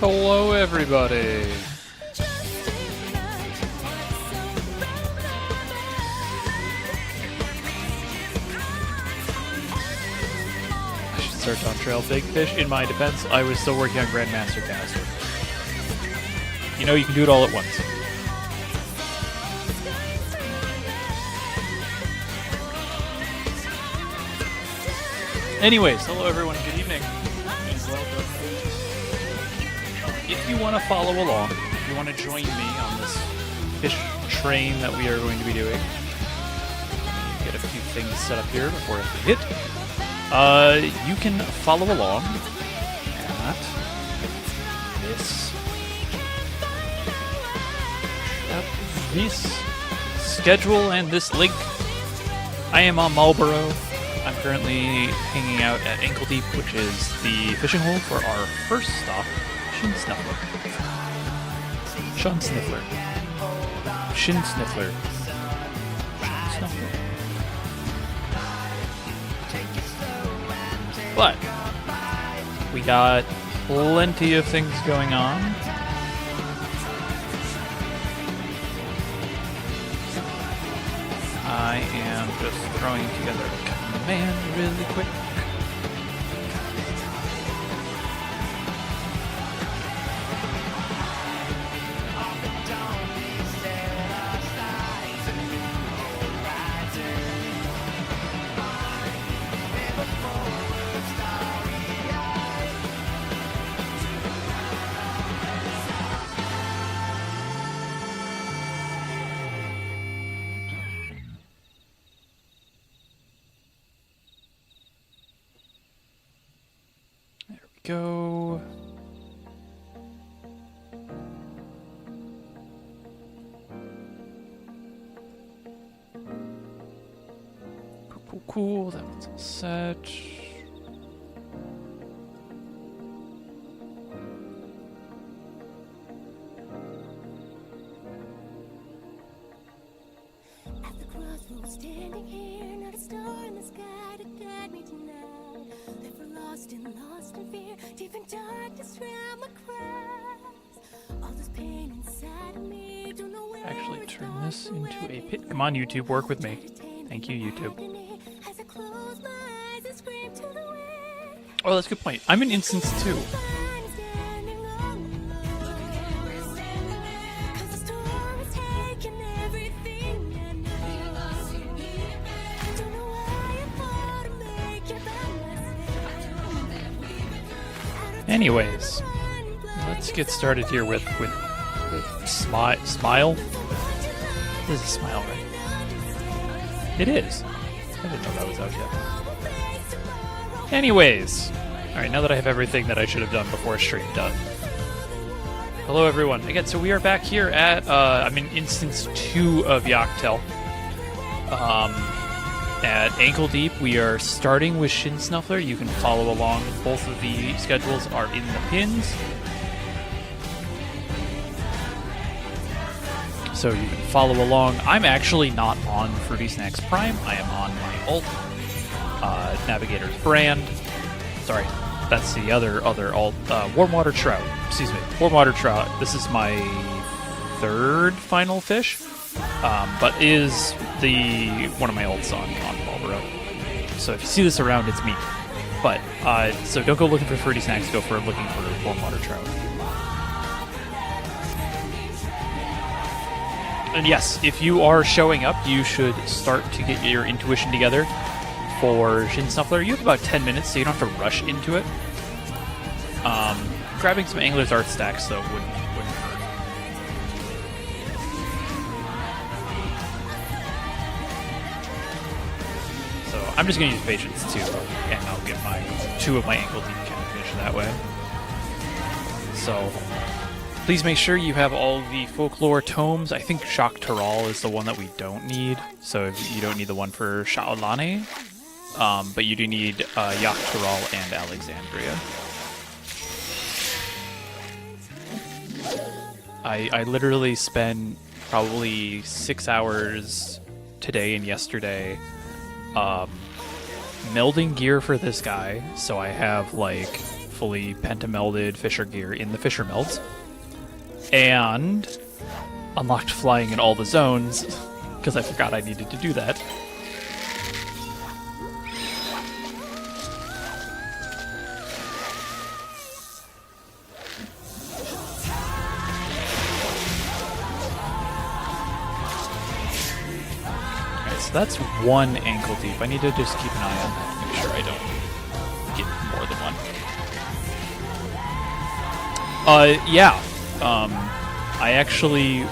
Hello, everybody. I should start Dawntrail Big Fish. In my defense, I was still working on Grandmaster Caster. You know, you can do it all at once. Anyways, hello everyone, good evening, and welcome. If you want to follow along, if you want to join me on this fish train that we are going to be doing, let me get a few things set up here before I hit. You can follow along at this schedule and this link. I am on Marlboro. I'm currently hanging out at Ankle Deep, which is the fishing hole for our first stop, Shin Sniffler. Shin Sniffler. Shin Sniffler. Shin Sniffler. But we got plenty of things going on. I am just throwing together a command really quick. Go. Cool. That one's all set. At the crossroads, standing here, not a star in the sky to guide me tonight. Never lost in fear, deep in darkness round my cries. All this pain inside of me, don't know where. Actually, turn this into a pit. Come on, YouTube, work with me. Thank you, YouTube. Oh, that's a good point. I'm in instance 2. Anyways, let's get started here with Smile. This is a Smile, right? It is. I didn't know that was out yet. Anyways, alright, now that I have everything that I should have done before stream done. Hello everyone. Again, so we are back here at, I'm in instance 2 of Yachtel. At Ankle Deep, we are starting with Shin Snuffler. You can follow along. Both of the schedules are in the pins. So you can follow along. I'm actually not on Fruity Snacks Prime. I am on my alt, Navigator's brand. Sorry, that's the other alt, Warm Water Trout. Excuse me, Warm Water Trout. This is my 3rd final fish. But is one of my alts on Marlboro. So if you see this around, it's me. But so don't go looking for Fruity Snacks. Go for looking for Warm Water Trout. And yes, if you are showing up, you should start to get your intuition together for Shin Snuffler. You have about 10 minutes, so you don't have to rush into it. Grabbing some Angler's Art stacks though wouldn't hurt. I'm just going to use Patience too, and I'll get my 2 of my Ankle Deep catfish that way. So, please make sure you have all the folklore tomes. I think Shock Tural is the one that we don't need, so you don't need the one for Shaolane, but you do need Yak Tural and Alexandria. I literally spent probably 6 hours today and yesterday melding gear for this guy, so I have like fully pentamelded Fisher gear in the Fisher melds. And unlocked flying in all the zones, because I forgot I needed to do that. Alright, so that's one ankle deep. I need to just keep an eye on that to make sure I don't get more than one. Yeah. I actually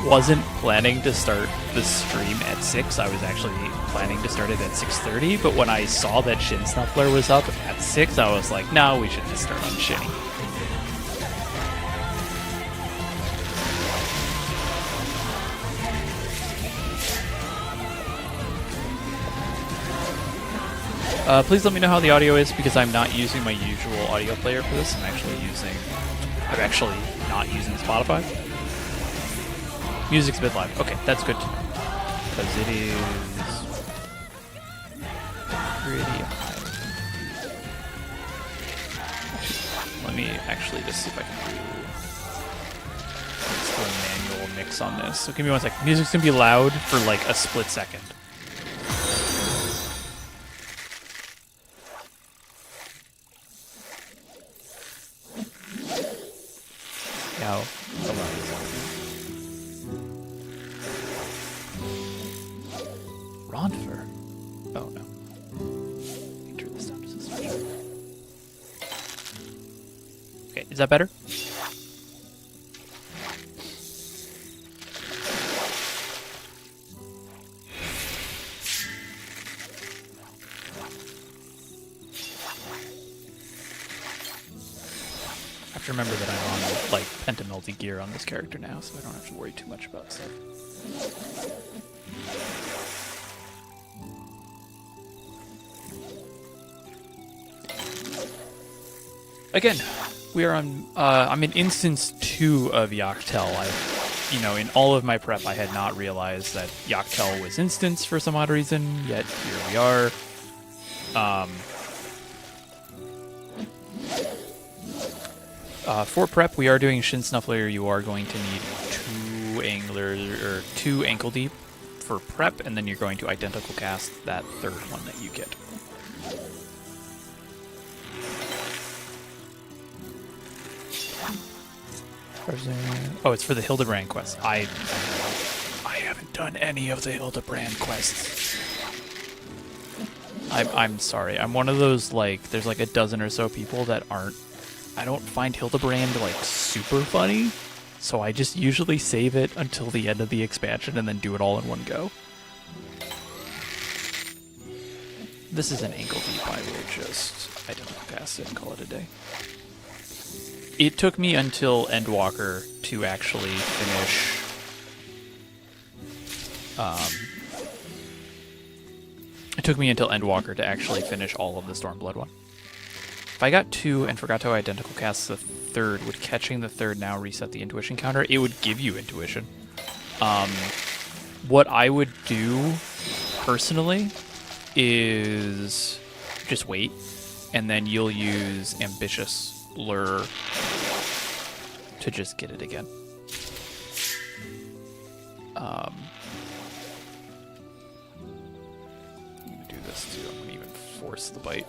wasn't planning to start the stream at 6. I was actually planning to start it at 6:30, but when I saw that Shin Snuffler was up at 6, I was like, no, we should just start on Shinny. Please let me know how the audio is, because I'm not using my usual audio player for this. I'm actually not using Spotify. Music's a bit live. Okay, that's good to know, because it is pretty high. Let me actually just see if I can do a manual mix on this. So give me one sec. Music's gonna be loud for like a split second. How loud is that? Ronfer? Oh no. Turn this down just a smidge. Okay, is that better? I have to remember that I'm on like pentamelty gear on this character now, so I don't have to worry too much about stuff. Again, we are on. I'm in instance 2 of Yoctel. In all of my prep, I had not realized that Yoctel was instance for some odd reason. Yet here we are. For prep, we are doing Shin Snuffler. You are going to need 2 anglers or 2 ankle deep for prep, and then you're going to identical cast that 3rd one that you get. Oh, it's for the Hildebrand quest. I haven't done any of the Hildebrand quests. I'm sorry. I'm one of those, like, there's like a dozen or so people that aren't. I don't find Hildebrand like super funny, so I just usually save it until the end of the expansion and then do it all in one go. This is an ankle deep. I will just identical cast it and call it a day. It took me until Endwalker to actually finish. It took me until Endwalker to actually finish all of the Stormblood one. If I got 2 and forgot to identical cast the 3rd, would catching the 3rd now reset the intuition counter? It would give you intuition. What I would do personally is just wait, and then you'll use Ambitious Lure to just get it again. I'm gonna do this too. I'm gonna even force the bite.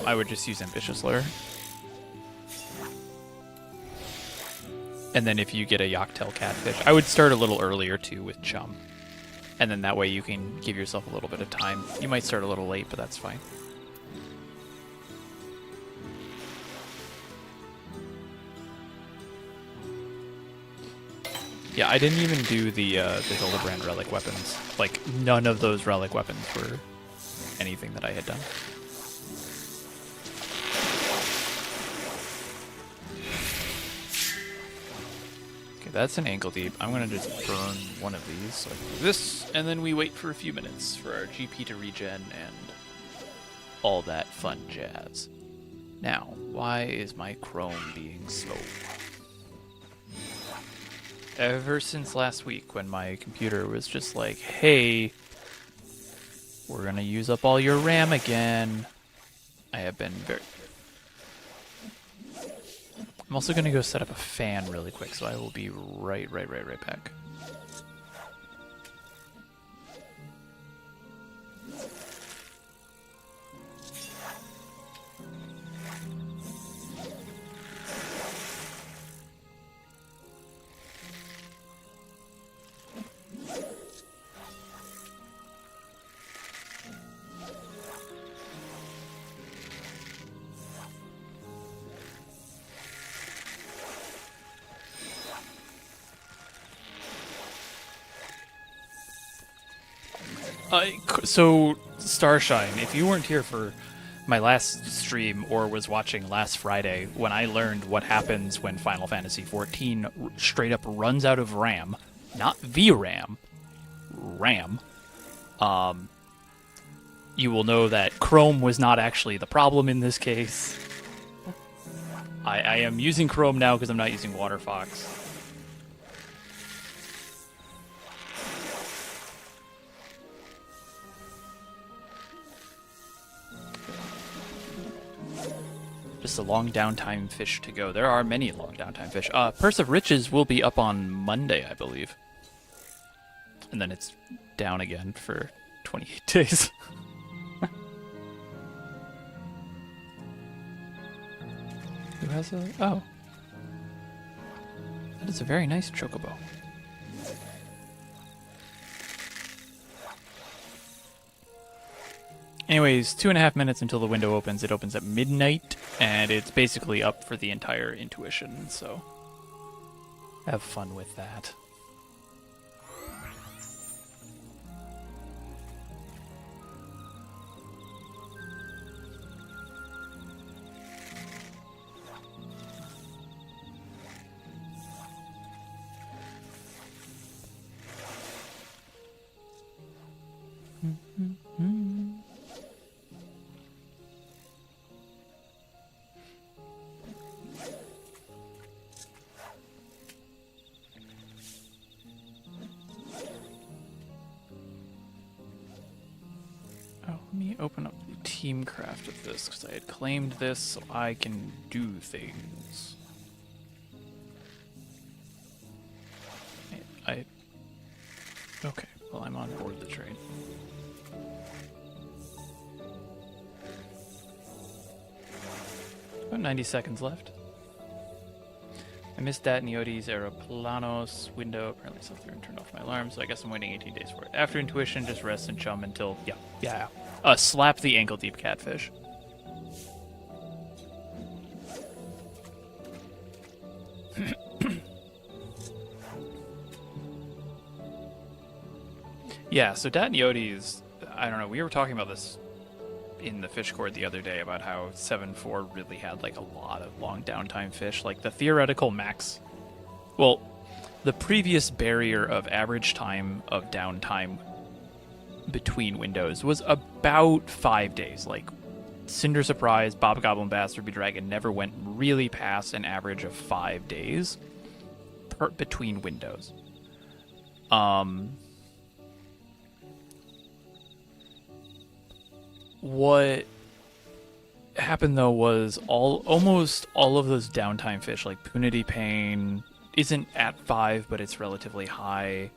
I would just use Ambitious Lure. And then if you get a Yoctel catfish, I would start a little earlier too with Chum. And then that way you can give yourself a little bit of time. You might start a little late, but that's fine. Yeah, I didn't even do the Hildebrand relic weapons. Like, none of those relic weapons were anything that I had done. Okay, that's an ankle deep. I'm gonna just burn one of these. So I can do this, and then we wait for a few minutes for our GP to regen and all that fun jazz. Now, why is my Chrome being slow? Ever since last week when my computer was just like, hey, we're gonna use up all your RAM again. I have been very... I'm also going to go set up a fan really quick, so I will be right back. So, Starshine, if you weren't here for my last stream or was watching last Friday when I learned what happens when Final Fantasy XIV straight up runs out of RAM, not VRAM, RAM, you will know that Chrome was not actually the problem in this case. I am using Chrome now because I'm not using WaterFox. Just a long downtime fish to go. There are many long downtime fish. Purse of Riches will be up on Monday, I believe. And then it's down again for 28 days. Who has a... Oh. That is a very nice chocobo. Anyways, 2.5 minutes until the window opens. It opens at midnight, and it's basically up for the entire intuition, so have fun with that. Let me open up the team craft of this because I had claimed this so I can do things. Okay, well, I'm on board the train. About 90 seconds left. I missed that Nioti's Aeroplanos window. Apparently slept through and turned off my alarm, so I guess I'm waiting 18 days for it. After intuition, just rest and chum until... Yeah. Slap the ankle-deep catfish. Yeah, so Dat Nioti's... I don't know, we were talking about this in the fish cord the other day about how 7.4 really had like a lot of long downtime fish. Like the theoretical max... Well, the previous barrier of average time of downtime between windows was about 5 days. Like Cinder Surprise, Bob Goblin Bass, Ruby Dragon never went really past an average of 5 days between windows. What happened though was almost all of those downtime fish, like Punity Pain, isn't at 5, but it's relatively high.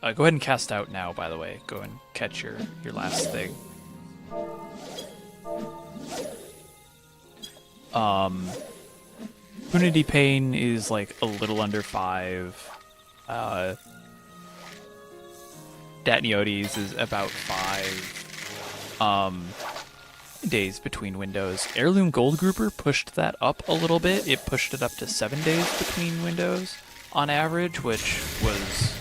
Go ahead and cast out now, by the way. Go and catch your last thing. Punity Pain is like a little under 5. Datniotes is about 5 days between windows. Heirloom Gold Grouper pushed that up a little bit. It pushed it up to 7 days between windows on average, which was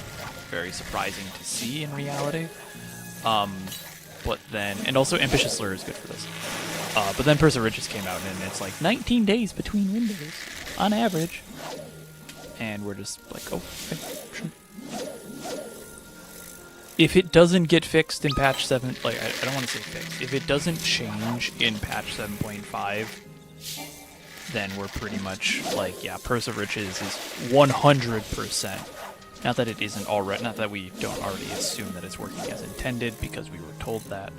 very surprising to see in reality. But then, and also Ambitious Lure is good for this. But then Purse of Riches came out and it's like 19 days between windows on average. And we're just like, oh, okay, sure. If it doesn't get fixed in patch 7, like, I don't want to say fixed. If it doesn't change in patch 7.5, then we're pretty much like, yeah, Purse of Riches is 100%. Not that it isn't already, not that we don't already assume that it's working as intended because we were told that.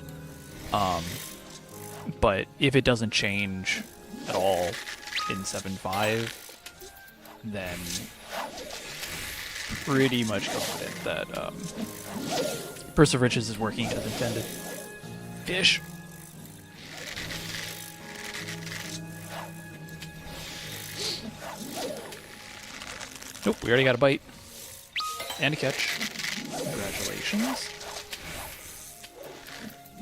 But if it doesn't change at all in 7.5, then pretty much confident that Purse of Riches is working as intended. Fish! Nope, we already got a bite. And a catch. Congratulations.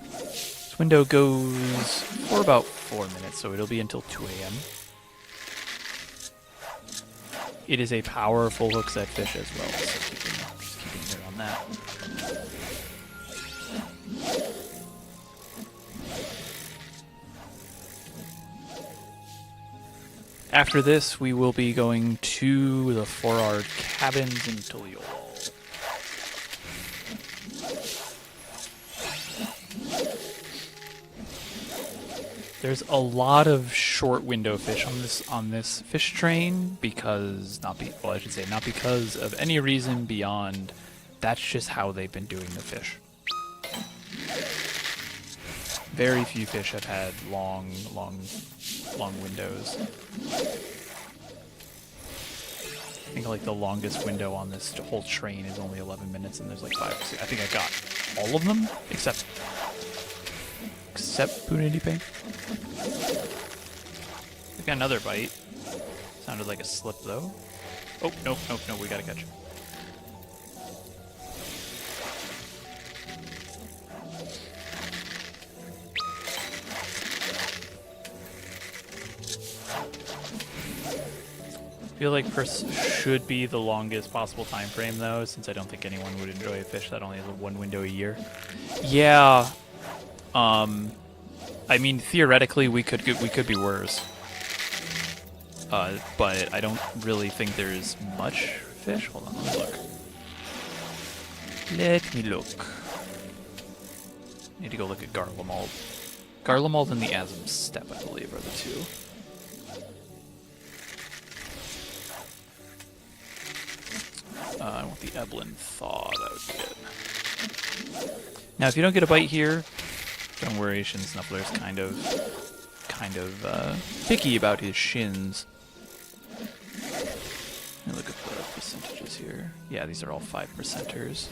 This window goes for about 4 minutes, so it'll be until 2 a.m. It is a powerful hook set fish as well, so just keeping an eye on that. After this, we will be going to the 4-hour cabins in Tural. There's a lot of short window fish on this fish train because not because of any reason beyond that's just how they've been doing the fish. Very few fish have had long windows. I think like the longest window on this whole train is only 11 minutes, and there's like 5 or 6. I think I got all of them except Punity Pink. We got another bite. Sounded like a slip though. Oh, nope, we gotta catch it. I feel like Purse should be the longest possible time frame though, since I don't think anyone would enjoy a fish that only has one window a year. Yeah. I mean, theoretically, we could be worse. But I don't really think there's much fish. Hold on, let me look. Let me look. Need to go look at Garlemald. Garlemald and the Asm Steppe, I believe, are the two. I want the Eblin Thaw, that would be it. Now, if you don't get a bite here, don't worry, Shin Snuffler's kind of picky about his shins. Let me look at the percentages here. Yeah, these are all 5%ers.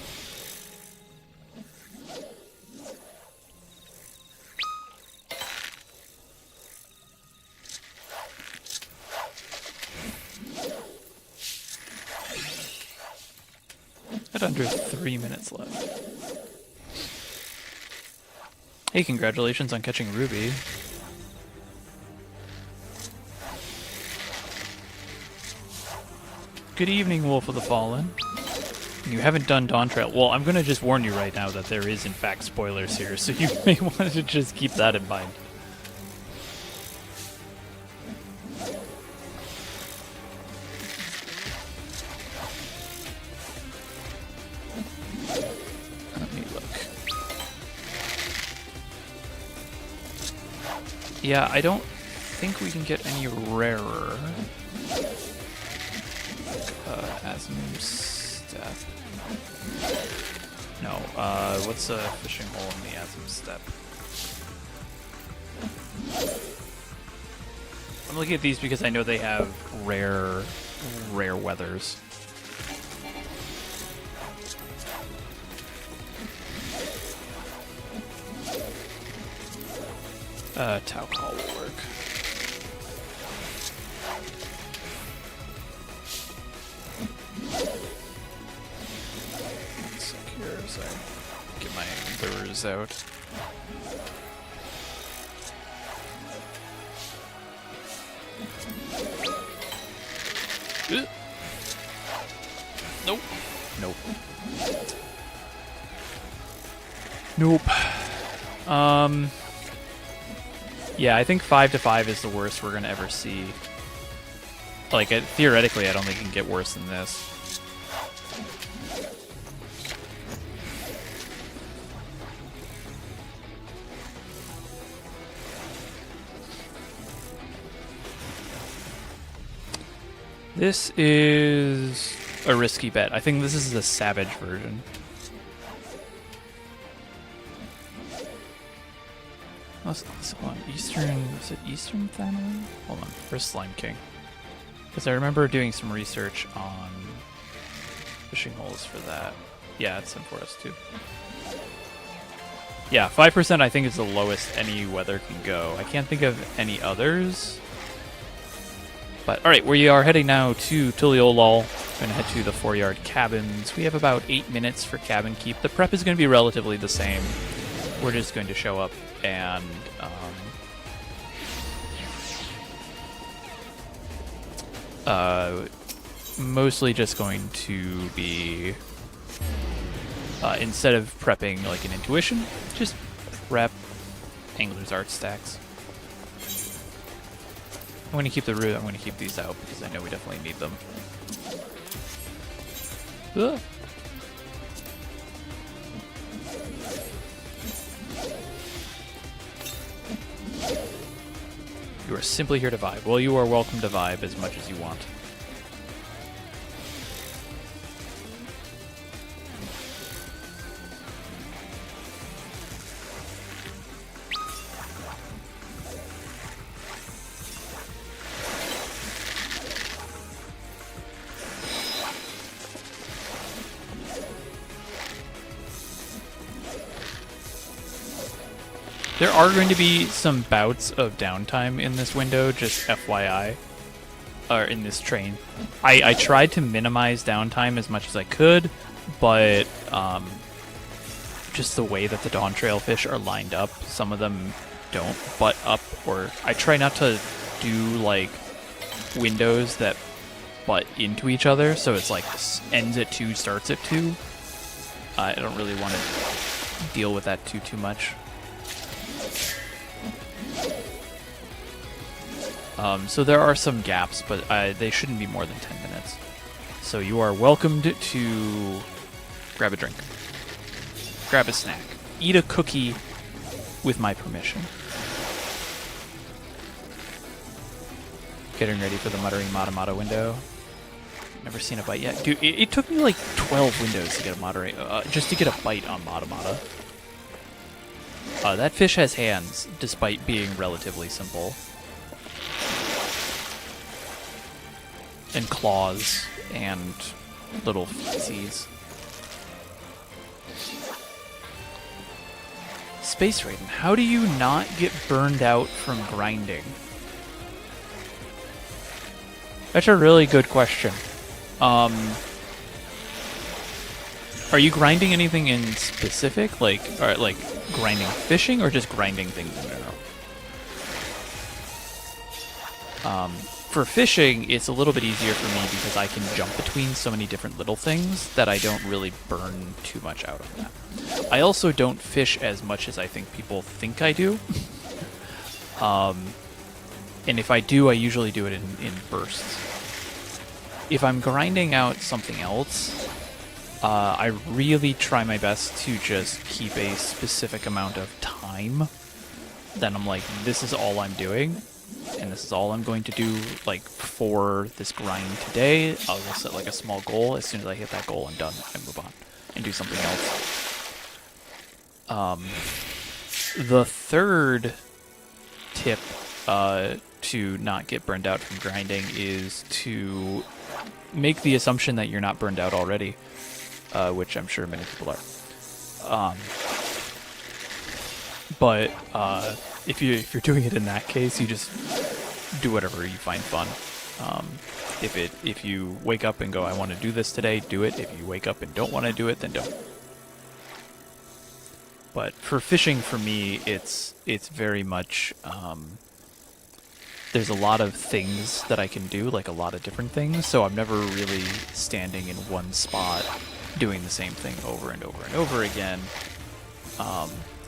Got under 3 minutes left. Hey, congratulations on catching Ruby. Good evening, Wolf of the Fallen. You haven't done Dawntrail. Well, I'm going to just warn you right now that there is, in fact, spoilers here, so you may want to just keep that in mind. Let me look. Yeah, I don't think we can get any rarer. Asm Steppe. No, what's a fishing hole in the Asm Steppe? I'm looking at these because I know they have rare weathers. Tau Call will work. One sec here as I get my lures out. Nope. Nope. Nope. Yeah, I think 5 to 5 is the worst we're gonna ever see. Like, theoretically, I don't think it can get worse than this. This is a risky bet. I think this is the Savage version. Hold on, Eastern, was it Eastern family? Hold on, where's Slime King? Because I remember doing some research on fishing holes for that. Yeah, it's in Forest too. Yeah, 5% I think is the lowest any weather can go. I can't think of any others. But alright, we are heading now to Tuliolol. We're going to head to the 4-yard cabins. We have about 8 minutes for cabin keep. The prep is going to be relatively the same. We're just going to show up and mostly just going to be instead of prepping like an intuition, just prep Angler's Art stacks. I'm going to keep the root. I'm going to keep these out because I know we definitely need them. Ugh. You are simply here to vibe. Well, you are welcome to vibe as much as you want. There are going to be some bouts of downtime in this window, just FYI, or in this train. I tried to minimize downtime as much as I could, but just the way that the Dawntrail fish are lined up, some of them don't butt up, or I try not to do like windows that butt into each other, so it's like ends at 2, starts at 2. I don't really want to deal with that too much. So there are some gaps, but they shouldn't be more than 10 minutes. So you are welcomed to grab a drink, grab a snack, eat a cookie with my permission. Getting ready for the Muttering Matamata window. Never seen a bite yet. Dude, it took me like 12 windows to get a Muttering, just to get a bite on Matamata. That fish has hands, despite being relatively simple. And claws, and little feces. Space Raiden, how do you not get burned out from grinding? That's a really good question. Are you grinding anything in specific, like grinding fishing, or just grinding things in general? For fishing, it's a little bit easier for me because I can jump between so many different little things that I don't really burn too much out of that. I also don't fish as much as I think people think I do. And if I do, I usually do it in bursts. If I'm grinding out something else, I really try my best to just keep a specific amount of time. Then I'm like, this is all I'm doing. And this is all I'm going to do, like, for this grind today. I'll just set, like, a small goal. As soon as I hit that goal, I'm done. I move on and do something else. The third tip to not get burned out from grinding is to make the assumption that you're not burned out already, which I'm sure many people are. But if you're doing it in that case, you just do whatever you find fun. If you wake up and go, I want to do this today, do it. If you wake up and don't want to do it, then don't. But for fishing, for me, it's very much there's a lot of things that I can do, like a lot of different things. So I'm never really standing in one spot doing the same thing over and over and over again.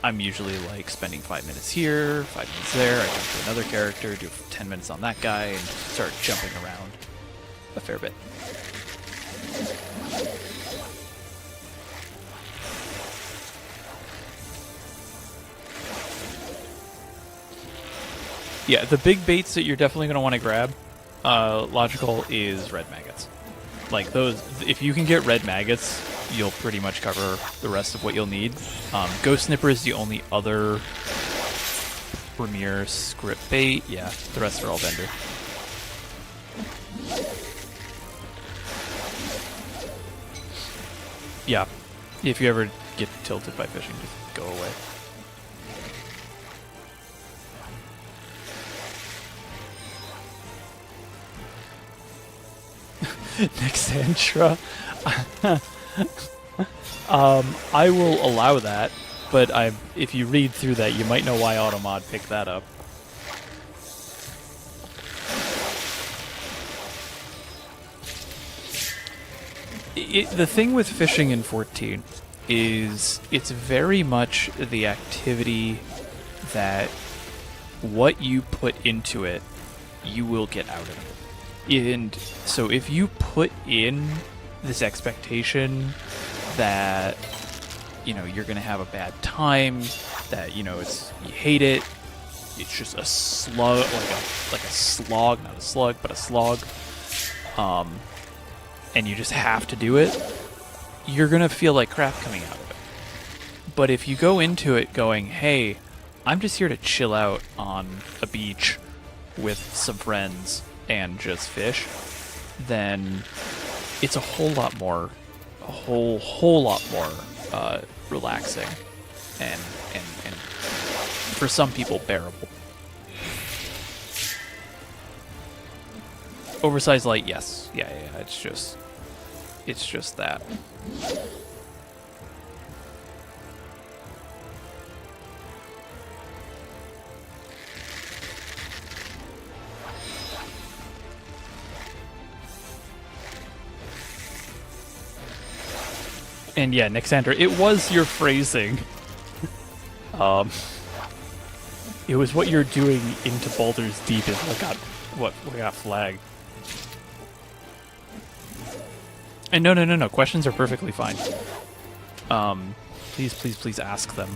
I'm usually like spending 5 minutes here, 5 minutes there, I jump to another character, do 10 minutes on that guy, and start jumping around a fair bit. Yeah, the big baits that you're definitely going to want to grab, logical, is red maggots. Like those, if you can get red maggots, you'll pretty much cover the rest of what you'll need. Ghost Snipper is the only other Ramir, Script Bait. Yeah, the rest are all vendor. Yeah, if you ever get tilted by fishing, just go away. Nexandra. I will allow that, but if you read through that, you might know why Automod picked that up. The thing with fishing in 14 is it's very much the activity that what you put into it, you will get out of it. And so if you put in this expectation that, you know, you're going to have a bad time, that, you know, you hate it, it's just a slug, like a slog, not a slug, but a slog, and you just have to do it, you're going to feel like crap coming out of it. But if you go into it going, hey, I'm just here to chill out on a beach with some friends and just fish, then it's a whole lot more, relaxing and for some people bearable. Oversized light, yes. Yeah, it's just that. And yeah, Nixandra, it was your phrasing. It was what you're doing into Baldur's Deep is what got flagged. And no. Questions are perfectly fine. Please ask them.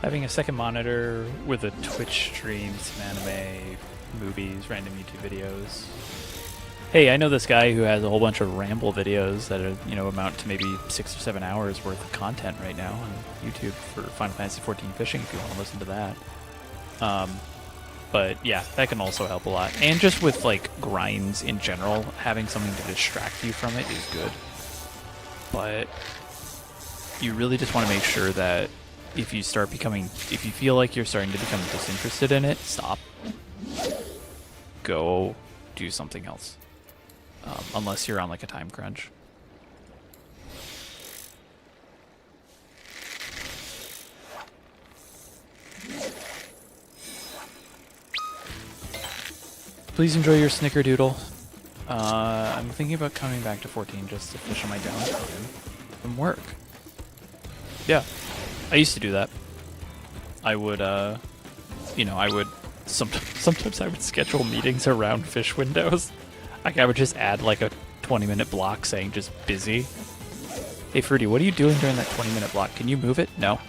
Having a second monitor with a Twitch stream, some anime, movies, random YouTube videos. Hey, I know this guy who has a whole bunch of ramble videos that are, you know, amount to maybe 6 or 7 hours worth of content right now on YouTube for Final Fantasy XIV Fishing if you want to listen to that. But yeah, that can also help a lot. And just with like grinds in general, having something to distract you from it is good. But you really just want to make sure that if you feel like you're starting to become disinterested in it, stop. Go do something else. Unless you're on like a time crunch. Please enjoy your snickerdoodle. I'm thinking about coming back to 14 just to fish on my downtime from work. Yeah. I used to do that. I would, sometimes I would schedule meetings around fish windows. Like, I would just add, like, a 20-minute block saying just busy. Hey, Fruity, what are you doing during that 20-minute block? Can you move it? No.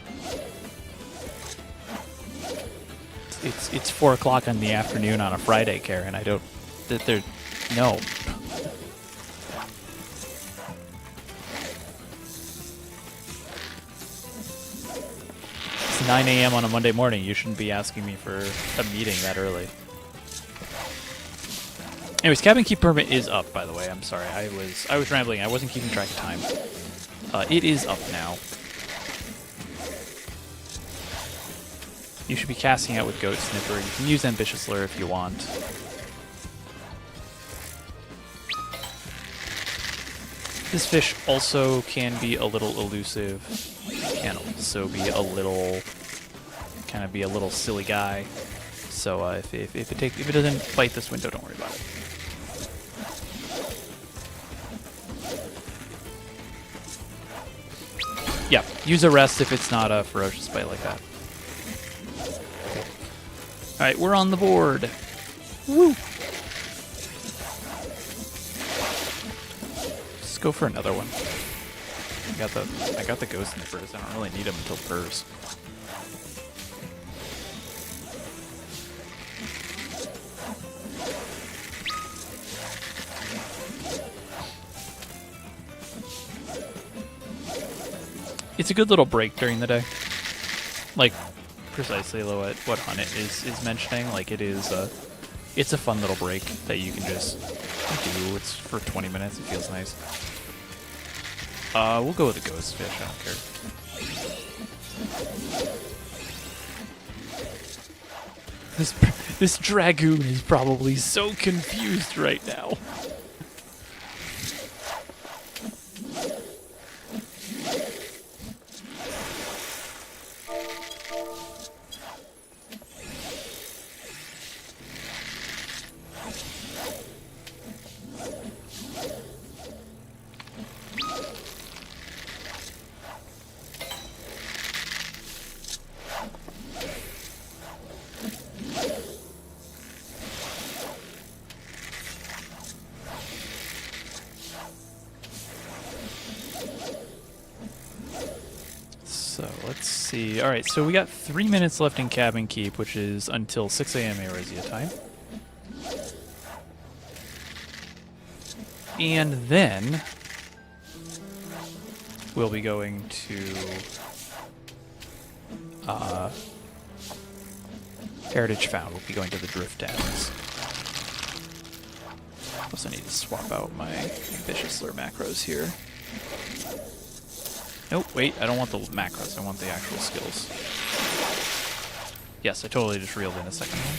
It's 4 o'clock in the afternoon on a Friday, Karen. No. It's 9 a.m. on a Monday morning. You shouldn't be asking me for a meeting that early. Anyways, cabin key permit is up, by the way. I'm sorry. I was rambling. I wasn't keeping track of time. It is up now. You should be casting out with Goat Sniffer. You can use Ambitious Lure if you want. This fish also can be a little elusive. Can also be a little, silly guy. So if it doesn't bite this window, don't worry about it. Yeah, use a rest if it's not a ferocious bite like that. All right, we're on the board. Woo! Let's go for another one. I got the ghost nippers. I don't really need them until purrs. It's a good little break during the day. Like, precisely what Hunnit is mentioning. Like, it's a fun little break that you can just do. It's for 20 minutes. It feels nice. We'll go with the ghost fish. I don't care. This dragoon is probably so confused right now. So let's see. All right, so we got 3 minutes left in cabin keep, which is until 6 a.m. Arizia time. And then we'll be going to Heritage Found. We'll be going to the Drift Downs. Also need to swap out my Ambitious Lure macros here. Nope, wait, I don't want the macros, I want the actual skills. Yes, I totally just reeled in a second one.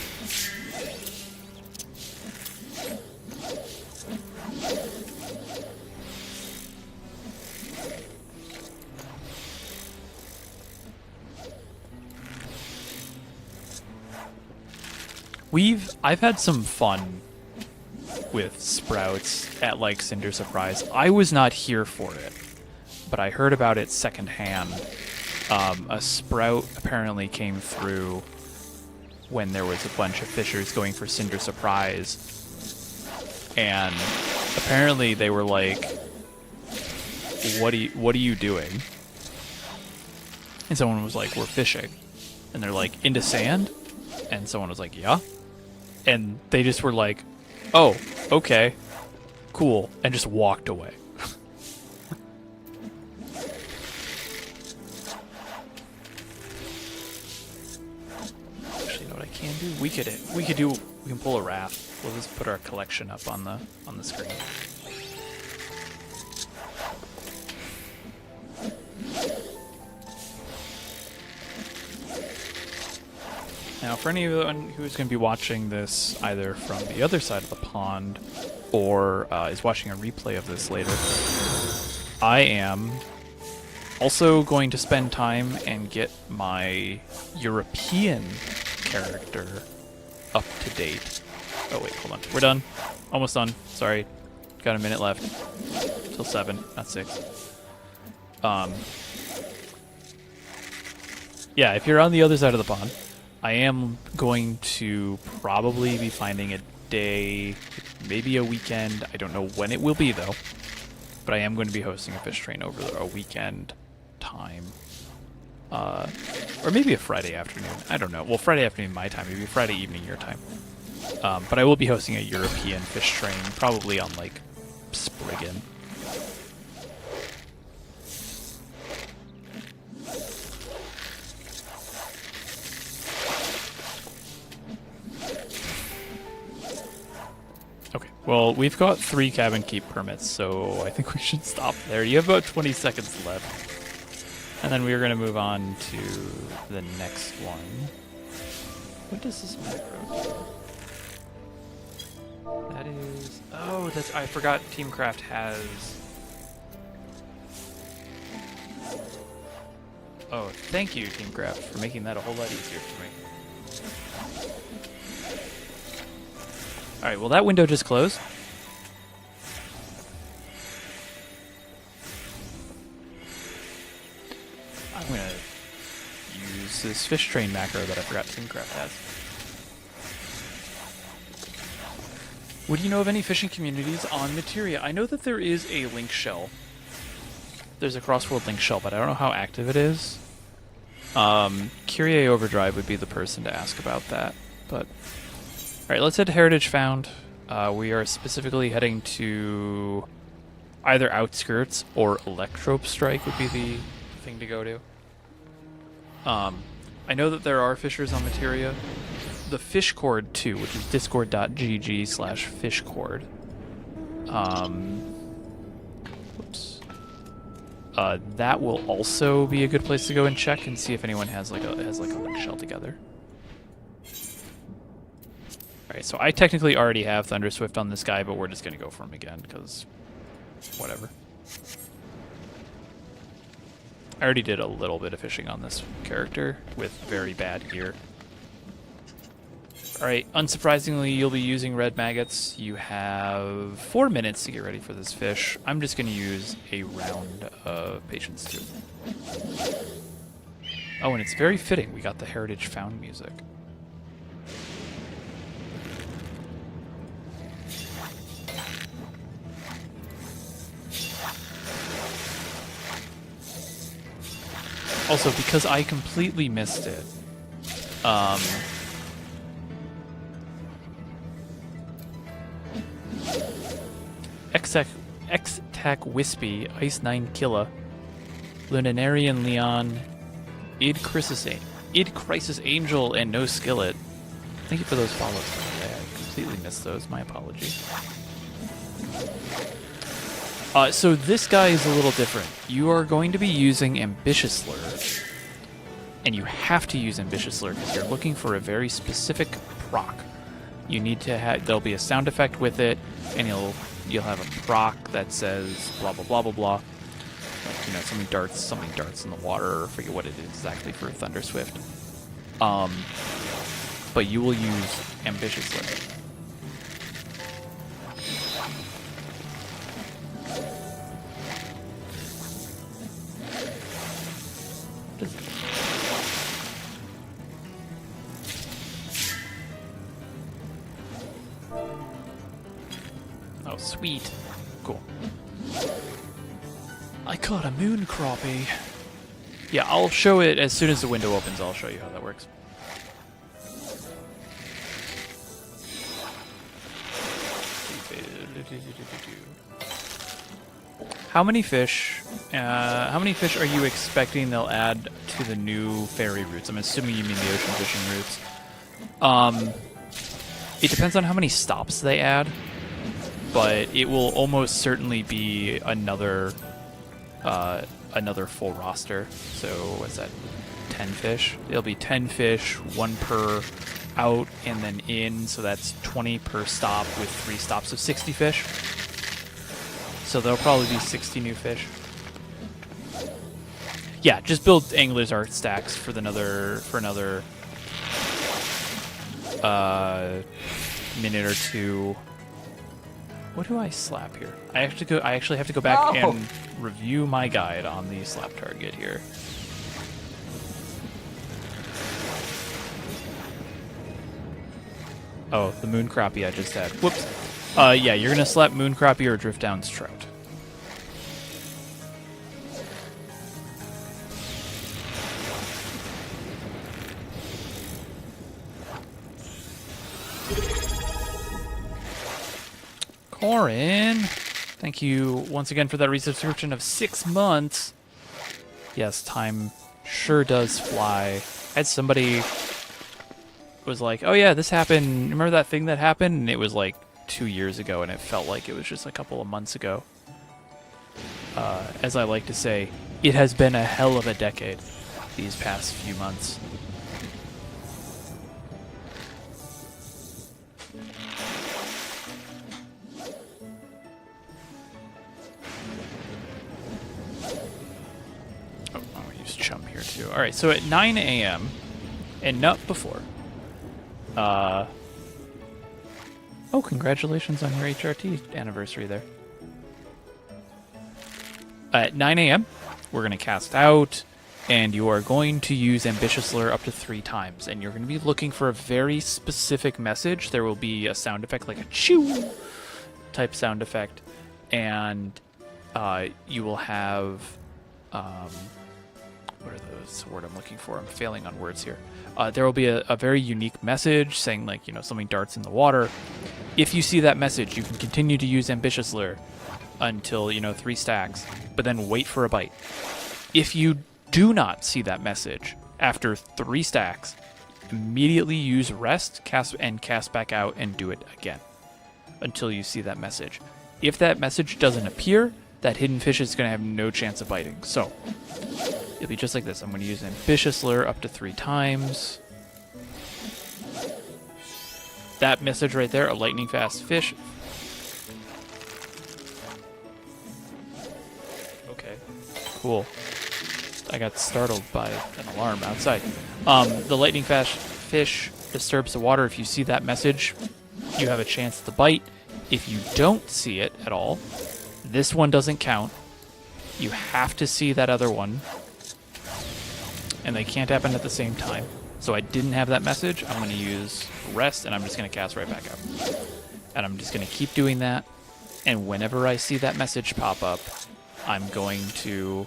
I've had some fun with sprouts at like Cinder Surprise. I was not here for it, but I heard about it secondhand. A sprout apparently came through when there was a bunch of fishers going for Cinder Surprise, and apparently they were like, what are you doing? And someone was like, we're fishing. And they're like, into sand? And someone was like, yeah. And they just were like, oh, okay, cool, and just walked away. Actually, you know what I can do? We can pull a raft. We'll just put our collection up on the screen. Now, for anyone who's going to be watching this either from the other side of the pond or is watching a replay of this later, I am also going to spend time and get my European character up to date. Oh, wait, hold on. We're done. Almost done. Sorry. Got a minute left. Till 7, not 6. Yeah, if you're on the other side of the pond, I am going to probably be finding a day, maybe a weekend. I don't know when it will be, though. But I am going to be hosting a fish train over a weekend time. Or maybe a Friday afternoon. I don't know. Well, Friday afternoon my time. Maybe Friday evening your time. But I will be hosting a European fish train, probably on, like, Spriggan. Okay, well, we've got 3 cabin keep permits, so I think we should stop there. You have about 20 seconds left. And then we're going to move on to the next one. What does this macro do? That is... Oh, that's... I forgot Teamcraft has... Oh, thank you, Teamcraft, for making that a whole lot easier for me. Alright, well that window just closed. I'm gonna use this fish train macro that I forgot Teamcraft has. Would you know of any fishing communities on Materia? I know that there is a link shell there's a cross-world link shell, but I don't know how active it is. Kyrie Overdrive would be the person to ask about that. But all right, let's head to Heritage Found. We are specifically heading to either Outskirts or Electrope Strike would be the thing to go to. I know that there are fishers on Materia. The Fishcord 2, which is discord.gg/fishcord. Whoops. That will also be a good place to go and check and see if anyone has like a link shell together. Alright, so I technically already have Thunderswift on this guy, but we're just gonna go for him again, because whatever. I already did a little bit of fishing on this character with very bad gear. Alright, unsurprisingly, you'll be using red maggots. You have 4 minutes to get ready for this fish. I'm just going to use a round of patience too. Oh, and it's very fitting. We got the Heritage Found music. Also, because I completely missed it, X-Tac Wispy, Ice 9 Killa, Lunanarian Leon, Id Crisis Angel, and No Skillet. Thank you for those follows, by the way. I completely missed those. My apologies. So this guy is a little different. You are going to be using Ambitious Lure, and you have to use Ambitious Lure because you're looking for a very specific proc. You need to have, there'll be a sound effect with it, and you'll have a proc that says blah blah blah blah blah. You know, something darts in the water, or I forget what it is exactly for Thunderswift. But you will use Ambitious Lure. Oh, sweet. Cool. I caught a moon crappie. Yeah, I'll show it as soon as the window opens. I'll show you how that works. How many fish are you expecting they'll add to the new ferry routes? I'm assuming you mean the ocean fishing routes. It depends on how many stops they add, but it will almost certainly be another full roster. So what's that? 10 fish. It'll be 10 fish, 1 per out and then in, so that's 20 per stop with 3 stops of 60 fish. So there'll probably be 60 new fish. Yeah, just build Angler's Art stacks for another minute or two. What do I slap here? I actually have to go back and review my guide on the slap target here. Oh, the moon crappie I just had. Whoops. Yeah, you're gonna slap moon crappie or drift down's trout. Corin, thank you once again for that resubscription of 6 months. Yes, time sure does fly. I had somebody was like, oh yeah, this happened. Remember that thing that happened? And it was like 2 years ago, and it felt like it was just a couple of months ago. As I like to say, it has been a hell of a decade these past few months. Oh, I'll use chum here too. All right, so at 9 a.m. and not before. Oh, congratulations on your HRT anniversary there. At 9 a.m., we're going to cast out, and you are going to use Ambitious Lure up to 3 times, and you're going to be looking for a very specific message. There will be a sound effect, like a chew type sound effect, and you will have what are those? The word I'm looking for? I'm failing on words here. There will be a very unique message saying, like, something darts in the water. If you see that message, you can continue to use Ambitious Lure until, 3 stacks, but then wait for a bite. If you do not see that message after 3 stacks, immediately use Rest, cast back out, and do it again until you see that message. If that message doesn't appear, that hidden fish is going to have no chance of biting. So it'll be just like this. I'm going to use Ambitious Lure up to 3 times. That message right there, a lightning fast fish. Okay, cool. I got startled by an alarm outside. The lightning fast fish disturbs the water. If you see that message, you have a chance to bite. If you don't see it at all, this one doesn't count. You have to see that other one, and they can't happen at the same time. So I didn't have that message. I'm going to use Rest, and I'm just going to cast right back up. And I'm just going to keep doing that. And whenever I see that message pop up, I'm going to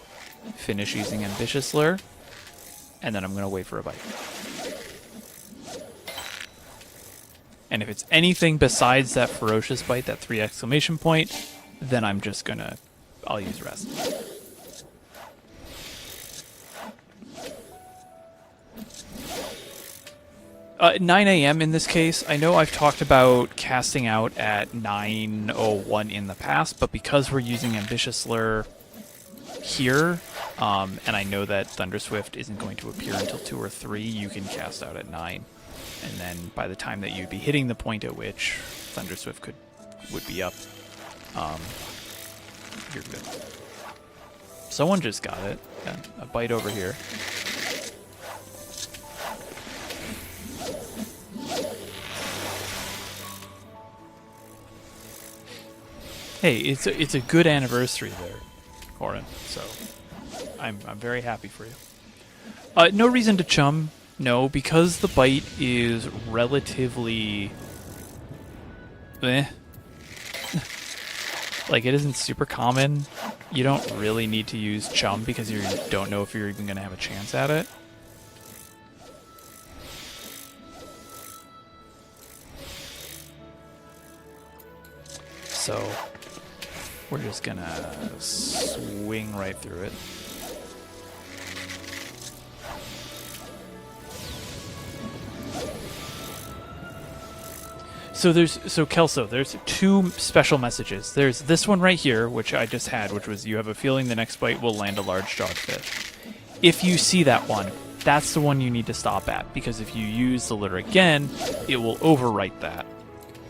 finish using Ambitious Lure, and then I'm going to wait for a bite. And if it's anything besides that ferocious bite, that 3 exclamation point, then I'm just going to, I'll use Rest. 9 a.m. in this case. I know I've talked about casting out at 9:01 in the past, but because we're using Ambitious Lure here, and I know that Thunderswift isn't going to appear until 2 or 3, you can cast out at 9. And then by the time that you'd be hitting the point at which Thunderswift would be up, you're good. Someone just got it. Yeah, a bite over here. Hey, it's a good anniversary there, Corin. So I'm very happy for you. No reason to chum. No, because the bite is relatively like, it isn't super common. You don't really need to use chum because you don't know if you're even going to have a chance at it. So we're just going to swing right through it. So Kelso, there's 2 special messages. There's this one right here, which I just had, which was you have a feeling the next bite will land a large dogfish. If you see that one, that's the one you need to stop at, because if you use the lure again, it will overwrite that.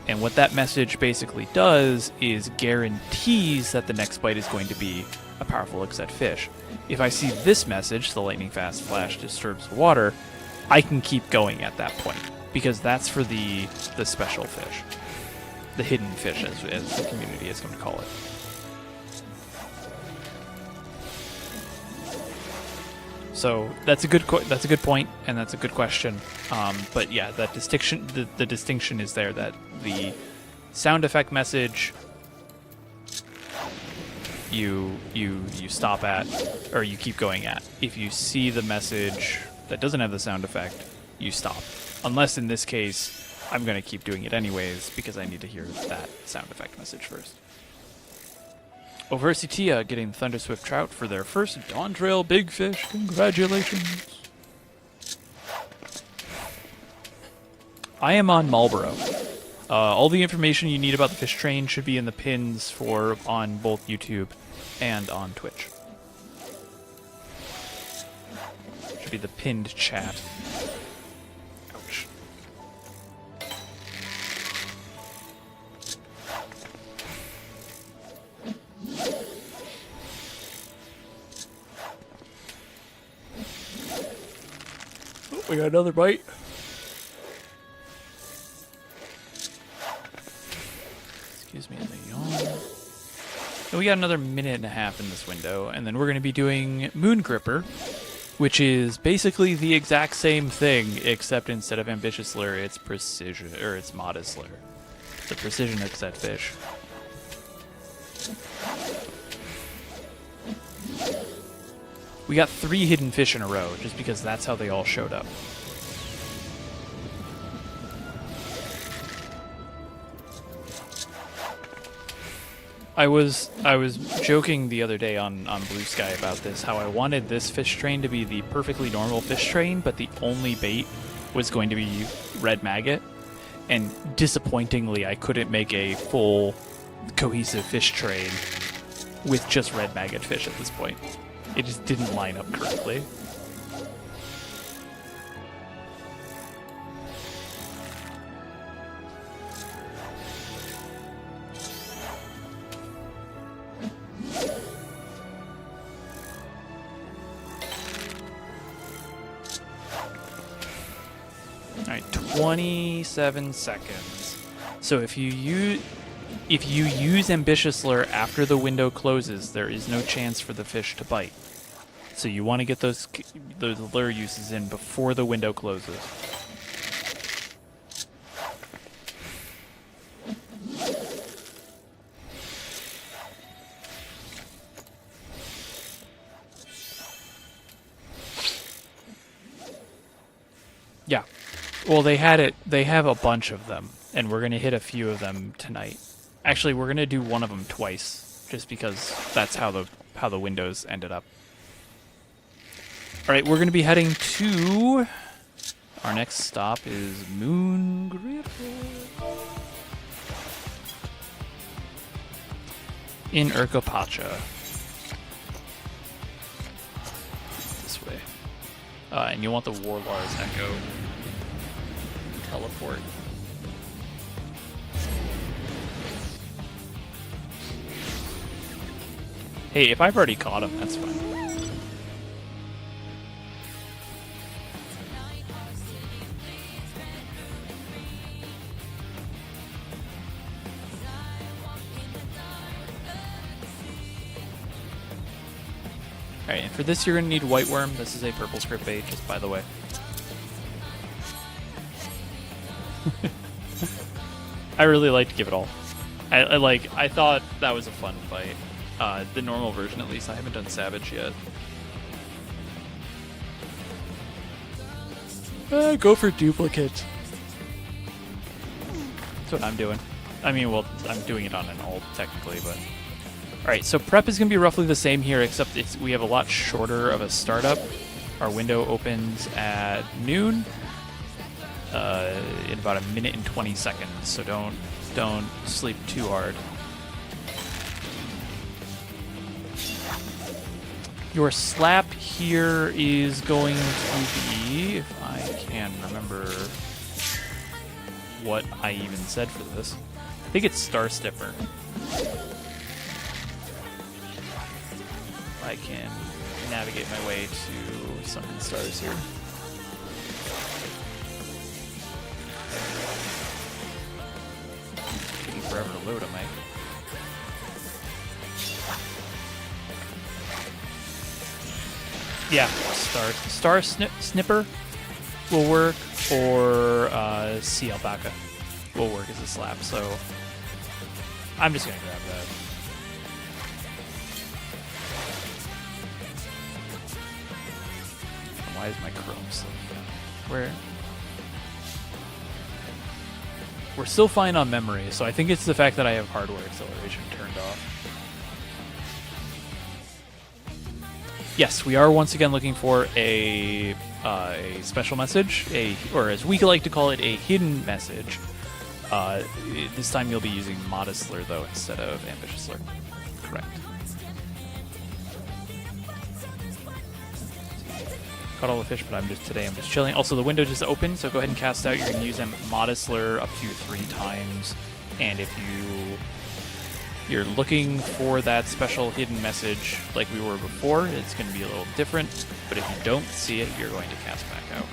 And what that message basically does is guarantees that the next bite is going to be a powerful Xet fish. If I see this message, the lightning fast flash disturbs the water, I can keep going at that point, because that's for the special fish, the hidden fish, as the community has come to call it. So that's a good point, and that's a good question. But yeah, that distinction, the distinction is there, that the sound effect message you stop at, or you keep going at. If you see the message that doesn't have the sound effect, you stop. Unless in this case, I'm going to keep doing it anyways because I need to hear that sound effect message first. Oversitia getting Thunderswift trout for their first Dawntrail Big Fish. Congratulations. I am on Marlboro. All the information you need about the fish train should be in the pins on both YouTube and on Twitch. Should be the pinned chat. Ouch. Oh, we got another bite. Excuse me, let me yawn. And we got another minute and a half in this window, and then we're going to be doing Moon Gripper, which is basically the exact same thing, except instead of Ambitious Lure, it's Precision, or it's Modest Lure. It's a Precision Xet fish. We got 3 hidden fish in a row, just because that's how they all showed up. I was joking the other day on Blue Sky about this, how I wanted this fish train to be the perfectly normal fish train, but the only bait was going to be red maggot. And disappointingly, I couldn't make a full cohesive fish train with just red maggot fish at this point. It just didn't line up correctly. Alright, 27 seconds. So if you use Ambitious Lure after the window closes, there is no chance for the fish to bite. So you want to get those lure uses in before the window closes. Yeah. Well, they have a bunch of them, and we're going to hit a few of them tonight. Actually, we're going to do one of them twice, just because that's how the windows ended up. All right, we're going to be heading to... Our next stop is Moon Grip in Urquepacha. This way. And you want the Warlord's Echo teleport. Hey, if I've already caught him, that's fine. Alright, and for this you're going to need white worm. This is a purple script bait, just by the way. I really like to give it all. I thought that was a fun fight. The normal version, at least. I haven't done Savage yet. Go for duplicate. That's what I'm doing. I mean, well, I'm doing it on an alt, technically, but... Alright, so prep is going to be roughly the same here, except we have a lot shorter of a startup. Our window opens at noon. In about 1 minute and 20 seconds, so don't sleep too hard. Your slap here is going to be, if I can remember what I even said for this, I think it's Star Stipper. I can navigate my way to Sunken Stars here. Taking forever to load, am I? Yeah, Star Snipper will work, or Sea Alpaca will work as a slap, so I'm just gonna grab that. Why is my Chrome so where? We're still fine on memory, so I think it's the fact that I have hardware acceleration turned off. Yes, we are once again looking for a special message, or as we like to call it, a hidden message. This time you'll be using Modest Lure, though, instead of Ambitious Lure. Correct. Caught all the fish, but today I'm just chilling. Also, the window just opened, so go ahead and cast out. You're going to use them Modest Lure up to 3 times. And if you're looking for that special hidden message like we were before, it's going to be a little different. But if you don't see it, you're going to cast back out.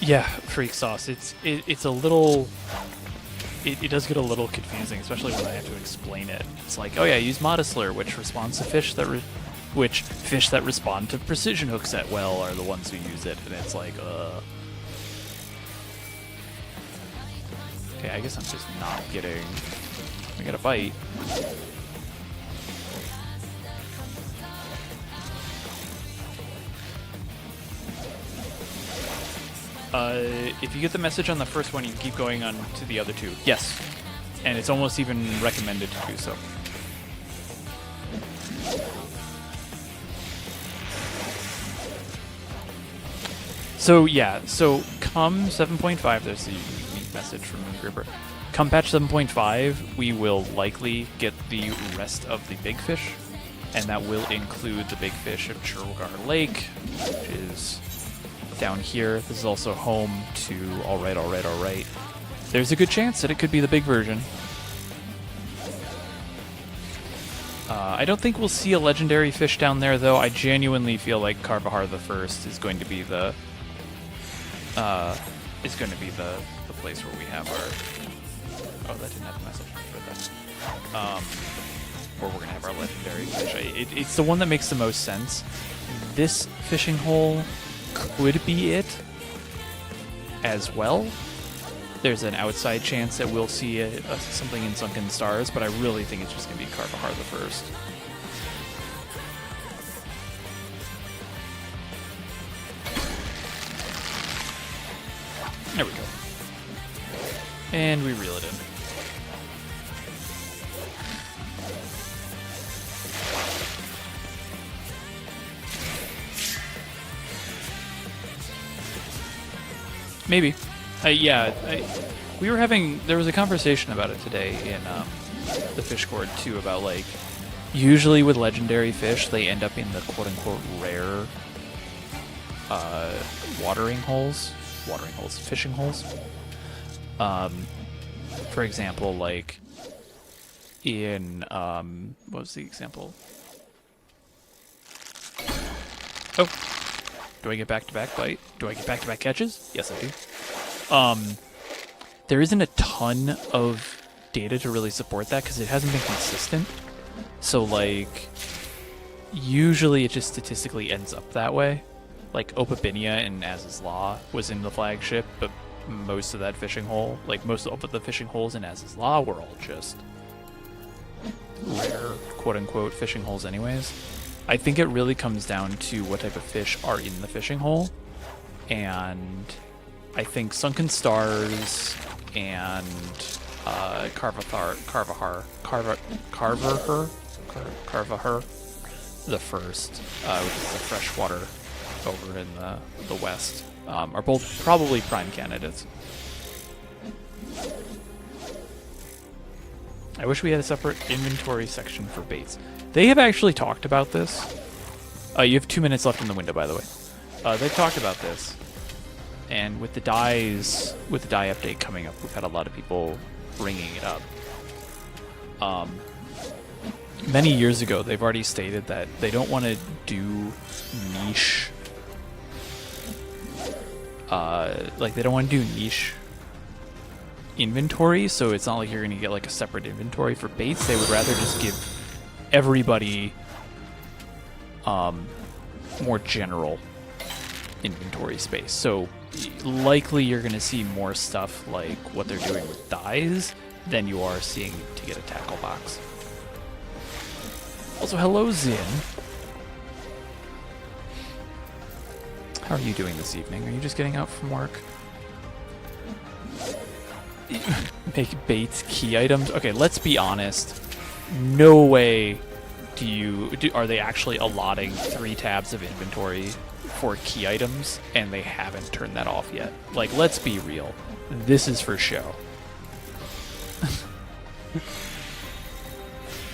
Yeah, Freak Sauce. It's a little... It does get a little confusing, especially when I have to explain it. It's like, oh yeah, use Modest Lure, which responds to fish that... which fish that respond to precision hook set well are the ones who use it, and it's like, Okay, I guess I'm just not getting... I got a bite. If you get the message on the first one, you can keep going on to the other two. Yes. And it's almost even recommended to do so. So yeah, so come 7.5, there's the unique message from Moongripper. Come patch 7.5, we will likely get the rest of the big fish, and that will include the big fish of Tural Lake, which is down here. This is also home to Alright. There's a good chance that it could be the big version. I don't think we'll see a legendary fish down there, though. I genuinely feel like Carvahar the First is going to be the place where we have our... Oh, that didn't have a message for that. Where we're gonna have our legendary fish. It's the one that makes the most sense. This fishing hole could be it as well. There's an outside chance that we'll see something in Sunken Stars, but I really think it's just gonna be Carvahar the First. There we go. And we reel it in. Maybe. There was a conversation about it today in the Fish Court too, about like, usually with legendary fish, they end up in the quote-unquote rare fishing holes. For example, like in, what was the example? Oh, do I get back-to-back bite? Do I get back-to-back catches? Yes, I do. There isn't a ton of data to really support that because it hasn't been consistent. So, like, usually it just statistically ends up that way. Like, Opabinia and Az's Law was in the flagship, but most of that fishing hole, like, most of the fishing holes in Az's Law were all just rare, quote-unquote, fishing holes anyways. I think it really comes down to what type of fish are in the fishing hole, and I think Sunken Stars and Carvahar the First, which is the freshwater over in the west, are both probably prime candidates. I wish we had a separate inventory section for baits. They have actually talked about this. You have 2 minutes left in the window, by the way. They've talked about this. And with the dye update coming up, we've had a lot of people bringing it up. Many years ago, they've already stated that they don't want to do niche, they don't want to do niche inventory, so it's not like you're going to get like a separate inventory for baits. They would rather just give everybody more general inventory space. So likely you're going to see more stuff like what they're doing with dyes than you are seeing to get a tackle box. Also, hello Zin. How are you doing this evening? Are you just getting out from work? Make baits key items? Okay, let's be honest. No way are they actually allotting 3 tabs of inventory for key items, and they haven't turned that off yet. Like, let's be real. This is for show.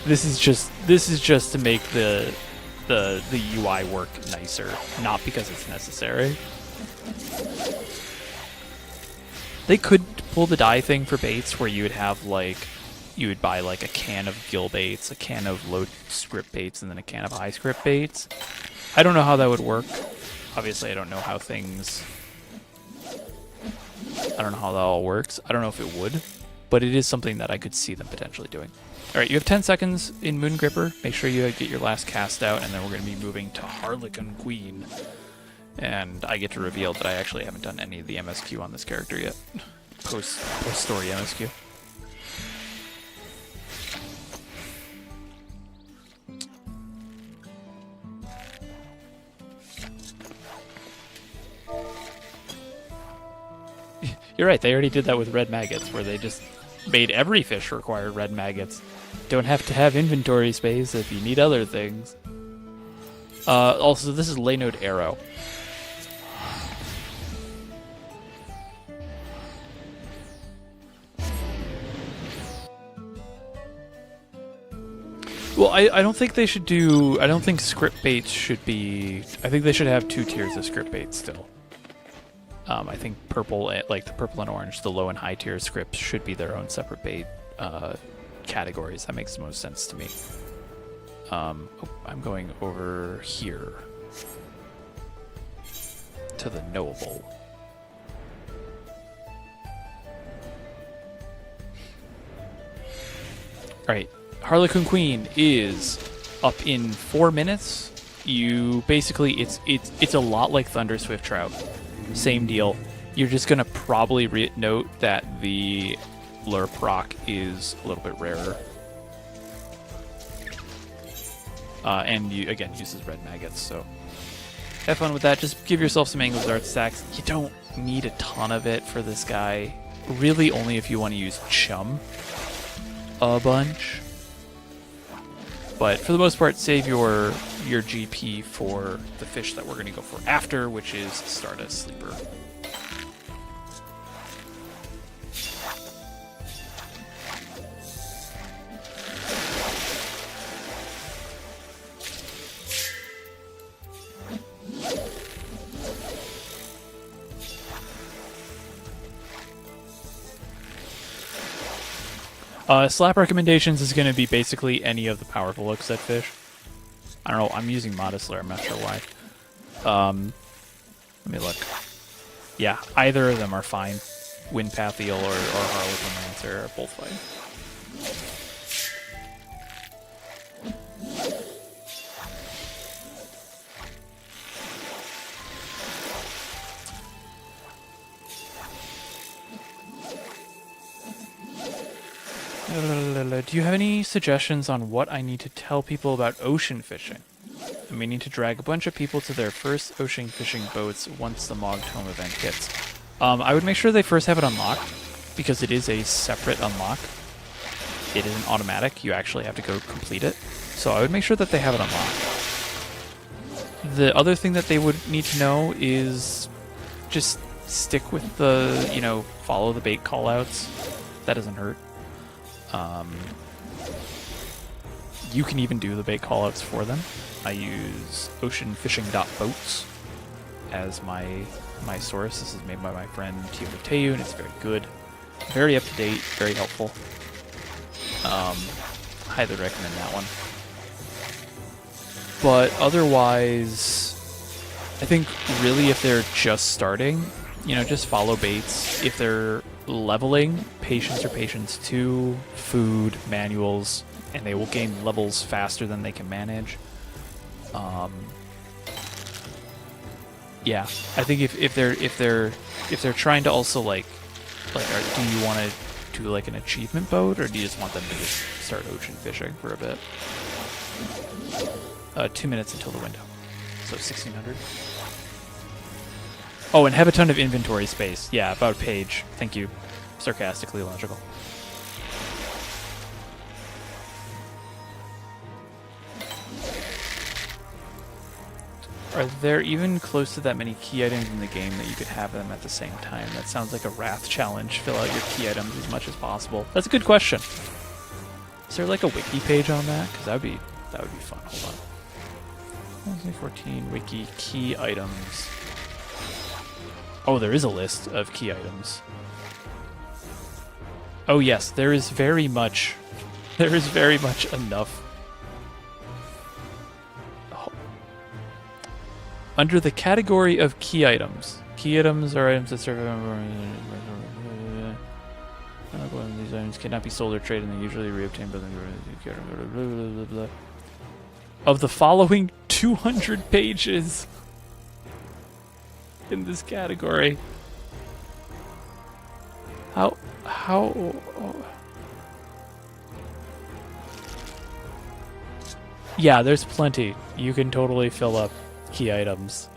This is just to make the UI work nicer, not because it's necessary. They could pull the dye thing for baits where you would have like, you would buy like a can of gill baits, a can of low script baits, and then a can of high script baits. I don't know how that would work. Obviously, I don't know how that all works. I don't know if it would, but it is something that I could see them potentially doing. All right, you have 10 seconds in Moongripper. Make sure you get your last cast out, and then we're going to be moving to Harlequin Queen. And I get to reveal that I actually haven't done any of the MSQ on this character yet. post story MSQ. You're right, they already did that with red maggots, where they just made every fish require red maggots. Don't have to have inventory space if you need other things. Also, this is Laynode Arrow. Well, I don't think they should do... I don't think script baits should be... I think they should have 2 tiers of script baits still. I think purple, like the purple and orange, the low and high tier scripts should be their own separate bait categories. That makes the most sense to me. I'm going over here to the knowable. Alright, Harlequin Queen is up in 4 minutes. You basically, it's a lot like Thunder Swift Trout. Same deal. You're just gonna probably note that the lure proc is a little bit rarer. And you, again, uses red maggots, so have fun with that. Just give yourself some Angler's Art stacks. You don't need a ton of it for this guy. Really only if you want to use chum a bunch. But for the most part, save your GP for the fish that we're going to go for after, which is Stardust Sleeper. Slap recommendations is going to be basically any of the powerful hookset fish. I don't know, I'm using Modest Lure, I'm not sure why. Let me look. Yeah, either of them are fine. Windpath Eel or Harlequin Lancer are both fine. Do you have any suggestions on what I need to tell people about ocean fishing? I'm meaning to drag a bunch of people to their first ocean fishing boats once the Mog Tome event hits. I would make sure they first have it unlocked, because it is a separate unlock. It isn't automatic, you actually have to go complete it. So I would make sure that they have it unlocked. The other thing that they would need to know is just stick with the, follow the bait callouts. That doesn't hurt. You can even do the bait callouts for them. I use oceanfishing.boats as my source. This is made by my friend Tio Teu, and it's very good. Very up to date, very helpful. Highly recommend that one. But otherwise, I think really if they're just starting, just follow baits. If they're leveling, patience or patience 2, food, manuals, and they will gain levels faster than they can manage. Yeah, I think if they're trying to also do you want to do like an achievement boat, or do you just want them to just start ocean fishing for a bit? 2 minutes until the window, so 1600. Oh, and have a ton of inventory space. Yeah, about page. Thank you. Sarcastically logical. Are there even close to that many key items in the game that you could have them at the same time? That sounds like a Wrath challenge. Fill out your key items as much as possible. That's a good question. Is there like a wiki page on that? Because that would be fun. Hold on. 14 wiki key items. Oh, there is a list of key items. Oh yes, there is very much enough. Oh. Under the category of key items are items that serve. These items cannot be sold or traded, and they usually reobtained by the. Of the following 200 pages in this category. How? Yeah, there's plenty. You can totally fill up key items.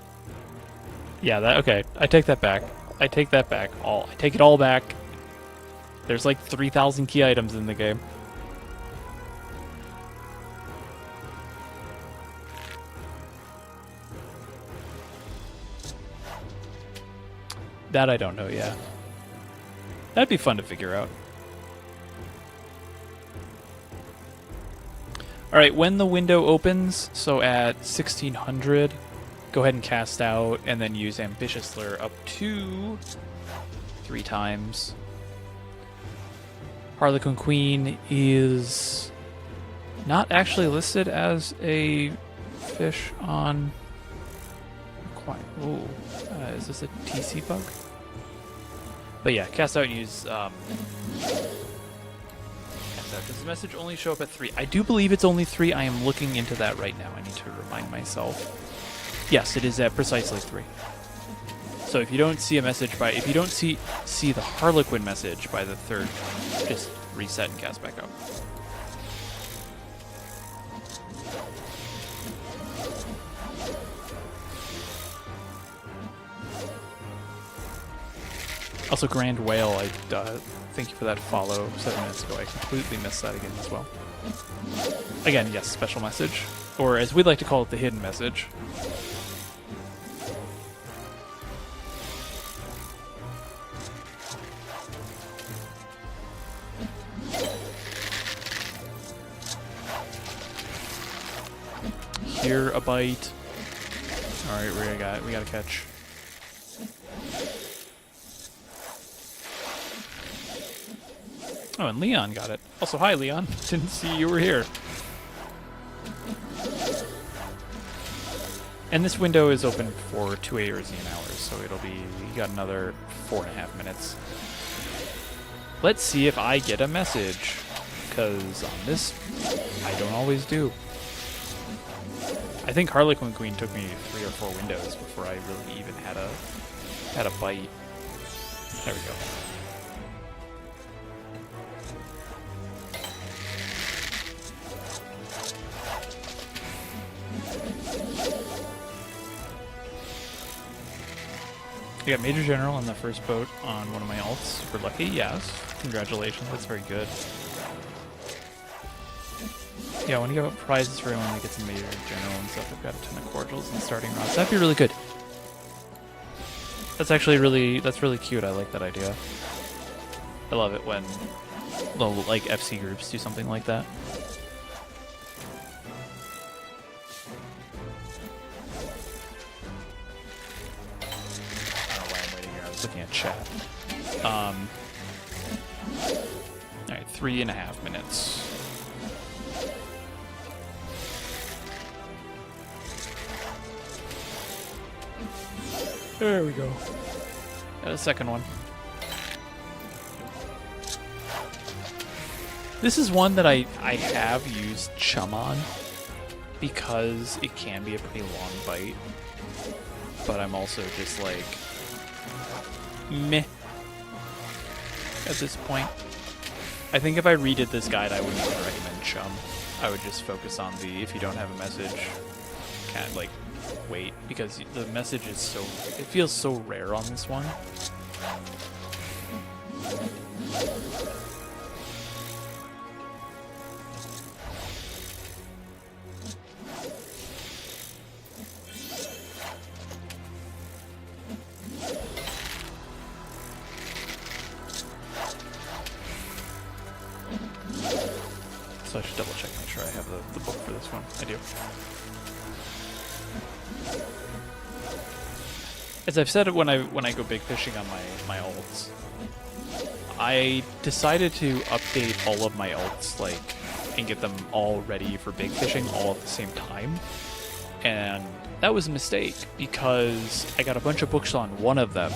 Yeah, that okay. I take that back. I take that back. I take it all back. There's like 3,000 key items in the game. That I don't know, yeah. That'd be fun to figure out. Alright, when the window opens, so at 1600, go ahead and cast out, and then use Ambitious Lure up to 3 times. Harlequin Queen is not actually listed as a fish on... Ooh, is this a TC bug? But yeah, cast out and use... cast out. Does the message only show up at 3? I do believe it's only 3. I am looking into that right now. I need to remind myself. Yes, it is at precisely 3. So if you don't see a message by... If you don't see the Harlequin message by the 3rd, just reset and cast back out. Also, Grand Whale, I thank you for that follow 7 minutes ago. I completely missed that again as well. Again, yes, special message. Or as we'd like to call it, the hidden message. Here, a bite. Alright, we got a catch. Oh, and Leon got it. Also, hi, Leon. Didn't see you were here. And this window is open for 2 Erzine hours, so it'll be... You got another 4.5 minutes. Let's see if I get a message. Because on this, I don't always do. I think Harlequin Queen took me 3 or 4 windows before I really even had a bite. There we go. I got Major General on the first boat on one of my alts. Super lucky, yes. Congratulations, that's very good. Yeah, I want to give out prizes for everyone that gets a Major General and stuff. I've got a ton of cordials and starting rods. That'd be really good. That's actually that's really cute. I like that idea. I love it when little, like, FC groups do something like that. Looking at chat. Alright, 3.5 minutes. There we go. Got a second one. This is one that I have used chum on because it can be a pretty long bite. But I'm also just like meh at this point. I think if I redid this guide, I wouldn't even recommend chum. I would just focus on the if you don't have a message, can't like wait, because the message is so, it feels so rare on this one. So I should double check, make sure I have the book for this one. I do. As I've said when I go big fishing on my alts, I decided to update all of my alts and get them all ready for big fishing all at the same time. And that was a mistake because I got a bunch of books on one of them,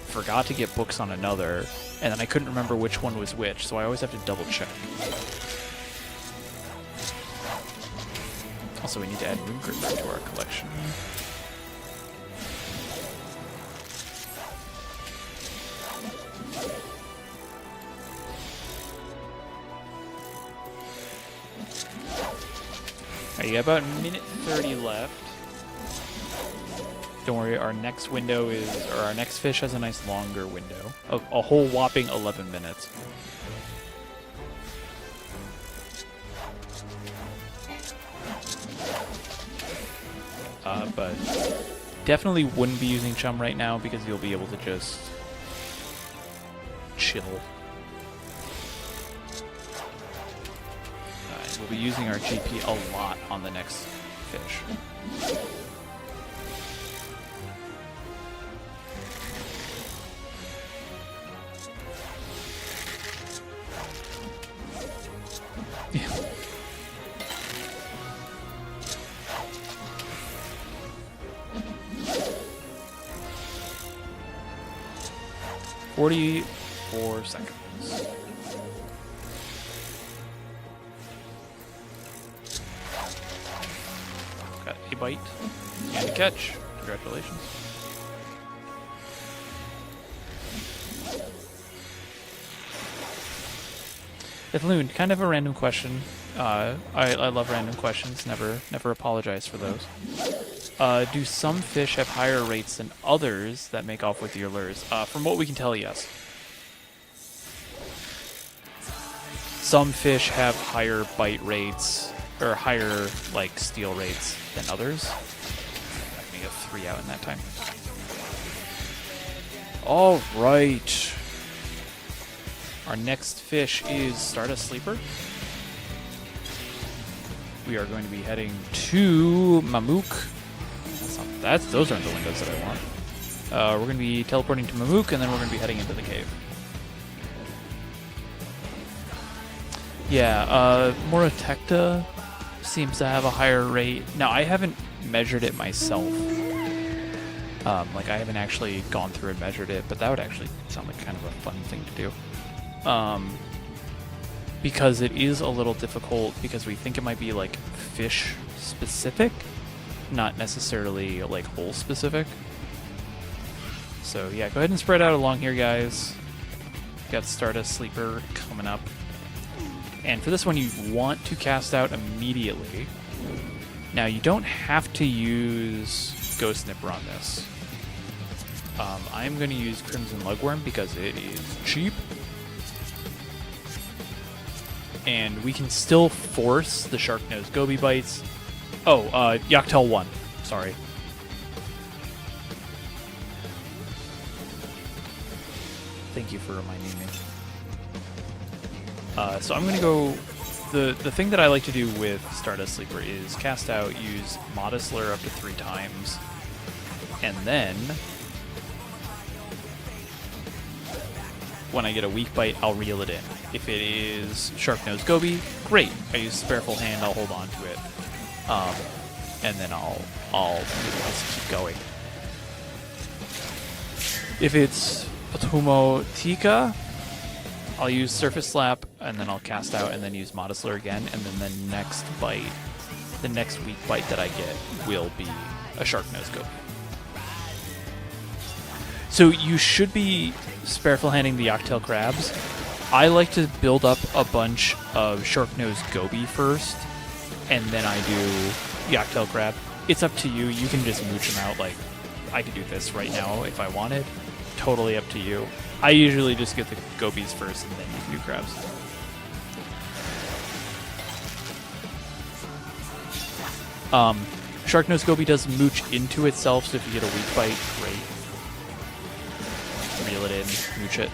forgot to get books on another, and then I couldn't remember which one was which, so I always have to double check. Also, we need to add Moon Gripper to our collection. you got about a minute 30 left. Don't worry, our next window is, or our next fish has a nice longer window. A whole whopping 11 minutes. But definitely wouldn't be using chum right now because you'll be able to just chill. We'll be using our GP a lot on the next fish. Yeah. "44 seconds. Got a bite and a catch. Congratulations. Ithloon, kind of a random question. I love random questions. Never apologize for those. Do some fish have higher rates than others that make off with your lures? From what we can tell, yes. Some fish have higher bite rates, or higher, like, steal rates than others. I can get 3 out in that time. All right. Our next fish is Stardust Sleeper. We are going to be heading to Mamook. Those aren't the windows that I want. We're going to be teleporting to Mamook, and then we're going to be heading into the cave. Yeah, Moratecta seems to have a higher rate. Now, I haven't measured it myself. Like, I haven't actually gone through and measured it, but that would actually sound like kind of a fun thing to do. Because it is a little difficult, because we think it might be, like, fish-specific, not necessarily, like, hole-specific. So, yeah, go ahead and spread out along here, guys. Got Stardust Sleeper coming up. And for this one, you want to cast out immediately. Now, you don't have to use Ghost Nipper on this. I'm going to use Crimson Lugworm because it is cheap. And we can still force the Sharknose Goby bites. Oh, Yaktel 1. Sorry. Thank you for reminding me. So I'm going to go... The thing that I like to do with Stardust Sleeper is cast out, use Modest Lure up to 3 times, and then when I get a weak bite, I'll reel it in. If it is Sharknose Goby, great. I use Spareful Hand, I'll hold on to it. And then I'll just keep going. If it's Patumo Tika, I'll use Surface Slap, and then I'll cast out, and then use Modest Lure again, and then the next bite, the next weak bite that I get will be a Sharknose Goby. So you should be Spareful Handing the Yaktail Crabs. I like to build up a bunch of Sharknose Goby first, and then I do Yaktail Crab. It's up to you. You can just mooch them out. Like, I could do this right now if I wanted. Totally up to you. I usually just get the Gobies first, and then you can do crabs. Sharknose Goby does mooch into itself, so if you get a weak bite, great. Reel it in, mooch it.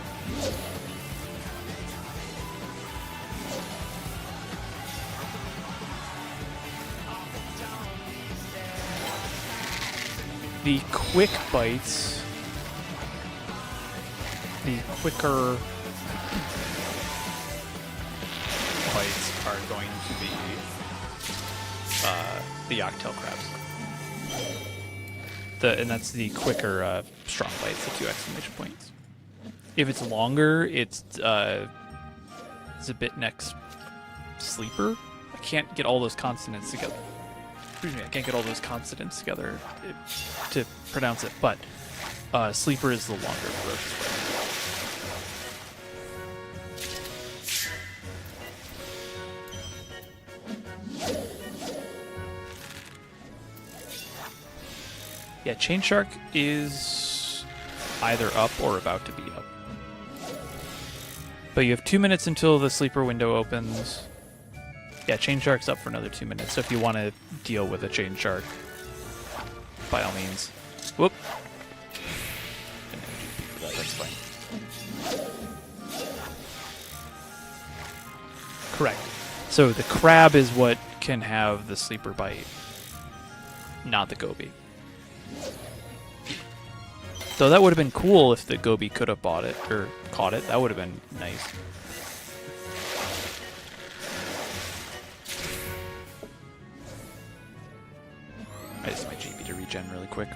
The quick bites, the quicker bites are going to be the Yaktail Crabs. And that's the quicker strong bites, the 2 exclamation points. If it's longer, it's a bit next sleeper. I can't get all those consonants together. Excuse me, I can't get all those consonants together to pronounce it, but sleeper is the longer ferocious bite. Yeah, Chain Shark is either up or about to be up. But you have 2 minutes until the sleeper window opens. Yeah, Chain Shark's up for another 2 minutes, so if you want to deal with a Chain Shark, by all means. Whoop. That's fine. Correct. So the crab is what can have the sleeper bite, not the goby. Though that would have been cool if the goby could have bought it, or caught it. That would have been nice. I just my GB to regen really quick.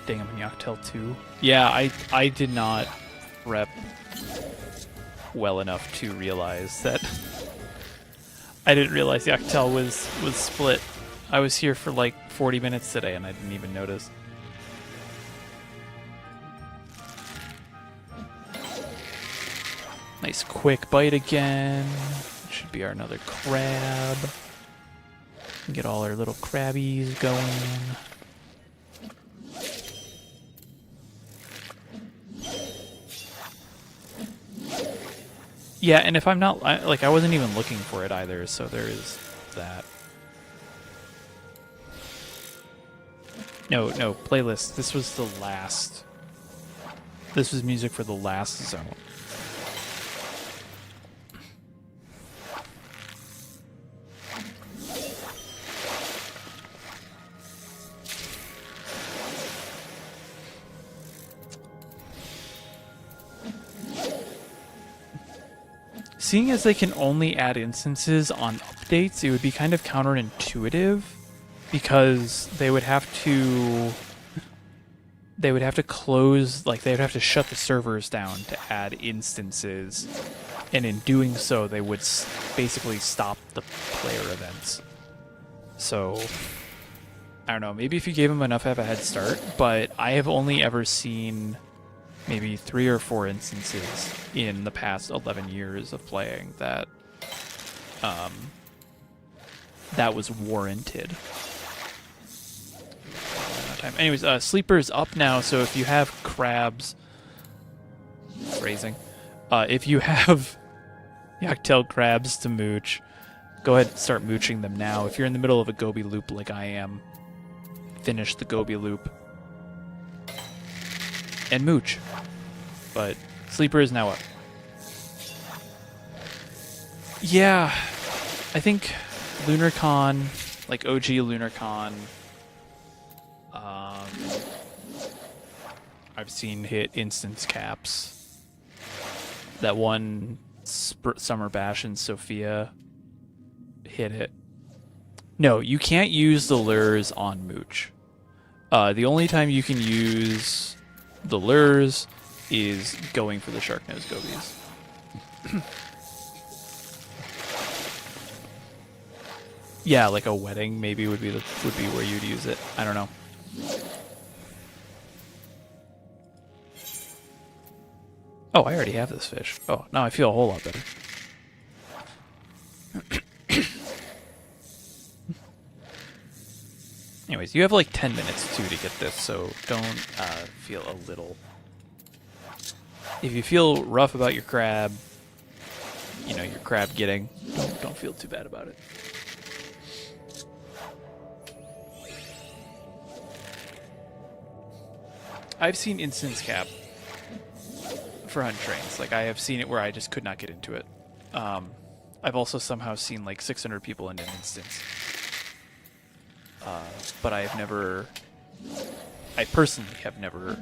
Dang, I'm in Yachtel 2. Yeah, I did not rep well enough to realize that. I didn't realize Yachtel was split. I was here for like 40 minutes today and I didn't even notice. Nice quick bite again. Should be our another crab. Get all our little crabbies going. Yeah, and if I'm not, I wasn't even looking for it either, so there is that. No, playlist. This was the last. This was music for the last zone. Seeing as they can only add instances on updates, it would be kind of counterintuitive because they would have to close, like they would have to shut the servers down to add instances, and in doing so they would basically stop the player events. So I don't know, maybe if you gave them enough of a head start, but I have only ever seen maybe 3 or 4 instances in the past 11 years of playing that that was warranted. Anyways, sleeper is up now, so if you have crabs, phrasing, if you have Yachtel crabs to mooch, go ahead and start mooching them now. If you're in the middle of a goby loop like I am, finish the goby loop and mooch. But sleeper is now up. Yeah, I think LunarCon, like OG LunarCon, I've seen hit instance caps. That one Summer Bash in Sophia hit it. No, you can't use the lures on mooch. The only time you can use the lures is going for the shark-nose gobies. Yeah, like a wedding maybe would be where you'd use it. I don't know. Oh, I already have this fish. Oh, now I feel a whole lot better. Anyways, you have like 10 minutes too to get this, so don't feel a little. If you feel rough about your crab, you know, your crab getting, don't feel too bad about it. I've seen instance cap for hunt trains. Like, I have seen it where I just could not get into it. I've also somehow seen like 600 people in an instance. But I personally have never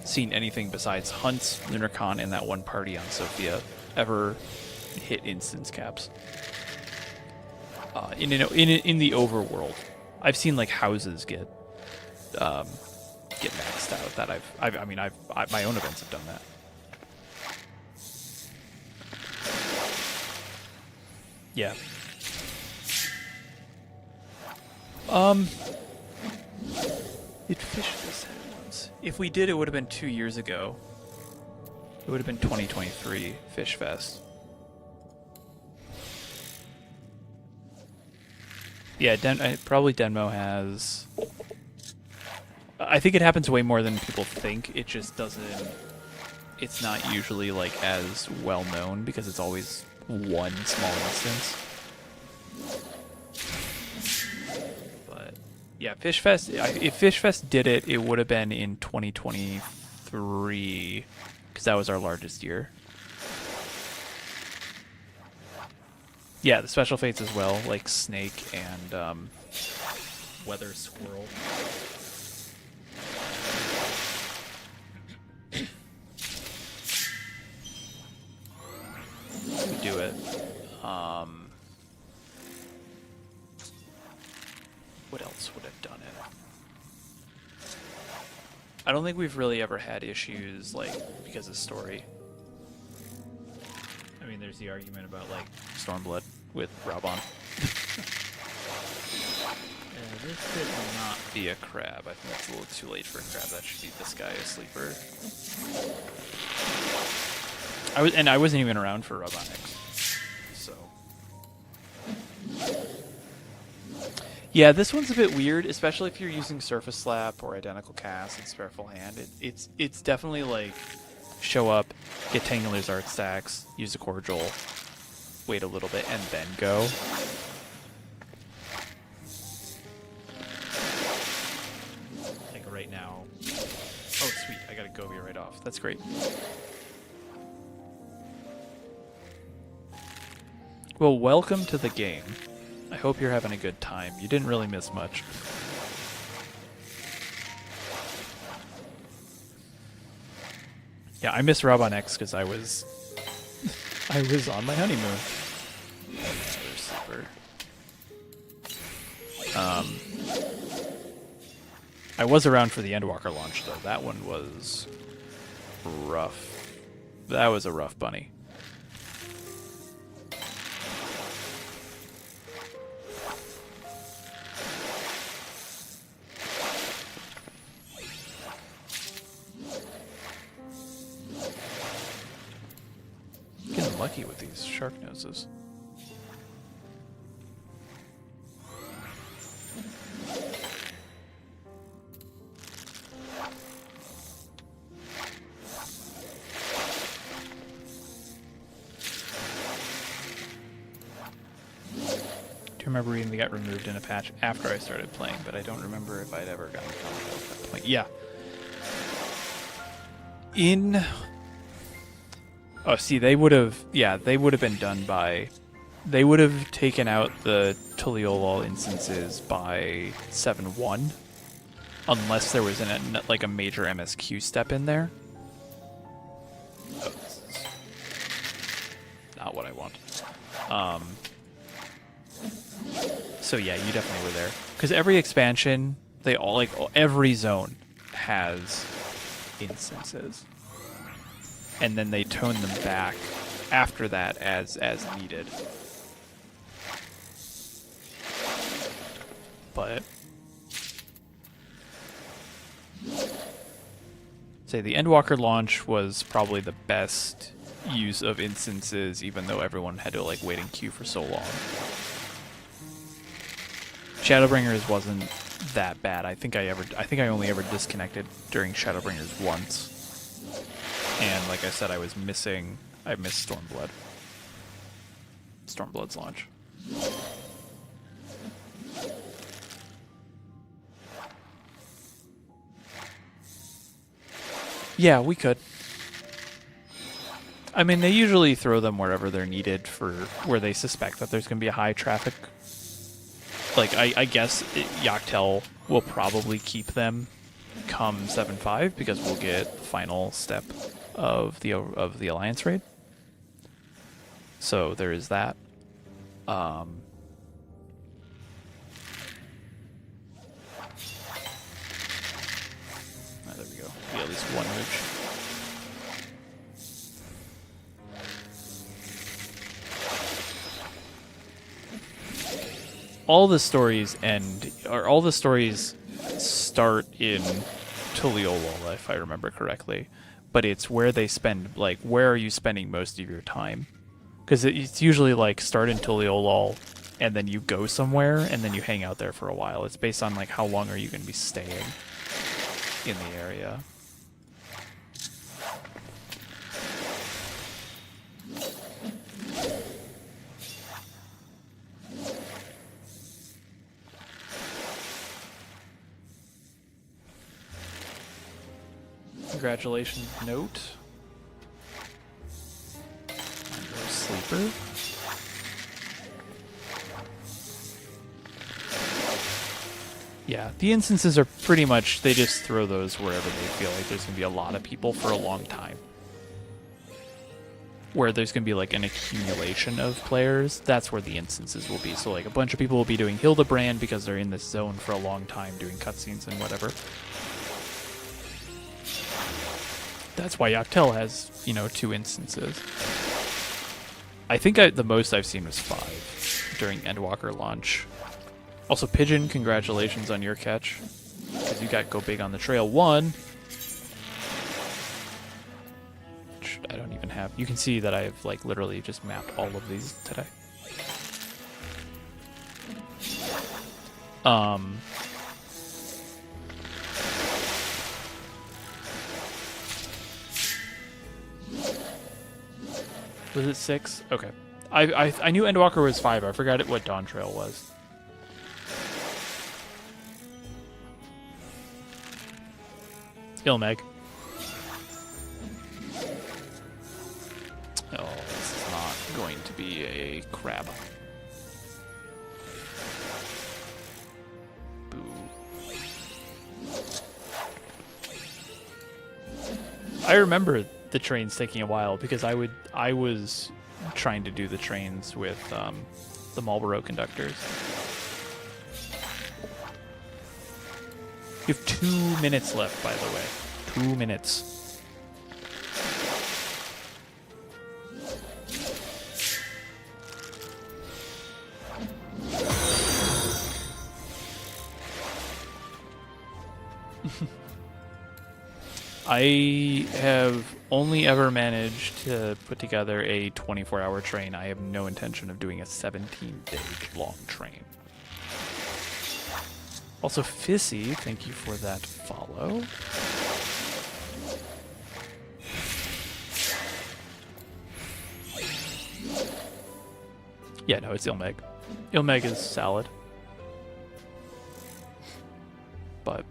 seen anything besides hunts, LunarCon, and that one party on Sophia ever hit instance caps. In the overworld, I've seen like houses get maxed out. That I mean my own events have done that. Yeah. It fished this head once. If we did, it would have been 2 years ago. It would have been 2023 Fish Fest. Yeah, probably Denmo has. I think it happens way more than people think. It just doesn't. It's not usually like as well known because it's always one small instance. But yeah, Fish Fest. If Fish Fest did it, it would have been in 2023 because that was our largest year. Yeah, the special fates as well, like Snake and Weather Squirrel. We do it. What else would have done it? I don't think we've really ever had issues like because of story. I mean, there's the argument about like Stormblood with Raubon. This could not be a crab. I think that's a little too late for a crab. That should be this guy, a sleeper. I wasn't even around for Raubon X. So yeah, this one's a bit weird, especially if you're using Surface Slap or Identical Cast and Spare Full Hand. It's definitely like show up, get Tangular's art stacks, use a cordial, wait a little bit, and then go. Like right now. Oh, sweet. I got a Govia right off. That's great. Well, welcome to the game. I hope you're having a good time. You didn't really miss much. Yeah, I missed Raubon X because I was on my honeymoon. I was around for the Endwalker launch though. That one was rough. That was a rough bunny. Getting lucky with these shark noses. I remember reading they got removed in a patch after I started playing, but I don't remember if I'd ever gotten to that point. Yeah. Oh, see, they would have been done by... They would have taken out the Tuliolol instances by 7.1, unless there was like a major MSQ step in there. Oh, this is not what I want. So yeah, you definitely were there. Because every expansion, they all, like, every zone has instances. And then they tone them back after that as needed. But say the Endwalker launch was probably the best use of instances, even though everyone had to like wait in queue for so long. Shadowbringers wasn't that bad. I think I only ever disconnected during Shadowbringers once. And like I said, I missed Stormblood. Stormblood's launch. Yeah, we could. I mean, they usually throw them wherever they're needed for where they suspect that there's going to be a high traffic. Like, I guess Yachtel will probably keep them come 7.5 because we'll get the final step of the Alliance raid. So there is that. There we go. Be at least one ridge. All the stories start in Tuliolol, if I remember correctly. But it's where they spend, like, where are you spending most of your time? Because it's usually, like, start in Tuliolol and then you go somewhere, and then you hang out there for a while. It's based on like how long are you going to be staying in the area. Congratulations, note. Sleeper. Yeah, the instances are pretty much, they just throw those wherever they feel like there's going to be a lot of people for a long time. Where there's going to be like an accumulation of players, that's where the instances will be. So like a bunch of people will be doing Hildebrand because they're in this zone for a long time doing cutscenes and whatever. That's why Yoctel has, you know, 2 instances. I think the most I've seen was 5 during Endwalker launch. Also, Pigeon, congratulations on your catch. Because you got Go Big on the Trail 1. Which I don't even have. You can see that I've like literally just mapped all of these today. Was it 6? Okay. I knew Endwalker was 5. I forgot what Dawntrail was. Ilmeg. Oh, this is not going to be a crab. Boo. I remember the trains taking a while because I was trying to do the trains with the Marlboro conductors. You have 2 minutes left, by the way. 2 minutes. I have only ever managed to put together a 24-hour train. I have no intention of doing a 17-day long train. Also, Fissy, thank you for that follow. Yeah, no, it's Ilmeg. Ilmeg is salad. But,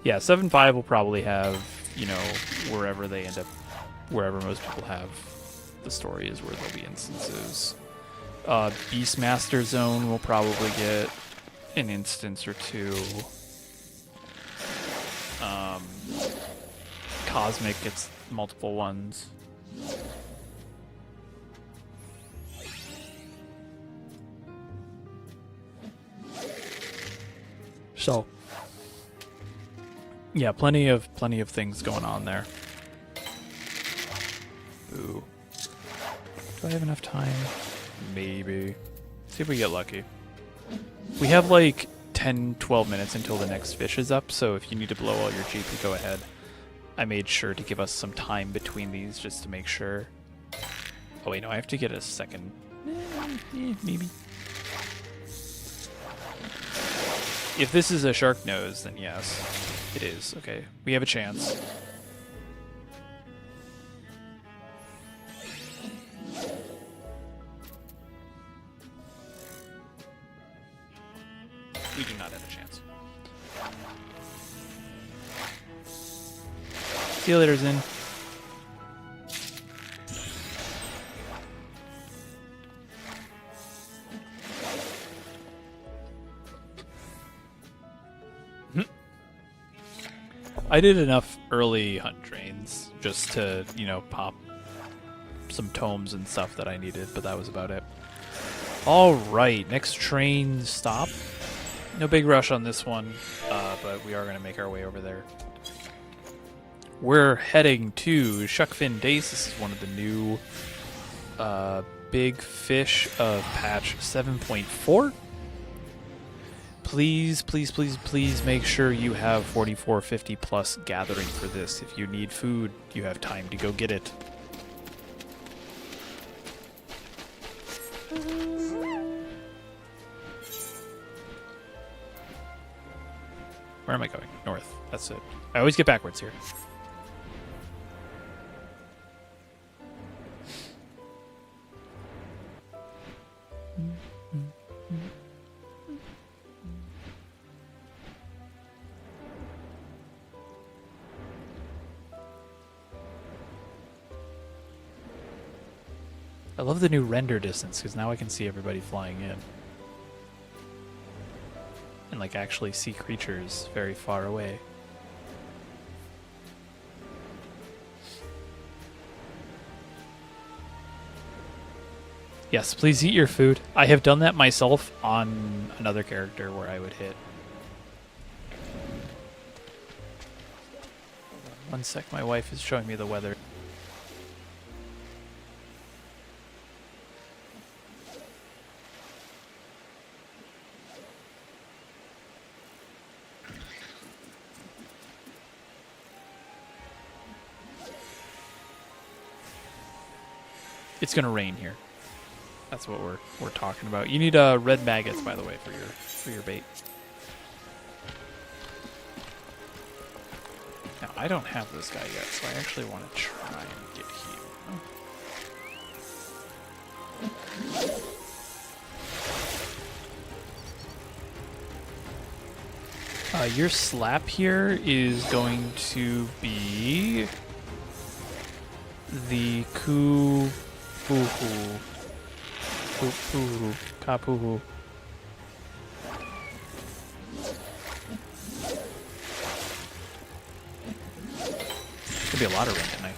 yeah, 7.5 will probably have, you know, wherever they end up, wherever most people have the story is where there'll be instances. Beastmaster Zone will probably get an instance or 2. Cosmic gets multiple ones. So, yeah, plenty of things going on there. Ooh. Do I have enough time? Maybe. See if we get lucky. We have like 10, 12 minutes until the next fish is up, so if you need to blow all your GP, go ahead. I made sure to give us some time between these just to make sure. Oh wait, no, I have to get a second. Maybe. If this is a shark nose, then yes, it is. Okay, we have a chance. We do not have a chance. See you later, Zin. I did enough early hunt trains just to, you know, pop some tomes and stuff that I needed, but that was about it. All right, next train stop. No big rush on this one, but we are going to make our way over there. We're heading to Shuckfin Dace. This is one of the new big fish of patch 7.4. Please, please, please, please make sure you have 4450 plus gathering for this. If you need food, you have time to go get it. Where am I going? North. That's it. I always get backwards here. I love the new render distance because now I can see everybody flying in. And like actually see creatures very far away. Yes, please eat your food. I have done that myself on another character where I would hit. One sec, my wife is showing me the weather. It's gonna rain here. That's what we're talking about. You need red maggots, by the way, for your bait. Now I don't have this guy yet, so I actually want to try and get him. Your slap here is going to be the Kapuhu. Kapuhu. Could be a lot of rain tonight.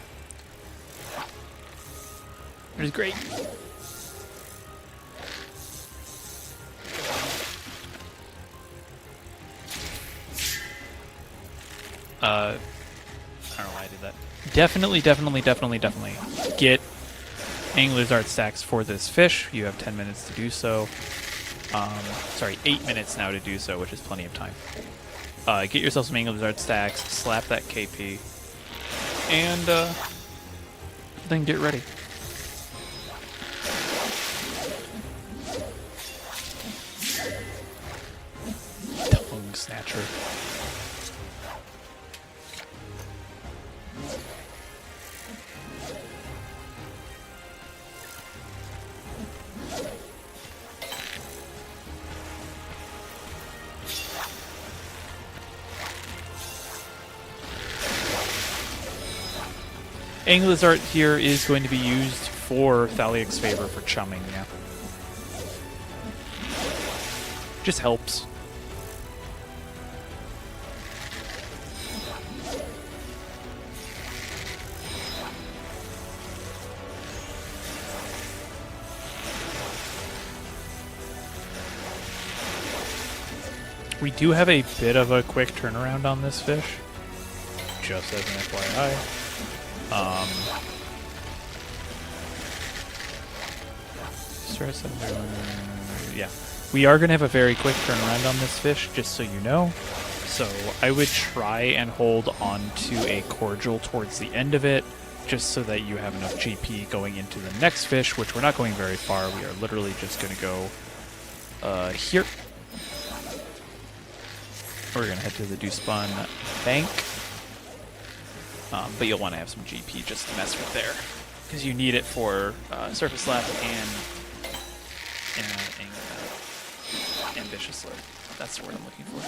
Which is great. I don't know why I did that. Definitely get Angler's Art stacks for this fish. You have 10 minutes to do so. Sorry, 8 minutes now to do so, which is plenty of time. Get yourself some Angler's Art stacks, slap that KP, and then get ready. Tongue snatcher. Angler's Art here is going to be used for Thaliac's favor for chumming, yeah. Just helps. We do have a bit of a quick turnaround on this fish, just as an FYI. Stress under, yeah. We are going to have a very quick turnaround on this fish, just so you know. So I would try and hold on to a cordial towards the end of it, just so that you have enough GP going into the next fish, which we're not going very far. We are literally just going to go here. We're going to head to the Dewspawn Bank. But you'll want to have some GP just to mess with there, because you need it for surface slap and ambitious slip. That's the word I'm looking for.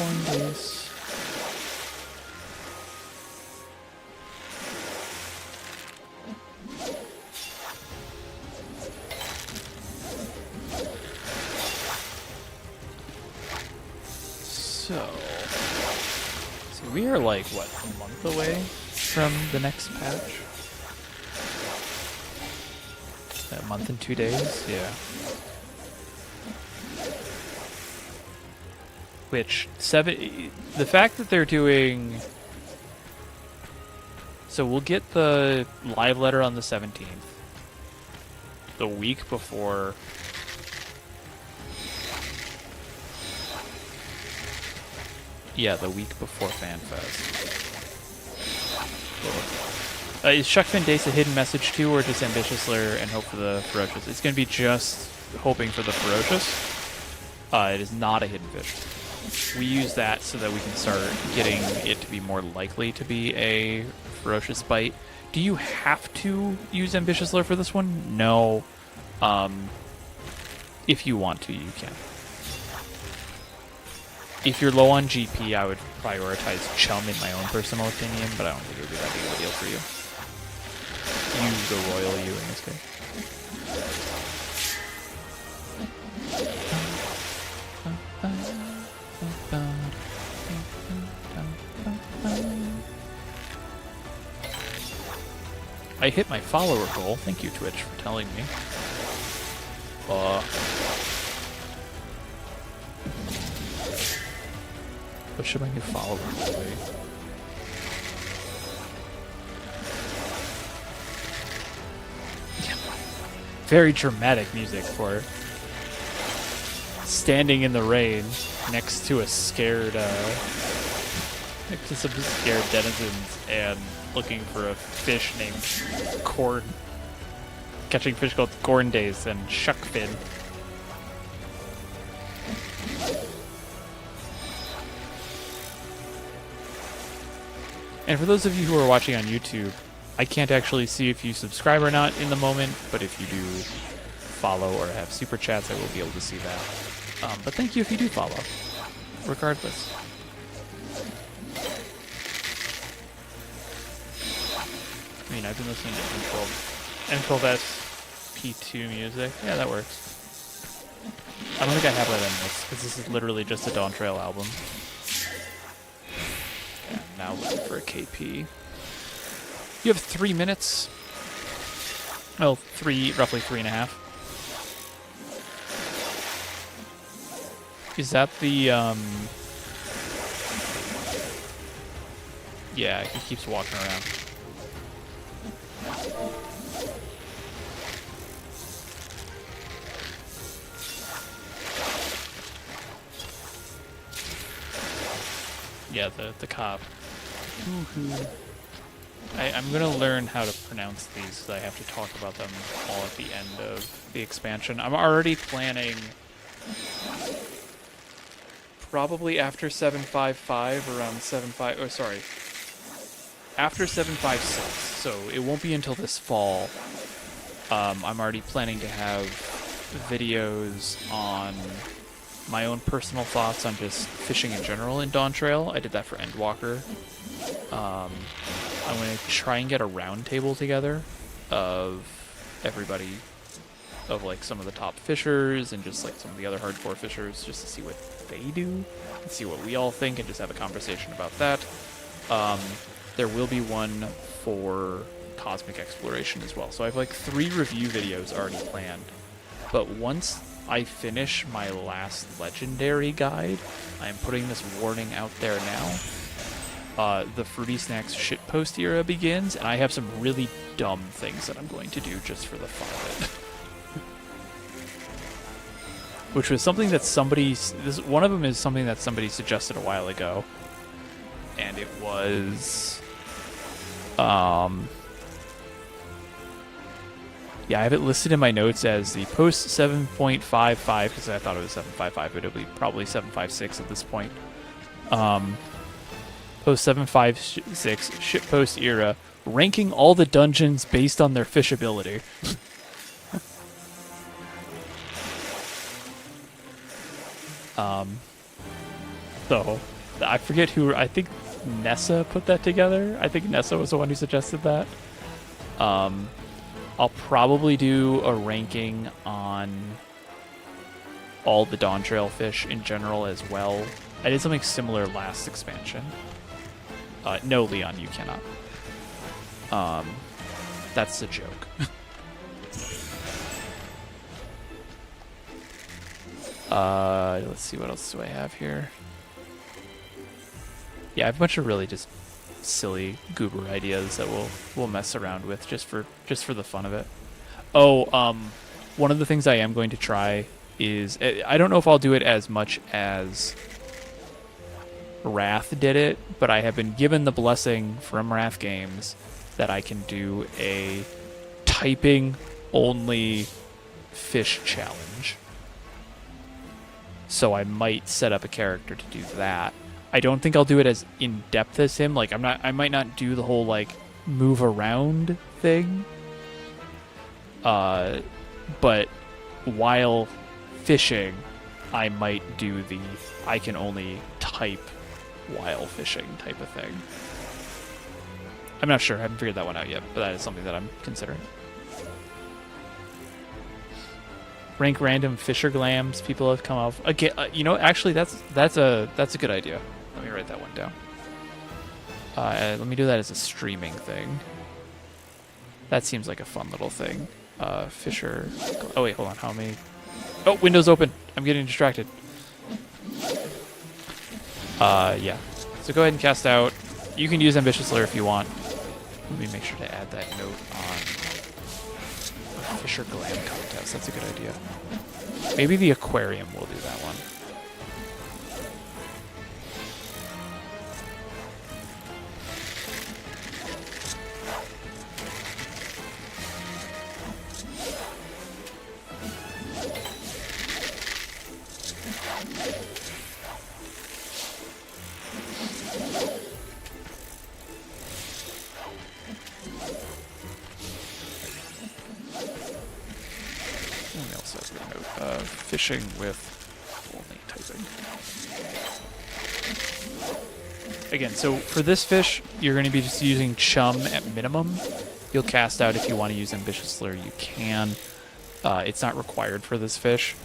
Coinbase. So we are like, what, a month away from the next patch? A month and 2 days? Yeah. Which, the fact that they're doing... So we'll get the live letter on the 17th. The week before... Yeah, the week before FanFest. Is Shuckfin Dace a hidden message too, or just ambitious lure and hope for the ferocious? It's going to be just hoping for the ferocious. It is not a hidden fish. We use that so that we can start getting it to be more likely to be a ferocious bite. Do you have to use ambitious lure for this one? No. If you want to, you can. If you're low on GP, I would prioritize chum in my own personal opinion, but I don't think it would be that big of a deal for you. Use the royal you in this case. I hit my follower goal. Thank you, Twitch, for telling me. What should my new follower goal be? Very dramatic music for standing in the rain next to a scared, next to some scared denizens and looking for a fish named Corn. Catching fish called Corn Days and Shuckfin. And for those of you who are watching on YouTube, I can't actually see if you subscribe or not in the moment, but if you do follow or have super chats, I will be able to see that. But thank you if you do follow, regardless. I mean, I've been listening to M12S P2 music. Yeah, that works. I don't think I have that in this, because this is literally just a Dawntrail album. And now looking for a KP. You have 3 minutes. Well, roughly 3.5. Is that the, yeah, he keeps walking around. Yeah, the cop. I'm going to learn how to pronounce these because I have to talk about them all at the end of the expansion. I'm already planning probably after 7.55, around 7.5, oh sorry, after 7.56, so it won't be until this fall. I'm already planning to have videos on my own personal thoughts on just fishing in general in Dawntrail. I did that for Endwalker. I'm going to try and get a round table together of everybody, of like some of the top fishers and just like some of the other hardcore fishers, just to see what they do and see what we all think and just have a conversation about that. There will be one for cosmic exploration as well. So I have like 3 review videos already planned. But once I finish my last legendary guide, I am putting this warning out there now. The Fruity Snacks shitpost era begins, and I have some really dumb things that I'm going to do just for the fun of it. Which was something that one of them is something that somebody suggested a while ago. And it was, yeah, I have it listed in my notes as the post 7.55, because I thought it was 7.55, but it'll be probably 7.56 at this point. Post 7.56 shitpost era, ranking all the dungeons based on their fishability. So I forget who. I think Nessa put that together. I think Nessa was the one who suggested that. I'll probably do a ranking on all the Dawntrail fish in general as well. I did something similar last expansion. No, Leon, you cannot. That's a joke. Let's see, what else do I have here? Yeah, I have a bunch of really just silly goober ideas that we'll mess around with just for the fun of it. Oh, one of the things I am going to try is, I don't know if I'll do it as much as Wrath did it, but I have been given the blessing from Wrath Games that I can do a typing only fish challenge. So I might set up a character to do that. I don't think I'll do it as in depth as him. Like I might not do the whole like move around thing. But while fishing, I might do the I can only type while fishing type of thing. I'm not sure. I haven't figured that one out yet, but that is something that I'm considering. Rank random fisher glams people have come up again. You know, actually, that's a good idea. Let me write that one down. Let me do that as a streaming thing. That seems like a fun little thing. Fisher. Oh wait, hold on. How many? Oh, window's open. I'm getting distracted. Yeah. So go ahead and cast out. You can use Ambitious Lair if you want. Let me make sure to add that note on a Fisher Glam contest. That's a good idea. Maybe the aquarium will do that one. Fishing with only typing. Again, so for this fish, you're going to be just using chum at minimum. You'll cast out if you want to use Ambitious Lure, you can. It's not required for this fish,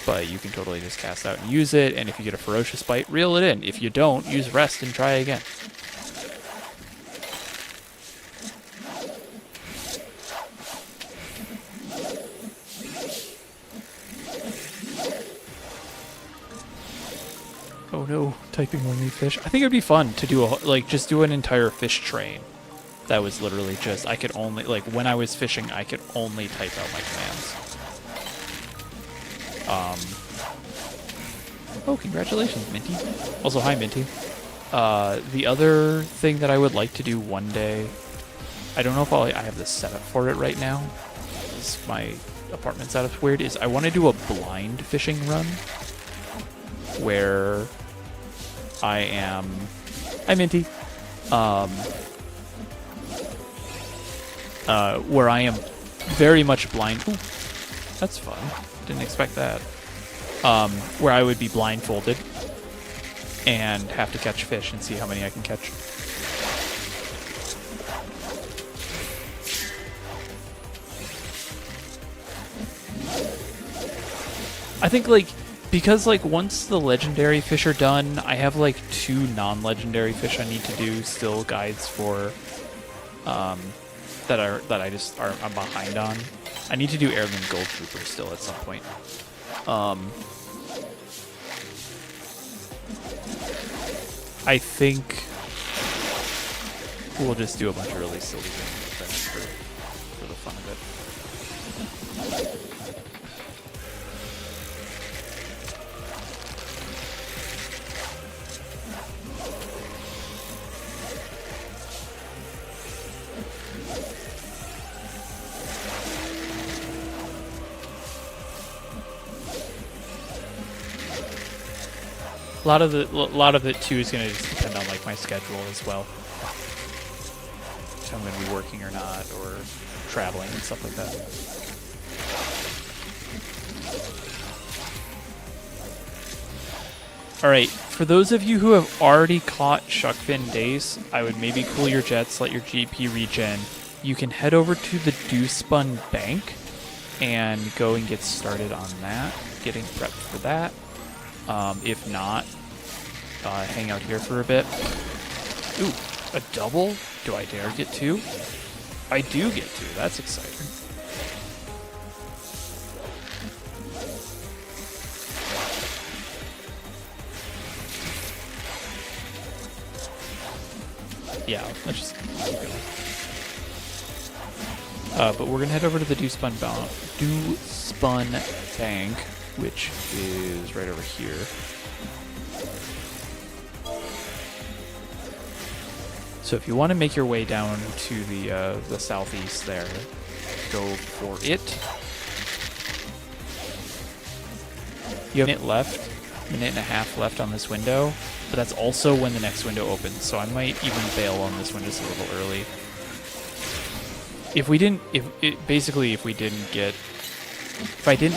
but you can totally just cast out and use it, and if you get a ferocious bite, reel it in. If you don't, use rest and try again. Oh no, typing only fish. I think it would be fun to do just do an entire fish train. That was literally just, I could only, like when I was fishing, I could only type out my commands. Oh, congratulations, Minty. Also, hi, Minty. The other thing that I would like to do one day, I don't know if I have the setup for it right now. My apartment setup's weird, is I want to do a blind fishing run where I am... Hi, Minty. Where I am very much blind. Ooh, that's fun. Didn't expect that. Where I would be blindfolded and have to catch fish and see how many I can catch. I think, like, because, like, once the legendary fish are done, I have, like, 2 non-legendary fish I need to do still guides for, that I'm behind on. I need to do Airman Gold Trooper still at some point. I think we'll just do a bunch of really silly things with that for the fun of it. A lot of it too is going to just depend on like my schedule as well. If I'm going to be working or not, or traveling and stuff like that. All right, for those of you who have already caught shuckfin dace, I would maybe cool your jets, let your GP regen. You can head over to the Dewspun Bank and go and get started on that, getting prepped for that. If not, hang out here for a bit. Ooh, a double? Do I dare get 2? I do get 2. That's exciting. Yeah, let's just keep going. But we're going to head over to the Dewspun Bank, which is right over here. So if you want to make your way down to the southeast there, go for it. You have a minute left, minute and a half left on this window, but that's also when the next window opens. So I might even bail on this one just a little early. If we didn't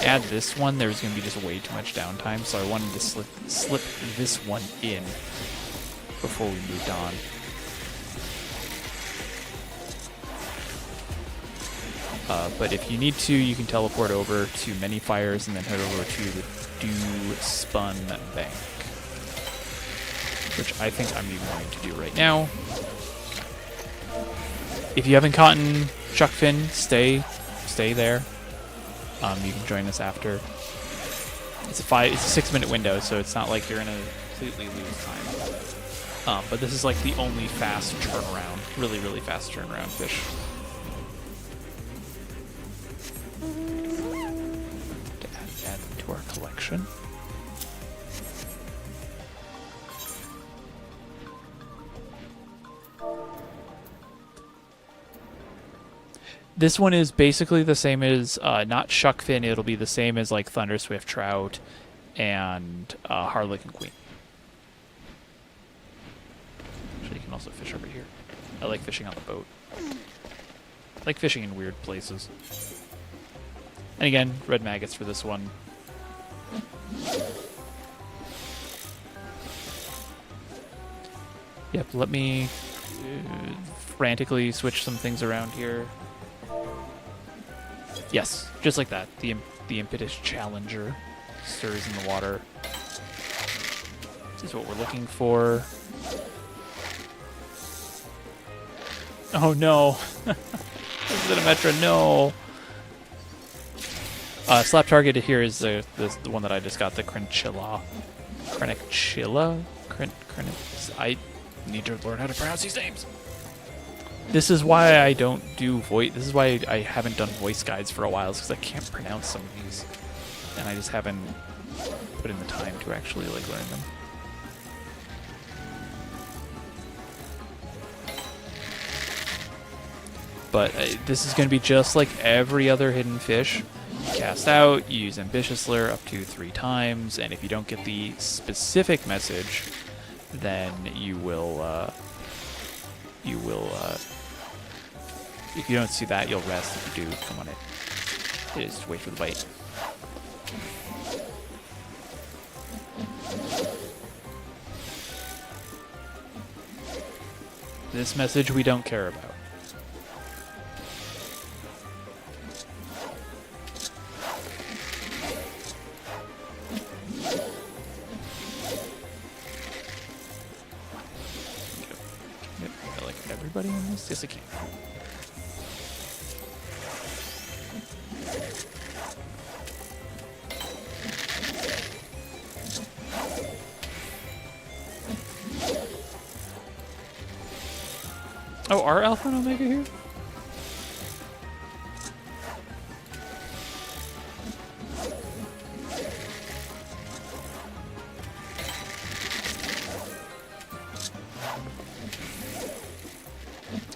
add this one, there was going to be just way too much downtime, so I wanted to slip this one in before we moved on. But if you need to, you can teleport over to Many Fires and then head over to the Dew Spun Bank, which I think I'm even going to do right now. If you haven't caught Chuckfin, stay there. You can join us after. It's a 6-minute window, so it's not like you're gonna completely lose time. But this is like the only fast turnaround, really, really fast turnaround fish. To add them to our collection. This one is basically the same as, not Shuckfin, it'll be the same as like Thunder Swift Trout and Harlequin Queen. Actually, you can also fish over here. I like fishing on the boat. I like fishing in weird places. And again, red maggots for this one. Yep, let me frantically switch some things around here. Yes, just like that. The impetus challenger stirs in the water. This is what we're looking for. Oh no! This is a Metro. No. Slap target here is the one that I just got. The Crenchilla. I need to learn how to pronounce these names. This is why I don't do voice. This is why I haven't done voice guides for a while, is because I can't pronounce some of these, and I just haven't put in the time to actually like learn them. But this is going to be just like every other hidden fish. You cast out, you use Ambitious Lure up to 3 times, and if you don't get the specific message, then you will. If you don't see that, you'll rest. If you do, come on in. Just wait for the bite. This message we don't care about. I like everybody in this? Yes, I can. Oh, are Alpha and Omega here?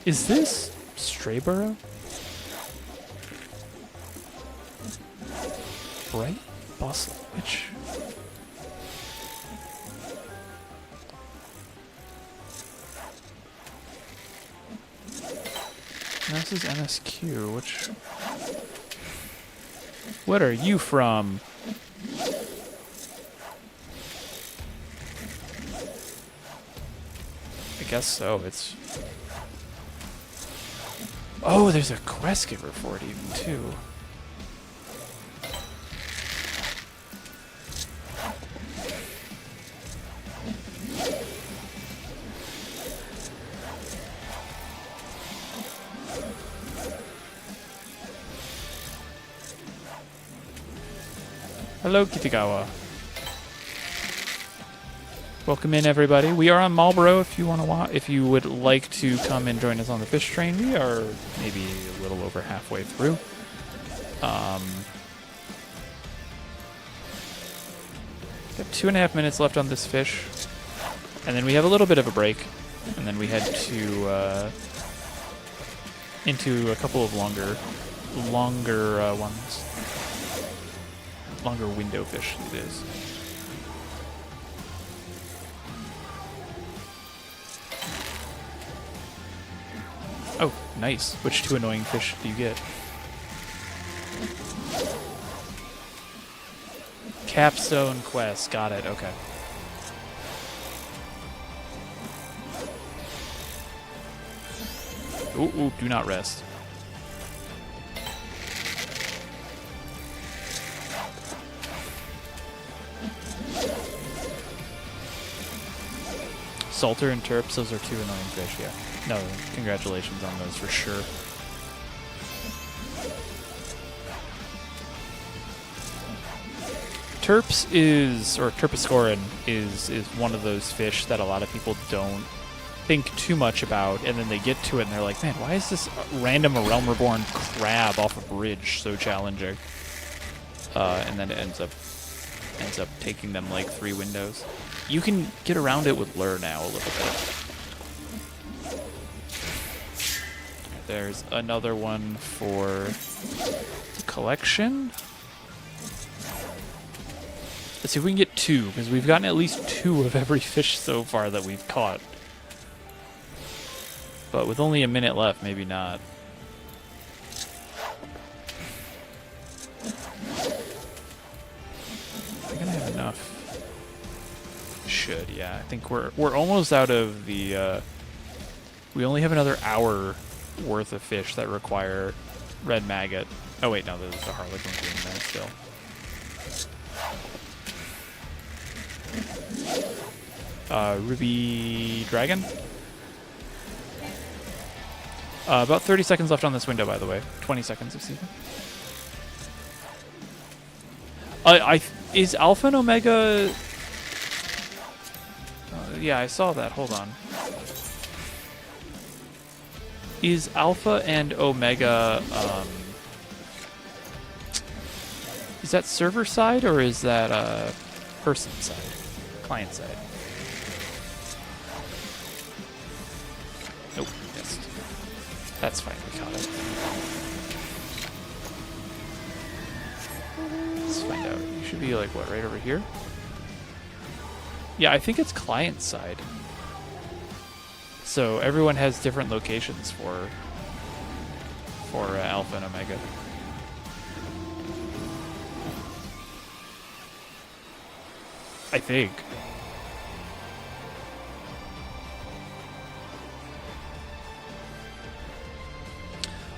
Is this Strayborough? Bright Bustle, which... This is MSQ, which... What are you from? I guess so, it's... Oh, there's a quest giver for it even, too. Hello, Kitagawa. Welcome in, everybody. We are on Marlboro. If you if you would like to come and join us on the fish train, we are maybe a little over halfway through. We have 2.5 minutes left on this fish, and then we have a little bit of a break. And then we head to into a couple of longer ones. Longer window fish it is. Oh, nice. Which two annoying fish do you get? Capstone quest. Got it. Okay. Ooh, do not rest. Salter and Terps, those are two annoying fish, yeah. No, congratulations on those for sure. Terps is, or Terpsichorean is one of those fish that a lot of people don't think too much about, and then they get to it and they're like, man, why is this random Realm Reborn crab off a bridge so challenging? And then it ends up taking them like 3 windows. You can get around it with lure now a little bit. There's another one for the collection. Let's see if we can get 2, because we've gotten at least 2 of every fish so far that we've caught. But with only a minute left, maybe not. Am I gonna have enough? Should, yeah. I think we're almost out of the. We only have another hour worth of fish that require red maggot. Oh wait, no, there's a harlequin green there still. Ruby dragon. About 30 seconds left on this window, by the way. 20 seconds, excuse me. Is Alpha and Omega... yeah, I saw that. Hold on. Is Alpha and Omega... is that server side, or is that person side? Client side? Nope, missed. That's fine, we caught it. Let's find out. You should be like, what, right over here? Yeah, I think it's client side. So everyone has different locations for Alpha and Omega. I think.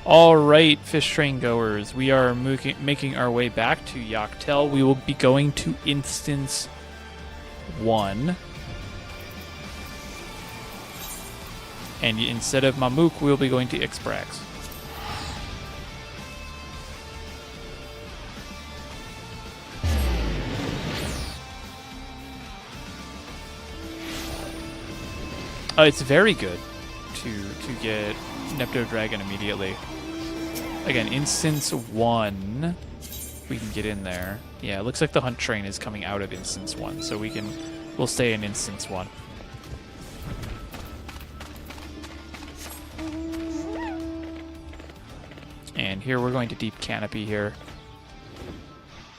All right, fish train goers, we are making our way back to Yachtel. We will be going to Instance 1. And instead of Mamuk, we'll be going to Ixbrax. It's very good to get Nepto Dragon immediately. Again, Instance 1, we can get in there. Yeah, it looks like the hunt train is coming out of Instance 1, so we'll stay in Instance 1. And here we're going to Deep Canopy here.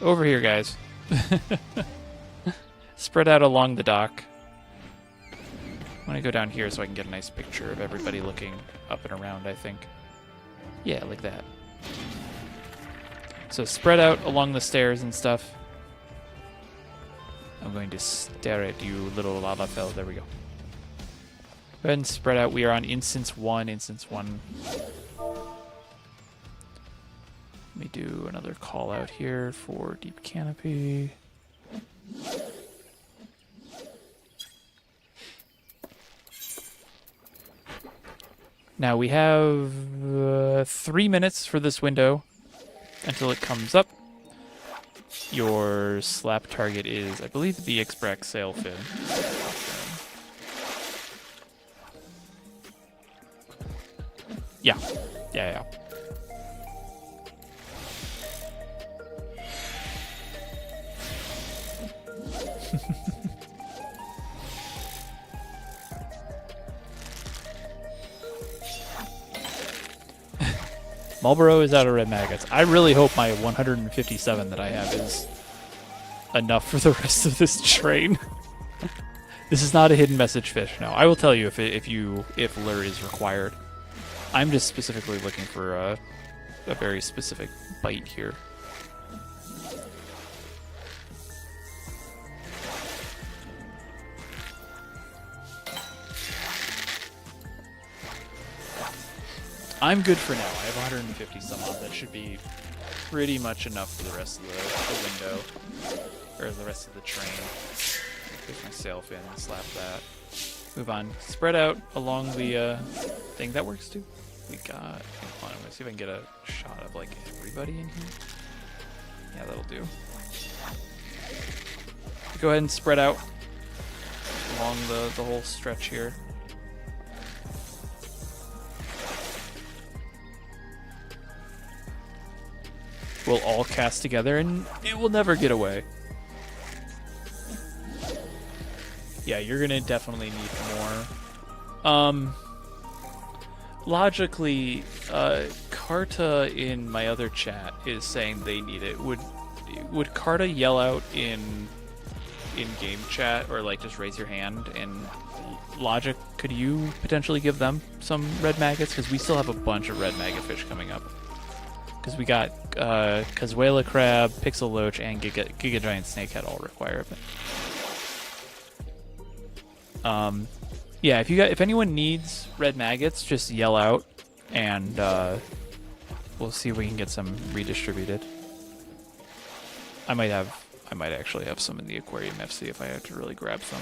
Over here, guys. Spread out along the dock. I'm going to go down here so I can get a nice picture of everybody looking up and around, I think. Yeah, like that. So spread out along the stairs and stuff. I'm going to stare at you, little Lalafell. There we go. Go ahead and spread out. We are on Instance 1. Instance 1. Let me do another call out here for Deep Canopy. Now we have 3 minutes for this window until it comes up. Your slap target is, I believe, the Ixbrax Sailfin. Yeah. Marlboro is out of red maggots. I really hope my 157 that I have is enough for the rest of this train. This is not a hidden message fish. No, I will tell you if lure is required. I'm just specifically looking for a very specific bite here. I'm good for now. I have 150 some odd. That should be pretty much enough for the rest of the window, or the rest of the train. Put my sail fin, slap that. Move on. Spread out along the thing. That works too. We got... Hold on, I'm gonna see if I can get a shot of like everybody in here. Yeah, that'll do. Go ahead and spread out along the whole stretch here. We'll all cast together and it will never get away. Yeah, you're gonna definitely need more. Logically, Carta in my other chat is saying they need it. Would Carta yell out in game chat, or like just raise your hand? And Logic, could you potentially give them some red maggots? Because we still have a bunch of red maggot fish coming up. Because we got Cazuela crab, pixel loach, and Giga Giant snakehead all require it. Yeah, if anyone needs red maggots, just yell out, and we'll see if we can get some redistributed. I might actually have some in the aquarium FC if I have to really grab some.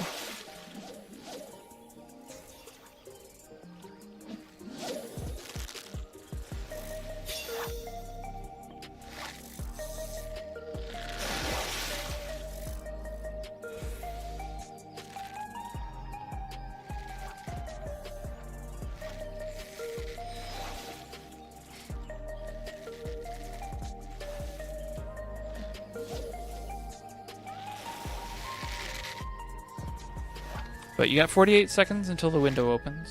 But you got 48 seconds until the window opens.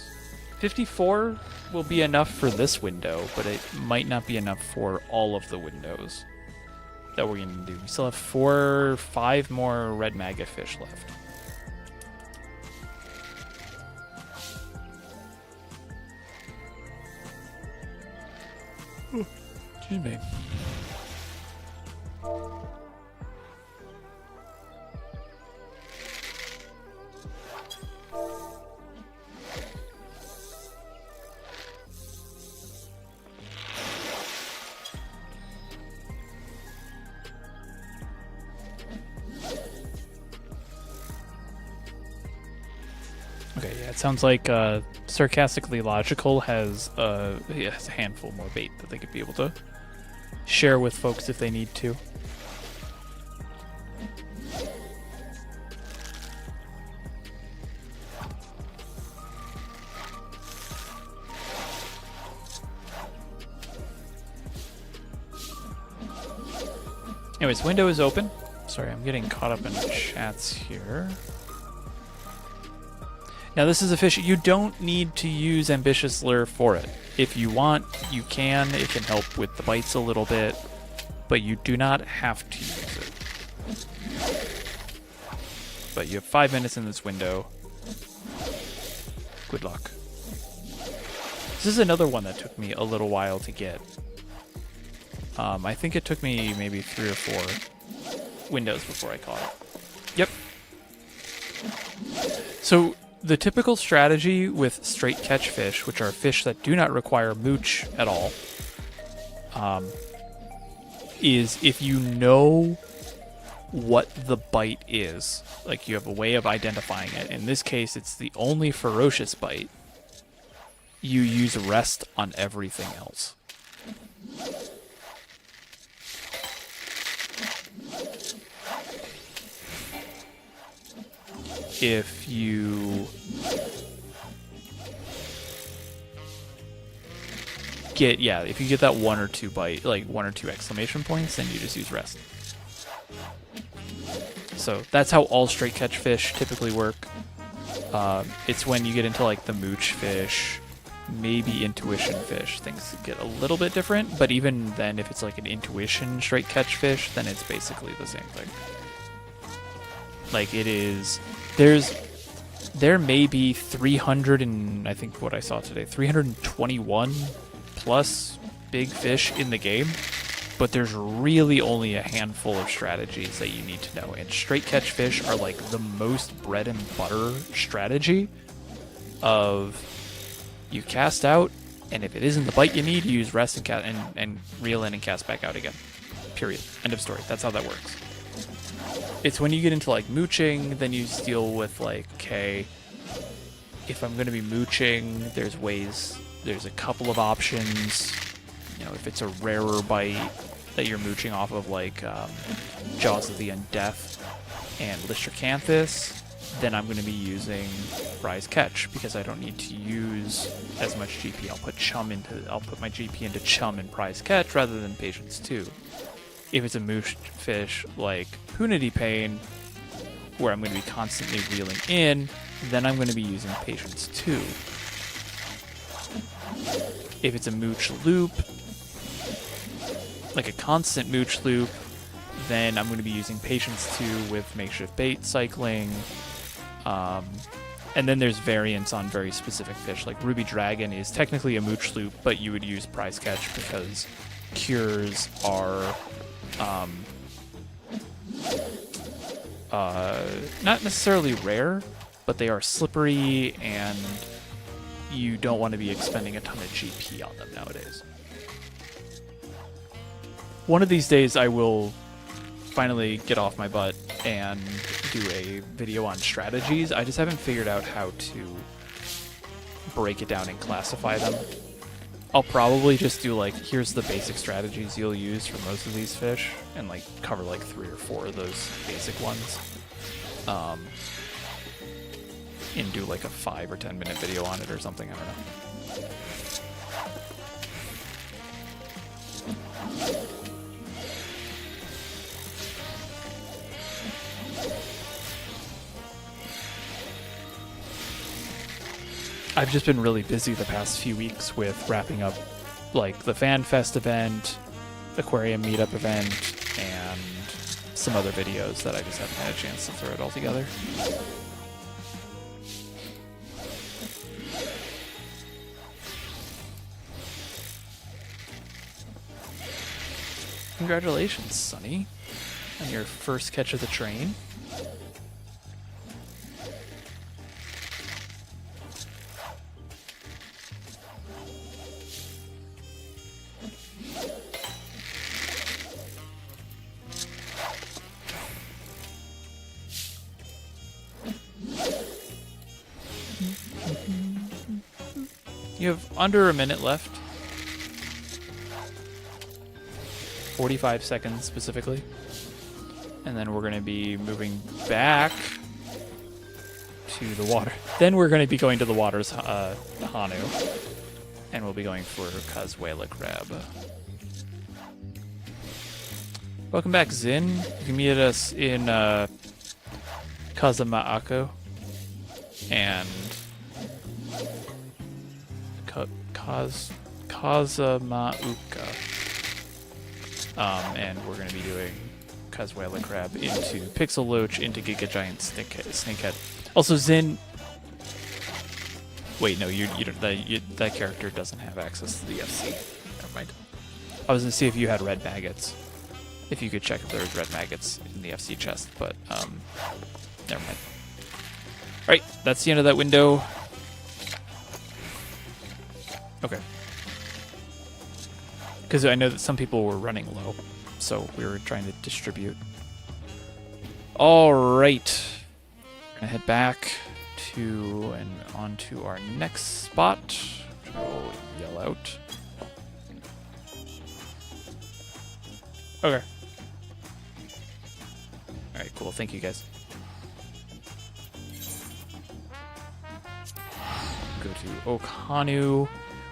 54 will be enough for this window, but it might not be enough for all of the windows that we're going to do. We still have 5 more red maggot fish left. Excuse me. Okay, yeah, it sounds like Sarcastically Logical has a handful more bait that they could be able to share with folks if they need to. Anyways, window is open. Sorry, I'm getting caught up in chats here. Now this is a fish, you don't need to use Ambitious Lure for it. If you want, you can. It can help with the bites a little bit, but you do not have to use it. But you have 5 minutes in this window. Good luck. This is another one that took me a little while to get. I think it took me maybe 3 or 4 windows before I caught it. Yep. So the typical strategy with straight catch fish, which are fish that do not require mooch at all, is if you know what the bite is, like you have a way of identifying it. In this case, it's the only ferocious bite. You use rest on everything else. If you get, if you get that 1 or 2 bite, like 1 or 2 exclamation points, then you just use rest. So that's how all straight catch fish typically work. It's when you get into like the mooch fish, maybe intuition fish, things get a little bit different. But even then, if it's like an intuition straight catch fish, then it's basically the same thing. Like it is, there may be 300 and I think what I saw today, 321 plus big fish in the game, but there's really only a handful of strategies that you need to know. And straight catch fish are like the most bread and butter strategy of you cast out, and if it isn't the bite you need, you use rest and reel in and cast back out again. Period. End of story. That's how that works. It's when you get into like mooching, then you deal with like, okay, if I'm going to be mooching, there's a couple of options. You know, if it's a rarer bite that you're mooching off of, like Jaws of the Undeath and Lystracanthus, then I'm going to be using Prize Catch because I don't need to use as much GP. I'll put my GP into Chum and Prize Catch rather than Patience 2. If it's a moosh fish like Punity Pain, where I'm going to be constantly reeling in, then I'm going to be using Patience 2. If it's a mooch loop, like a constant mooch loop, then I'm going to be using Patience 2 with makeshift bait cycling. And then there's variants on very specific fish, like Ruby Dragon is technically a mooch loop, but you would use Prize Catch because cures are not necessarily rare, but they are slippery, and you don't want to be expending a ton of GP on them nowadays. One of these days I will finally get off my butt and do a video on strategies. I just haven't figured out how to break it down and classify them. I'll probably just do like, here's the basic strategies you'll use for most of these fish, and like cover like 3 or 4 of those basic ones. And do like a 5 or 10 minute video on it or something, I don't know. I've just been really busy the past few weeks with wrapping up like the Fan Fest event, Aquarium Meetup event, and some other videos that I just haven't had a chance to throw it all together. Congratulations, Sonny, on your first catch of the train. You have under a minute left. 45 seconds specifically. And then we're going to be moving back to the water. Then we're going to be going to the waters, Hanu. And we'll be going for Kazuela Crab. Welcome back, Zin. You can meet us in Kazamaako. And Kazamauka. And we're going to be doing Kazuela Crab into Pixel Loach into Giga Giant Snakehead. Also, Zin. Wait, no, you don't. That character doesn't have access to the FC. Never mind. I was going to see if you had red maggots. If you could check if there was red maggots in the FC chest, but never mind. All right, that's the end of that window. Okay. Because I know that some people were running low, so we were trying to distribute. All right. We're gonna head back to and onto our next spot. We'll yell out. Okay. All right, cool. Thank you, guys. Go to Okhanu.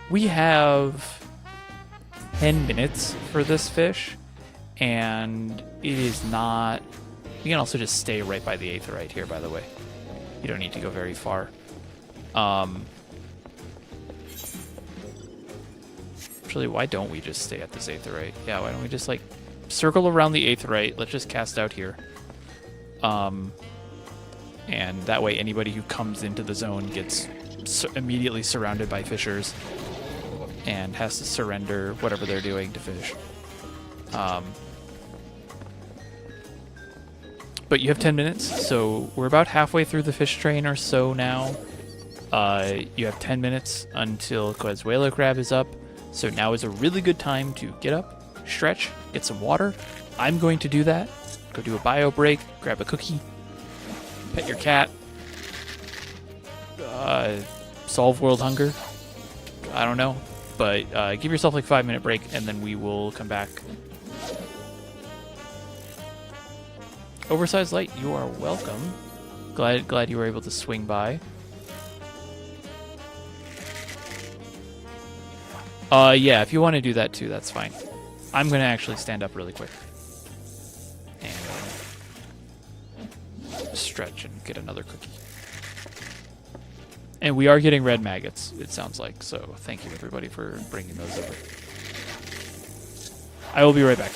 We have 10 minutes for this fish, and it is not... You can also just stay right by the aetheryte here, by the way. You don't need to go very far. Actually, why don't we just stay at this aetheryte? Yeah, why don't we just, like, circle around the aetheryte. Let's just cast out here. And that way anybody who comes into the zone gets immediately surrounded by fishers and has to surrender whatever they're doing to fish. But you have 10 minutes, so we're about halfway through the fish train or so now. You have 10 minutes until Coezuelo Crab is up, so now is a really good time to get up, stretch, get some water. I'm going to do that. Go do a bio break, grab a cookie, pet your cat, solve world hunger. I don't know, but give yourself like a 5-minute break, and then we will come back. Oversized Light, you are welcome. Glad you were able to swing by. Yeah, if you want to do that too, that's fine. I'm gonna actually stand up really quick and stretch and get another cookie. And we are getting red maggots, it sounds like, so thank you everybody for bringing those over. I will be right back.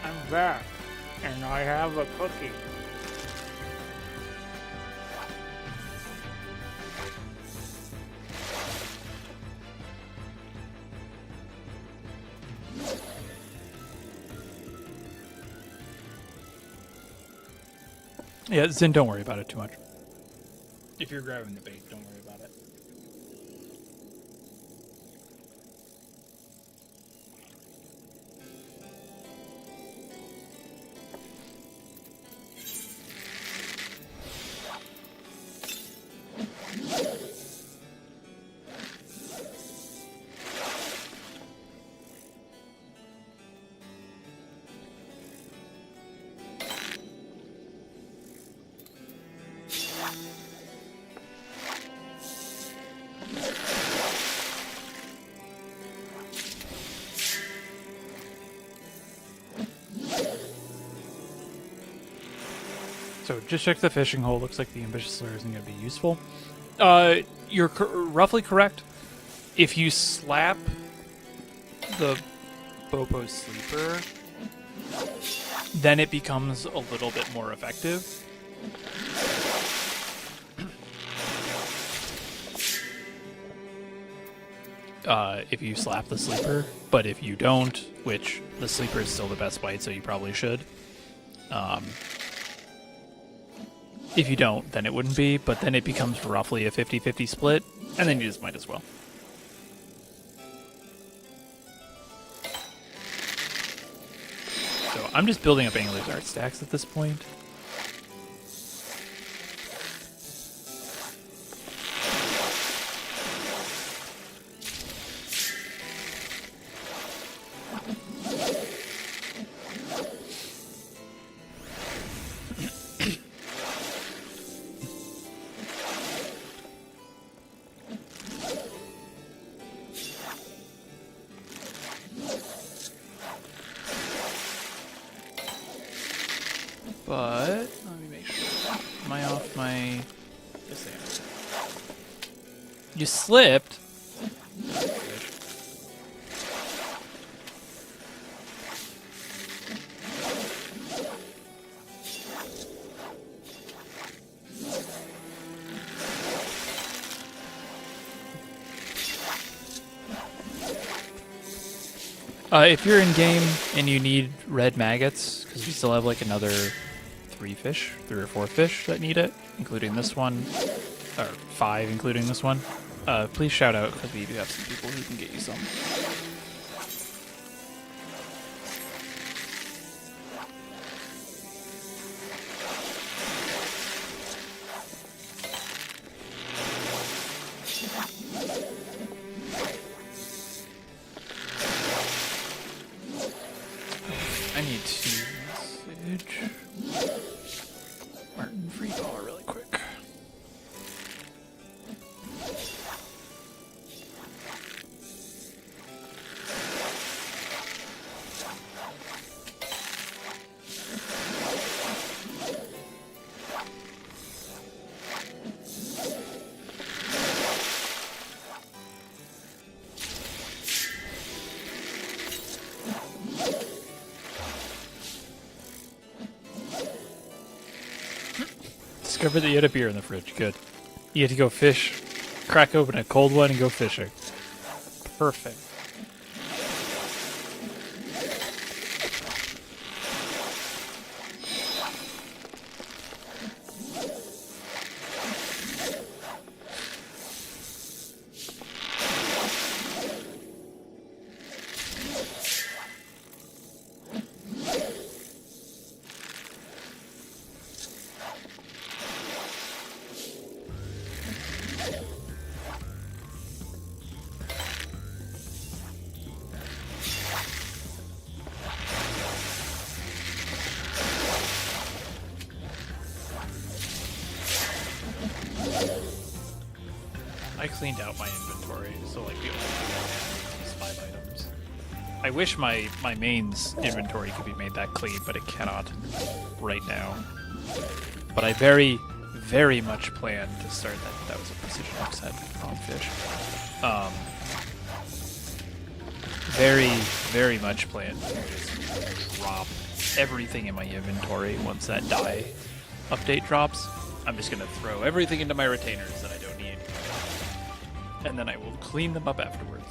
I'm back, and I have a cookie. Yeah, Zin, don't worry about it too much. If you're grabbing the bait, don't worry about it. So just check the fishing hole. Looks like the ambitious lure isn't going to be useful. You're roughly correct. If you slap the Bopo Sleeper, then it becomes a little bit more effective. if you slap the sleeper, but if you don't, which the sleeper is still the best bite, so you probably should. If you don't, then it wouldn't be, but then it becomes roughly a 50-50 split, and then you just might as well. So I'm just building up Angler's Art stacks at this point. But let me make sure. Am I off my? Yes, I am. You slipped. If you're in game and you need red maggots, because we still have like another 3 or 4 fish that need it, including this one, or 5 including this one, please shout out because we do have some people who can get you some. I need to message Martin Freecaller really quick. Discovered that you had a beer in the fridge. Good. You had to go fish, crack open a cold one, and go fishing. Perfect. I cleaned out my inventory, so like the only thing I have is 5 items. I wish my mains inventory could be made that clean, but it cannot right now. But I very, very much plan to start that. That was a precision hook set on fish. Very, very much plan to just drop everything in my inventory once that dye update drops. I'm just gonna throw everything into my retainers that I don't need. And then I will clean them up afterwards.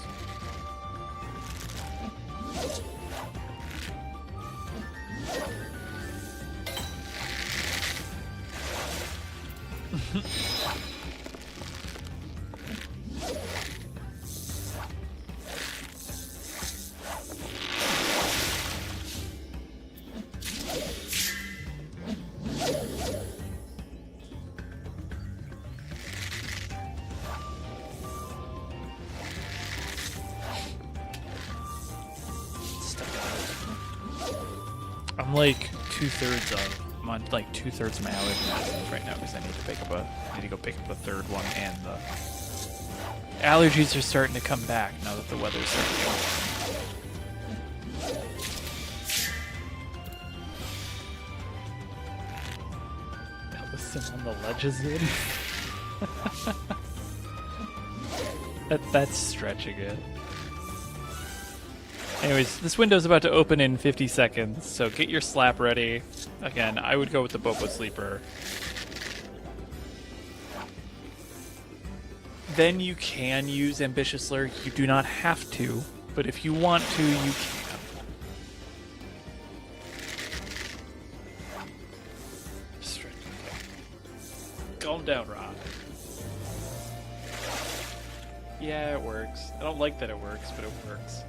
I'm like I'm on like 2/3 of my allergy medicines right now because I need to go pick up a third one, and the allergies are starting to come back now that the weather's starting to go warm. Ellison on the ledges in. That's stretching it. Anyways, this window's about to open in 50 seconds, so get your slap ready. Again, I would go with the Bobo Sleeper. then you can use Ambitious Lure. You do not have to, but if you want to, you can. Calm down, Rod. Yeah, it works. I don't like that it works, but it works.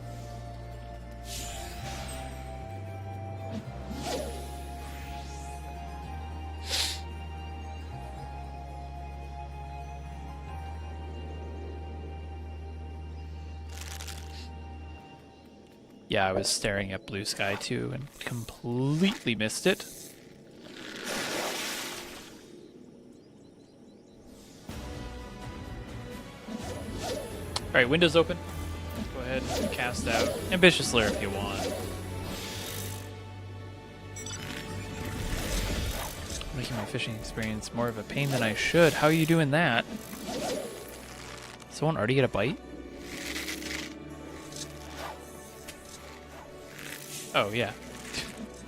Yeah, I was staring at blue sky too and completely missed it. Alright, windows open. Go ahead and cast out Ambitious Lure if you want. Making my fishing experience more of a pain than I should. How are you doing that? Someone already get a bite? Oh, yeah.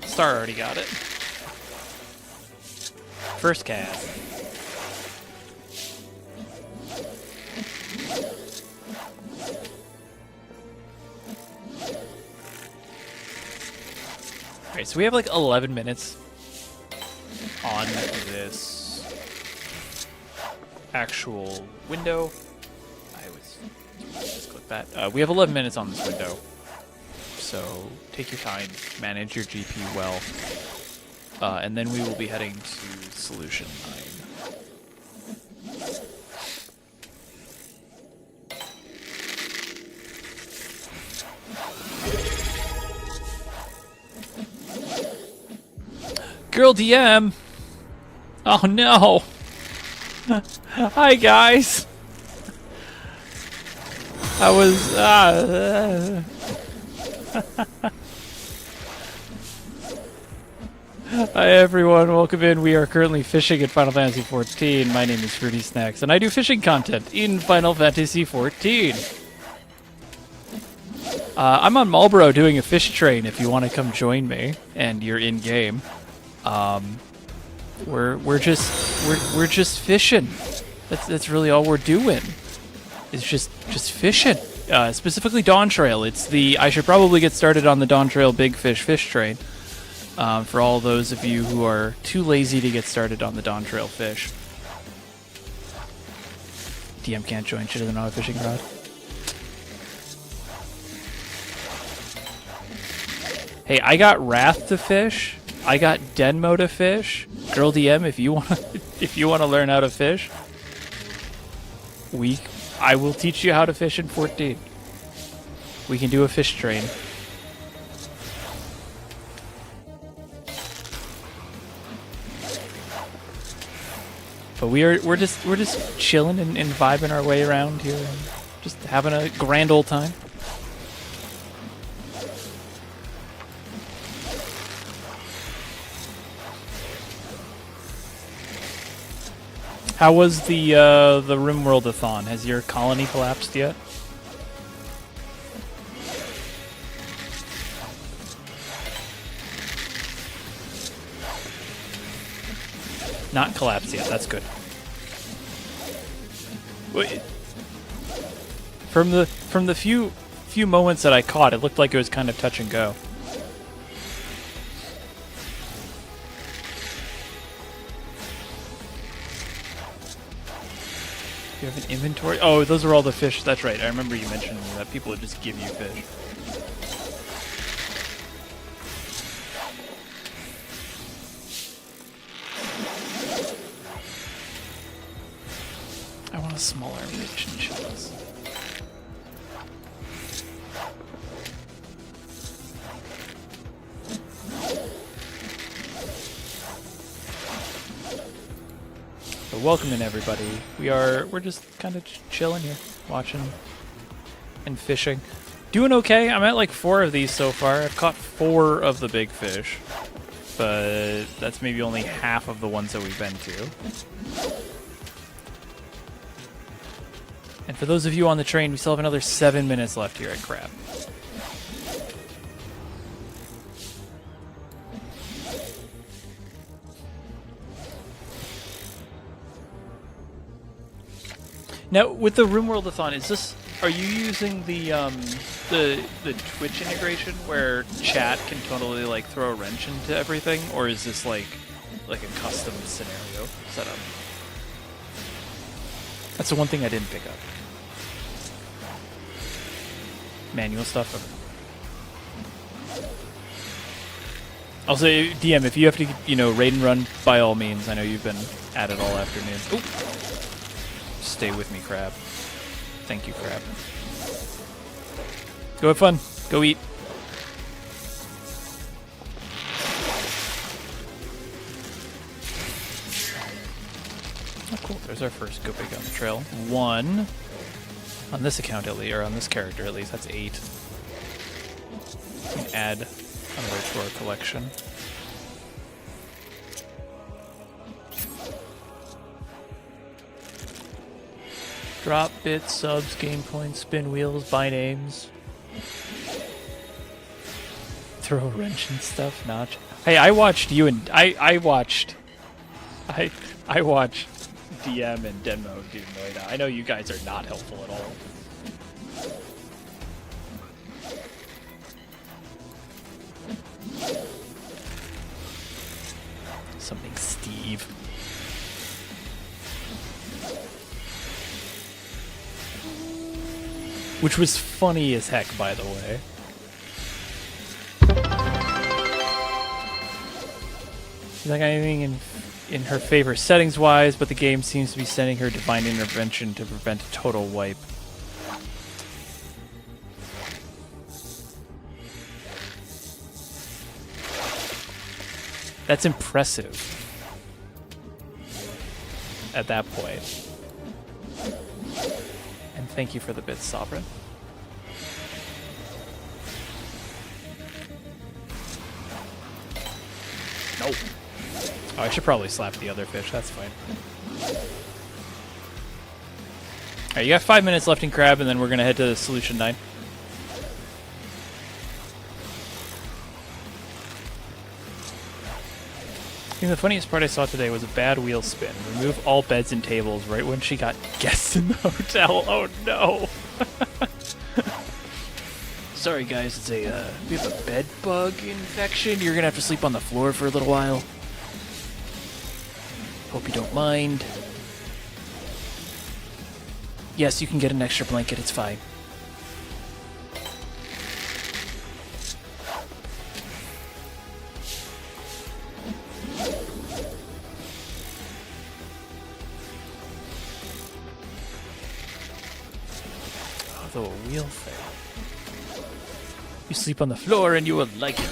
Star already got it. First cast. Alright, so we have like 11 minutes on this actual window. Just click that. We have 11 minutes on this window. So take your time, manage your GP well, and then we will be heading to Solution 9. Girl DM! Oh no! Hi guys! I was... Hi everyone, welcome in. We are currently fishing in Final Fantasy XIV. My name is Fruity Snacks, and I do fishing content in Final Fantasy XIV. I'm on Marlboro doing a fish train if you want to come join me, and you're in game. We're just fishing. That's really all we're doing. It's just fishing. Specifically Dawntrail. It's the I should probably get started on the Dawntrail Big Fish train. For all those of you who are too lazy to get started on the Dawntrail fish. DM can't join. She doesn't know a fishing rod. Hey, I got Wrath to fish. I got Denmo to fish. Girl DM, if you want to learn how to fish, I will teach you how to fish in 14. We can do a fish train. But we're just chilling and vibing our way around here, and just having a grand old time. How was the RimWorld-a-thon? Has your colony collapsed yet? Not collapsed yet. That's good. From the few moments that I caught, it looked like it was kind of touch and go. You have an inventory? Oh, those are all the fish. That's right. I remember you mentioning that people would just give you fish. I want a smaller rich chinchillas. So welcome in everybody. We're just kind of chilling here, watching and fishing. Doing okay. I'm at like 4 of these so far. I've caught 4 of the big fish, but that's maybe only half of the ones that we've been to. And for those of you on the train, we still have another 7 minutes left here at Crab. Now, with the RimWorld-a-thon, are you using the Twitch integration where chat can totally like throw a wrench into everything, or is this like a custom scenario setup? That's the one thing I didn't pick up. Manual stuff. Okay. I'll say, DM, if you have to, raid and run, by all means. I know you've been at it all afternoon. Oop. Stay with me, Crab. Thank you, Crab. Go have fun. Go eat. Oh, cool. There's our first Go Big on the trail. 1. On this account, at least, or on this character, at least. That's 8. We can add another to our collection. Drop bits, subs, game points, spin wheels, buy names. Throw a wrench and stuff, notch. Hey, I watched you and I watched DM and Denmo do Noida. I know you guys are not helpful at all. Something Steve. Which was funny as heck, by the way. She's not got anything in her favor settings-wise, but the game seems to be sending her divine intervention to prevent a total wipe. That's impressive. At that point. And thank you for the bits, Sovereign. Nope. Oh, I should probably slap the other fish. That's fine. Alright, you got 5 minutes left in Crab, and then we're going to head to Solution 9. I think the funniest part I saw today was a bad wheel spin. Remove all beds and tables right when she got guests in the hotel. Oh no! Sorry guys, it's we have a bed bug infection. You're gonna have to sleep on the floor for a little while. Hope you don't mind. Yes, you can get an extra blanket, it's fine. Although a wheel fail. You sleep on the floor and you will like it.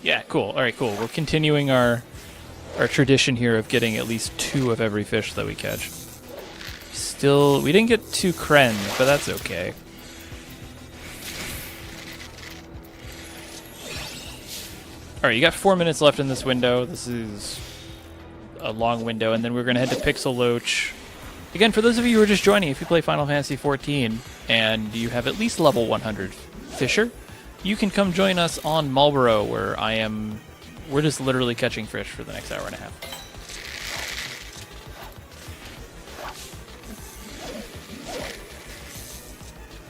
Yeah, cool. Alright, cool. We're continuing our tradition here of getting at least 2 of every fish that we catch. Still, we didn't get 2 kren, but that's okay. Alright, you got 4 minutes left in this window. This is a long window, and then we're going to head to Pixel Loach. Again, for those of you who are just joining, if you play Final Fantasy XIV and you have at least level 100 Fisher, you can come join us on Marlborough, where we're just literally catching fish for the next hour and a half.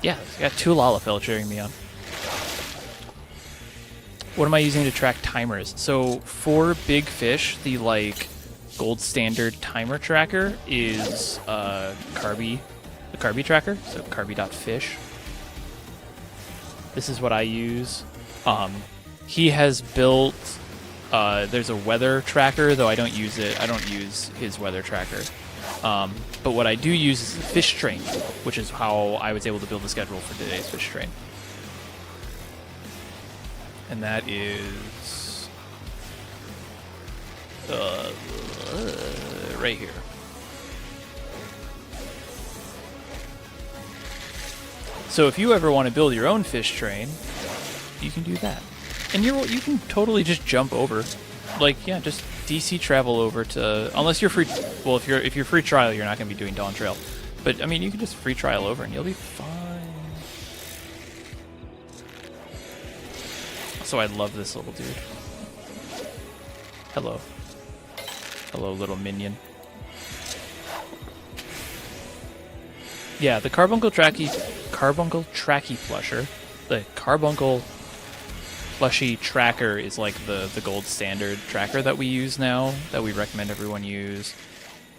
Yeah, I got 2 Lalafell cheering me on. What am I using to track timers? So for big fish, the gold standard timer tracker is the Carby tracker, so carby.fish. This is what I use. He has built there's a weather tracker, though I don't use it. I don't use his weather tracker. But what I do use is the fish train, which is how I was able to build the schedule for today's fish train. And that is right here. So if you ever want to build your own fish train, you can do that. And you can totally just jump over. Just DC travel over to, unless you're free, well, if you're free trial, you're not going to be doing Dawntrail. But I mean, you can just free trial over and you'll be fine. So I love this little dude. Hello. Hello, little minion. Yeah, the carbuncle tracky plusher. The carbuncle plushy tracker is like the gold standard tracker that we use now, that we recommend everyone use.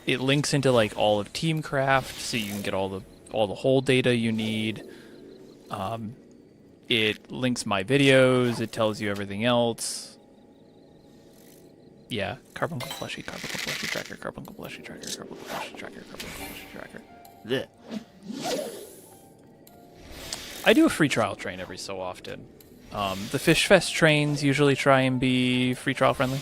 It links into like all of Teamcraft, so you can get all the whole data you need. It links my videos. It tells you everything else. Yeah, carbuncle plushy tracker, carbuncle plushy tracker, carbuncle plushy tracker, carbuncle plushy tracker. Blech. I do a free trial train every so often. The Fish Fest trains usually try and be free trial friendly.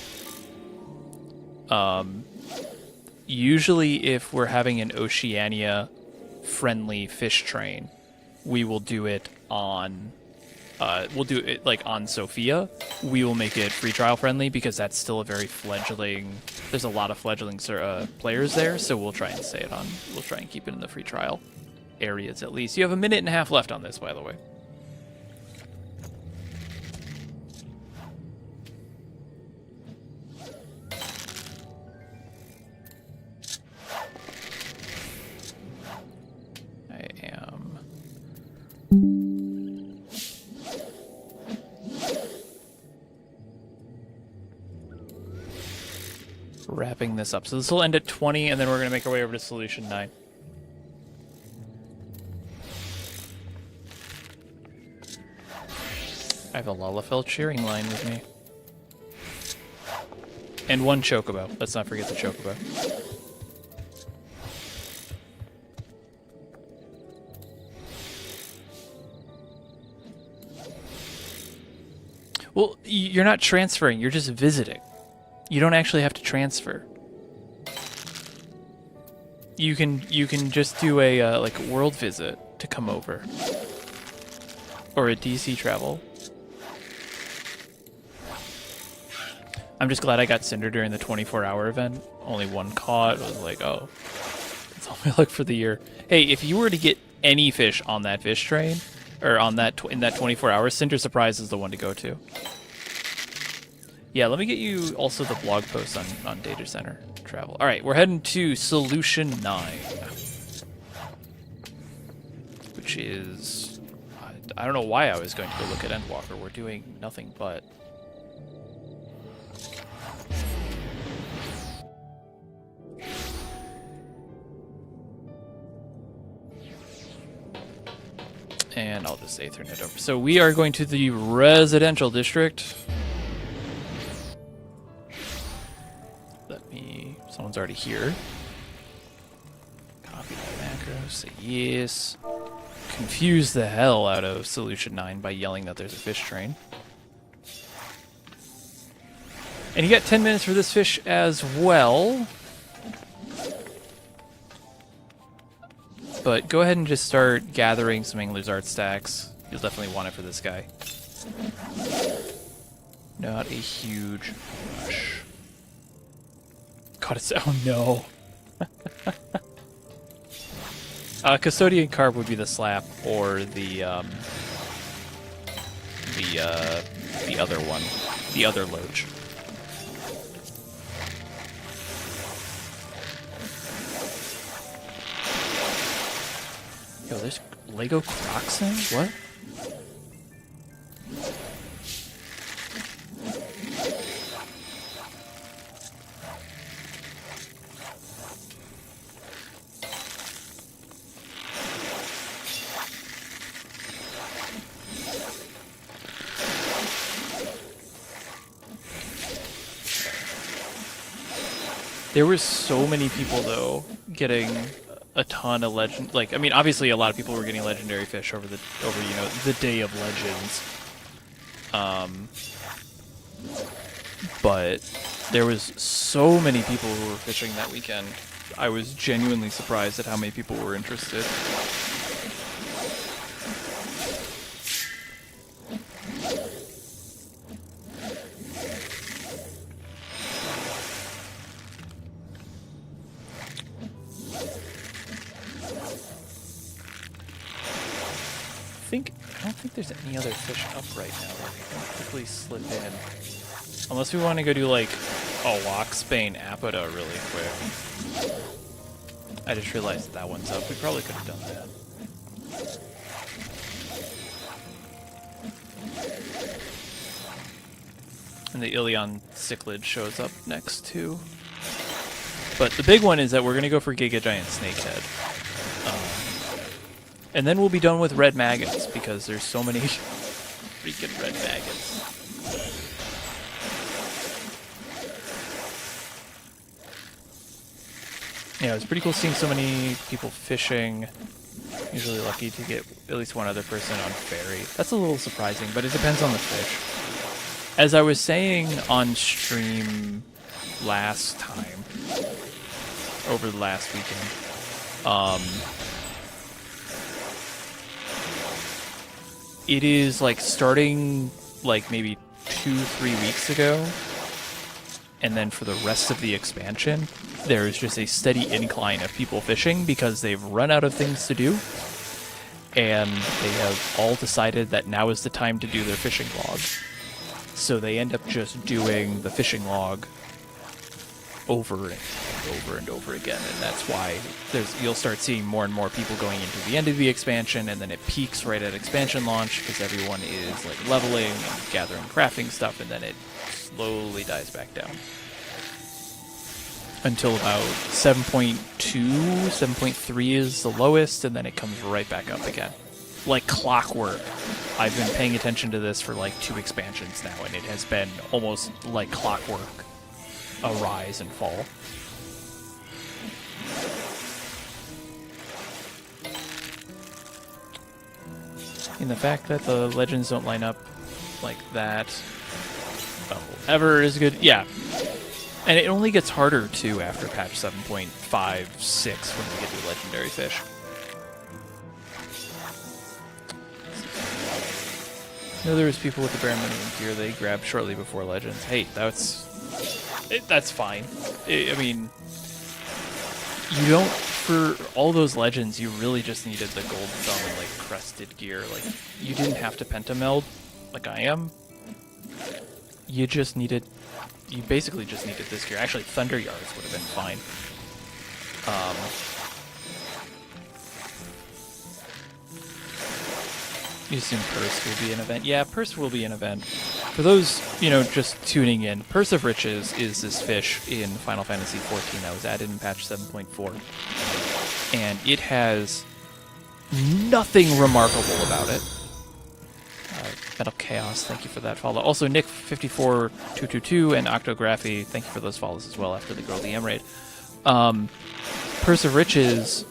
Usually if we're having an Oceania friendly fish train, we will do it on like on Sophia. We will make it free trial friendly because that's still a very fledgling. There's a lot of fledgling players there, so we'll try and keep it in the free trial areas at least. You have a minute and a half left on this, by the way. I am wrapping this up. So this will end at 20, and then we're going to make our way over to Solution 9. I have a Lalafell cheering line with me. And one chocobo. Let's not forget the chocobo. Well, you're not transferring, you're just visiting. You don't actually have to transfer. You can just do a like world visit to come over. Or a DC travel. I'm just glad I got Cinder during the 24-hour event. Only one caught. I was like, oh, that's all my luck for the year. Hey, if you were to get any fish on that fish train, or on that in that 24 hours, Cinder Surprise is the one to go to. Yeah, let me get you also the blog post on Data Center Travel. All right, we're heading to Solution 9, which is... I don't know why I was going to go look at Endwalker. We're doing nothing but... And I'll just Ethernet over. So we are going to the residential district. Someone's already here. Copy the macro, say yes. Confuse the hell out of Solution 9 by yelling that there's a fish train. And you got 10 minutes for this fish as well. But go ahead and just start gathering some Angler's Art stacks. You'll definitely want it for this guy. Not a huge rush. God, it's... Oh, no. Custodian Carp would be the slap, or the other one. The other loach. Yo, there's Lego Crocs in? What? There were so many people, though, getting a ton of legend. Like, I mean, obviously, a lot of people were getting legendary fish over the Day of Legends. But there was so many people who were fishing that weekend. I was genuinely surprised at how many people were interested. I don't think there's any other fish up right now that we can quickly slip in. Unless we want to go do like a Loxbane Apoda really quick. I just realized that one's up. We probably could have done that. And the Ilion cichlid shows up next too. But the big one is that we're going to go for Giga Giant Snakehead. And then we'll be done with red maggots, because there's so many freaking red maggots. Yeah, it was pretty cool seeing so many people fishing. Usually lucky to get at least one other person on ferry. That's a little surprising, but it depends on the fish. As I was saying on stream last time, over the last weekend, it is like starting like maybe 2-3 weeks ago, and then for the rest of the expansion, there is just a steady incline of people fishing because they've run out of things to do, and they have all decided that now is the time to do their fishing log. So they end up just doing the fishing log over and over and over again, and that's why you'll start seeing more and more people going into the end of the expansion, and then it peaks right at expansion launch because everyone is like leveling and gathering crafting stuff, and then it slowly dies back down until about 7.2, 7.3 is the lowest, and then it comes right back up again. Like clockwork. I've been paying attention to this for like 2 expansions now, and it has been almost like clockwork, a rise and fall. And the fact that the legends don't line up like that ever is good. Yeah. And it only gets harder, too, after patch 7.56 when we get to legendary fish. No, there was people with the bare minimum gear they grabbed shortly before legends. Hey, that's fine. I mean, you don't, for all those legends, you really just needed the gold thumb and, like, crested gear. Like, you didn't have to pentameld, like I am. You basically just needed this gear. Actually, Thunder Yards would have been fine. You assume Purse will be an event. Yeah, Purse will be an event. For those, just tuning in, Purse of Riches is this fish in Final Fantasy XIV that was added in patch 7.4. And it has nothing remarkable about it. Metal Chaos, thank you for that follow. Also, Nick54222 and Octography, thank you for those follows as well after the Girl DM raid. Purse of Riches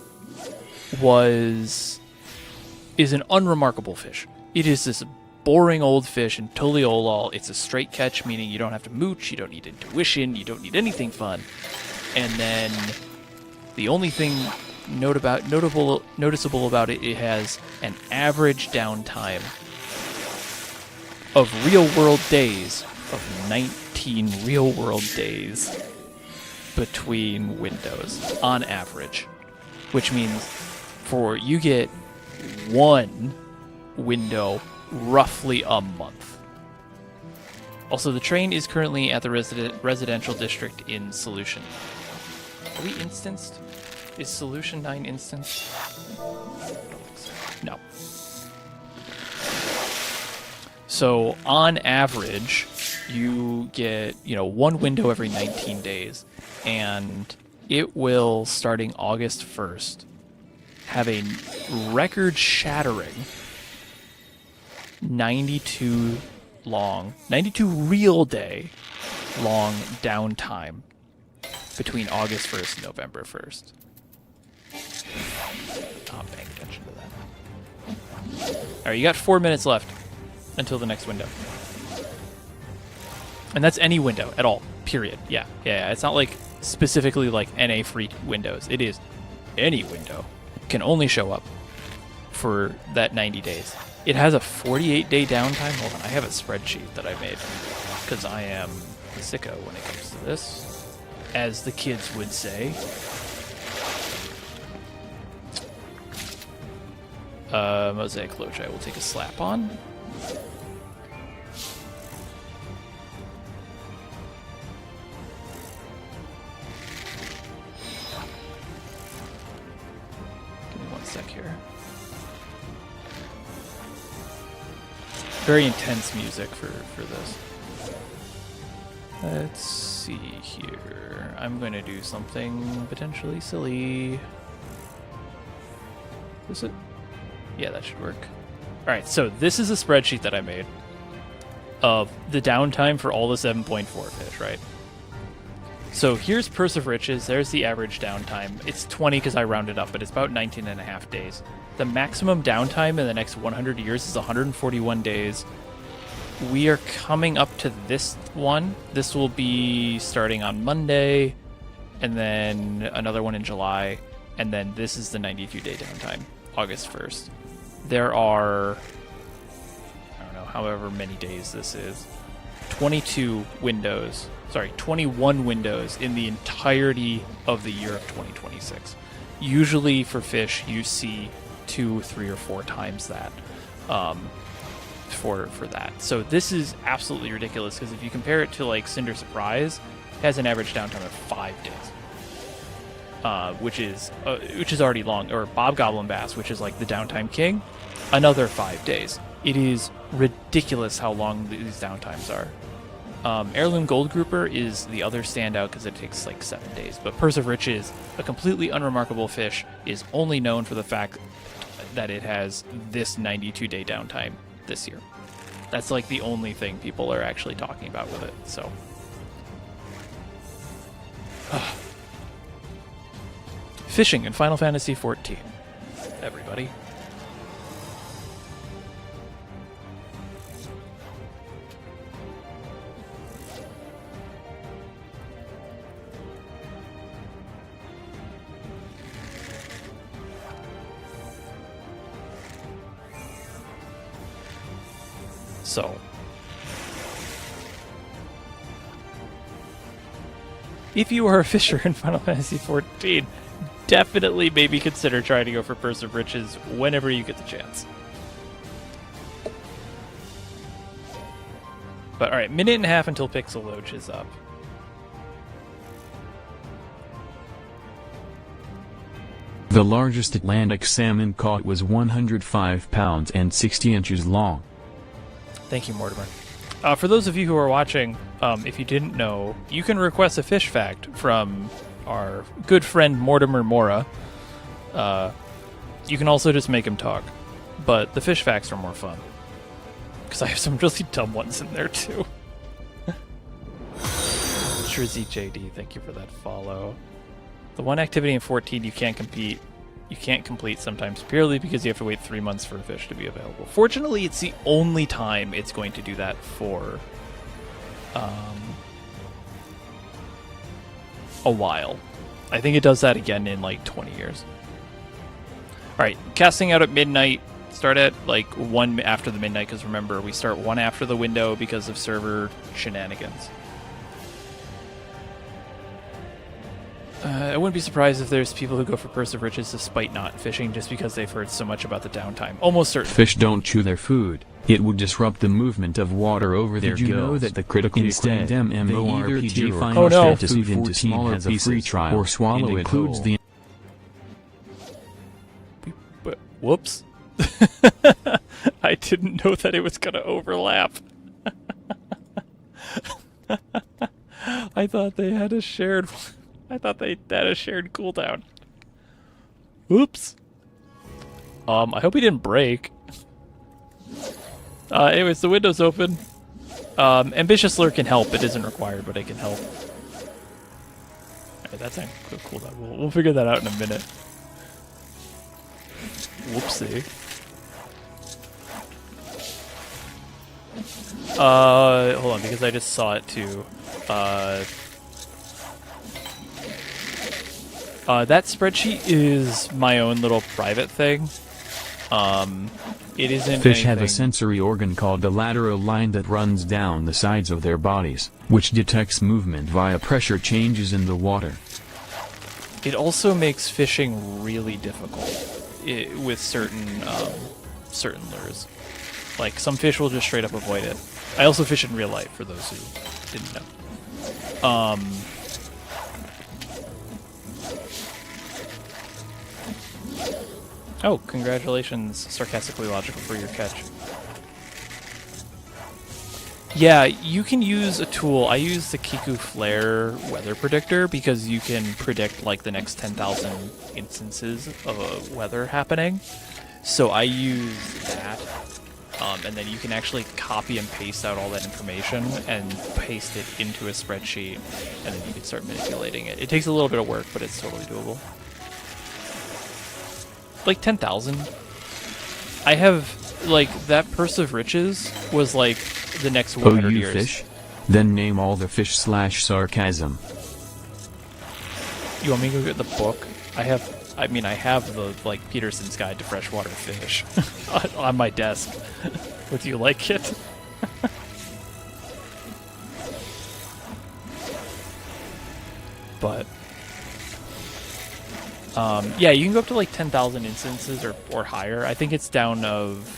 is an unremarkable fish. It is this boring old fish and totally olol. It's a straight catch, meaning you don't have to mooch, you don't need intuition, you don't need anything fun. And then the only thing noticeable about it, it has an average downtime of real-world days, of 19 real-world days between windows, on average. Which means you get one window roughly a month. Also, the train is currently at the residential district in Solution. Are we instanced? Is Solution 9 instanced? I don't think so. No. So, on average, you get, one window every 19 days, and it will, starting August 1st, have a record-shattering 92 real day long downtime between August 1st and November 1st. Not paying attention to that. Alright, you got 4 minutes left until the next window. And that's any window at all, period. Yeah. It's not like specifically like NA free windows. It is any window can only show up for that 90 days. It has a 48-day downtime. Hold on, I have a spreadsheet that I made because I am the sicko when it comes to this, as the kids would say. Mosaic Loach, I will take a slap on. sec here. Very intense music for this. Let's see here. I'm going to do something potentially silly. Is it? Yeah, that should work. Alright, so this is a spreadsheet that I made of the downtime for all the 7.4 fish, right? So here's Purse of Riches. There's the average downtime. It's 20 because I rounded up, but it's about 19 and a half days. The maximum downtime in the next 100 years is 141 days. We are coming up to this one. This will be starting on Monday, and then another one in July, and then this is the 92-day downtime, August 1st. There are, I don't know, however many days this is, 21 windows in the entirety of the year of 2026. Usually for fish, you see 2, 3, or 4 times that for that. So this is absolutely ridiculous because if you compare it to like Cinder Surprise, it has an average downtime of 5 days, which is already long. Or Bob Goblin Bass, which is like the downtime king, another 5 days. It is ridiculous how long these downtimes are. Heirloom Gold Grouper is the other standout because it takes like 7 days. But Purse of Riches, a completely unremarkable fish, is only known for the fact that it has this 92-day downtime this year. That's like the only thing people are actually talking about with it. So, fishing in Final Fantasy XIV, everybody. So, if you are a fisher in Final Fantasy XIV, definitely maybe consider trying to go for Purse of Riches whenever you get the chance. But alright, minute and a half until Pixel Loach is up. The largest Atlantic salmon caught was 105 pounds and 60 inches long. Thank you, Mortimer. For those of you who are watching, if you didn't know, you can request a fish fact from our good friend Mortimer Mora. You can also just make him talk, but the fish facts are more fun. Because I have some really dumb ones in there, too. Trizzy JD, thank you for that follow. The one activity in 14 you can't complete sometimes purely because you have to wait 3 months for a fish to be available. Fortunately, it's the only time it's going to do that for a while. I think it does that again in like 20 years. Alright, casting out at midnight. Start at like 1 after the midnight because remember, we start 1 after the window because of server shenanigans. I wouldn't be surprised if there's people who go for Purse of Riches despite not fishing just because they've heard so much about the downtime. Almost certain. Fish don't chew their food. It would disrupt the movement of water over their gills. Did you know that the critically acclaimed MMORPG Final Fantasy XIV into smaller pieces or swallow it includes the... Whoops. I didn't know that it was going to overlap. I thought they had a shared... I thought they had a shared cooldown. Oops. I hope he didn't break. Anyways, the window's open. Ambitious Lure can help. It isn't required, but it can help. Alright, that's not cool. We'll figure that out in a minute. Whoopsie. Hold on, because I just saw it too. That spreadsheet is my own little private thing. It isn't Fish anything... have a sensory organ called the lateral line that runs down the sides of their bodies, which detects movement via pressure changes in the water. It also makes fishing really difficult with certain lures. Like, some fish will just straight up avoid it. I also fish in real life, for those who didn't know. Oh, congratulations, Sarcastically Logical, for your catch. Yeah, you can use a tool. I use the Kiku Flare weather predictor because you can predict like the next 10,000 instances of weather happening. So I use that, and then you can actually copy and paste out all that information and paste it into a spreadsheet, and then you can start manipulating it. It takes a little bit of work, but it's totally doable. Like 10,000. I have, like, that Purse of Riches was like the next 100 years. Fish? Then name all the fish / sarcasm. You want me to go get the book? I have the, like, Peterson's Guide to Freshwater Fish on my desk. Would you like it? But yeah, you can go up to like 10,000 instances or higher. I think it's down of...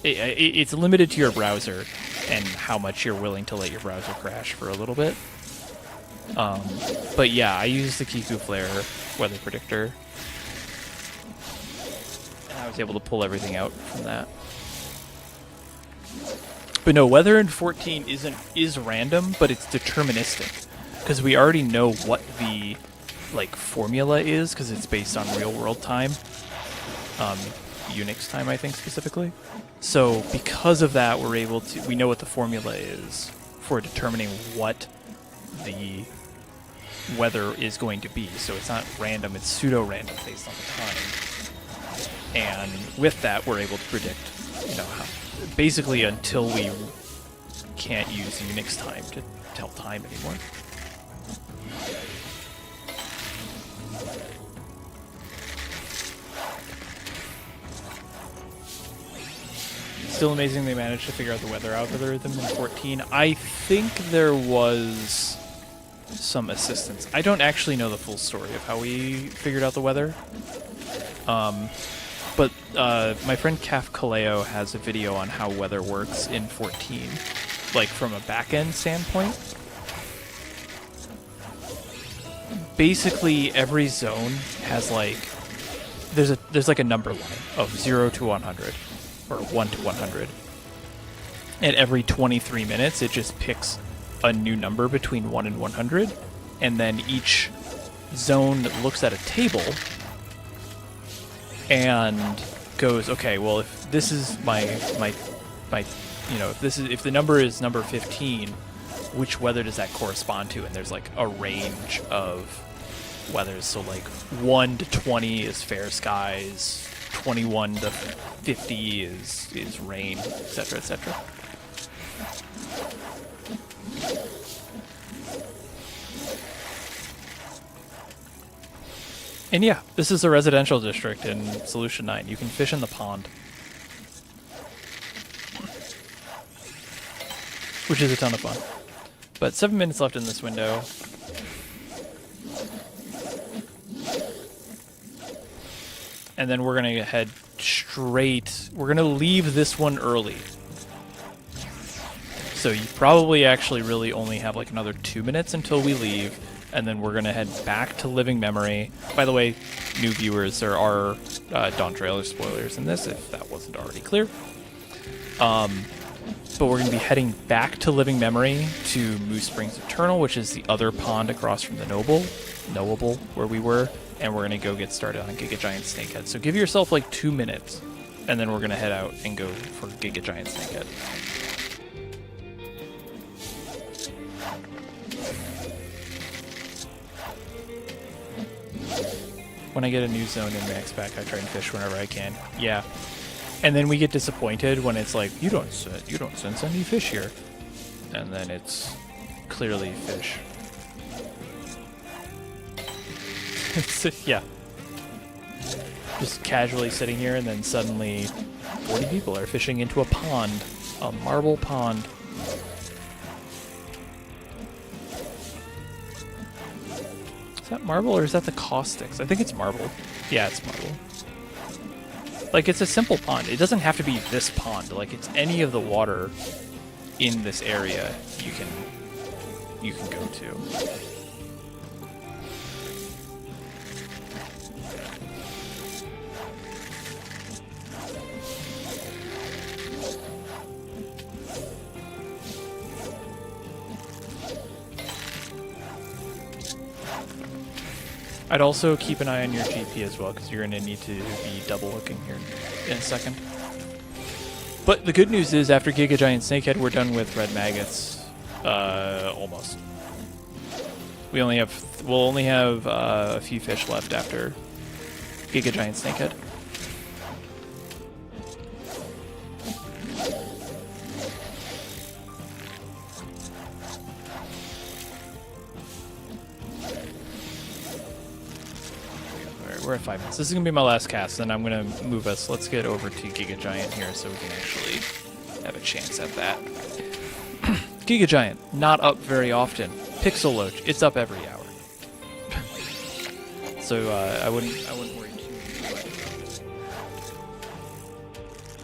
It's limited to your browser and how much you're willing to let your browser crash for a little bit. But yeah, I use the Kiku Flare weather predictor. And I was able to pull everything out from that. But no, weather in 14 is random, but it's deterministic. Because we already know what the like formula is, because it's based on real world time. Unix time, I think, specifically. So because of that, we know what the formula is for determining what the weather is going to be. So it's not random, it's pseudo-random based on the time. And with that, we're able to predict, basically until we can't use Unix time to tell time anymore. Still amazing they managed to figure out the weather algorithm in 14. I think there was some assistance. I don't actually know the full story of how we figured out the weather. But my friend Kaf Kaleo has a video on how weather works in 14, like from a back-end standpoint. Basically, every zone has like there's like a number line of 0 to 100 or 1 to 100. And every 23 minutes, it just picks a new number between 1 and 100, and then each zone looks at a table and goes, okay, well, if this is if the number is number 15, which weather does that correspond to? And there's like a range of weathers. So like 1 to 20 is fair skies, 21 to 50 is rain, etc., etc. And yeah, this is a residential district in Solution 9. You can fish in the pond, which is a ton of fun. But 7 minutes left in this window. And then we're going to head straight. We're going to leave this one early. So you probably actually really only have like another 2 minutes until we leave. And then we're going to head back to Living Memory. By the way, new viewers, there are Dawntrail spoilers in this, if that wasn't already clear. But we're going to be heading back to Living Memory to Moose Springs Eternal, which is the other pond across from the Knowable, where we were. And we're going to go get started on Giga Giant Snakehead. So give yourself like 2 minutes, and then we're going to head out and go for Giga Giant Snakehead. When I get a new zone in Max Pack, I try and fish whenever I can. Yeah. And then we get disappointed when it's like, you don't sense any fish here. And then it's clearly fish. Yeah. Just casually sitting here, and then suddenly 40 people are fishing into a pond. A marble pond. Is that marble, or is that the caustics? I think it's marble. Yeah, it's marble. Like, it's a simple pond. It doesn't have to be this pond. Like, it's any of the water in this area you can go to. I'd also keep an eye on your GP as well, because you're going to need to be double hooking here in a second. But the good news is, after Giga Giant Snakehead, we're done with red maggots. Almost. We'll only have a few fish left after Giga Giant Snakehead. We're at 5 minutes. This is going to be my last cast, and I'm going to move us. Let's get over to Giga Giant here so we can actually have a chance at that. Giga Giant, not up very often. Pixel Loach, it's up every hour. So I wouldn't worry too much.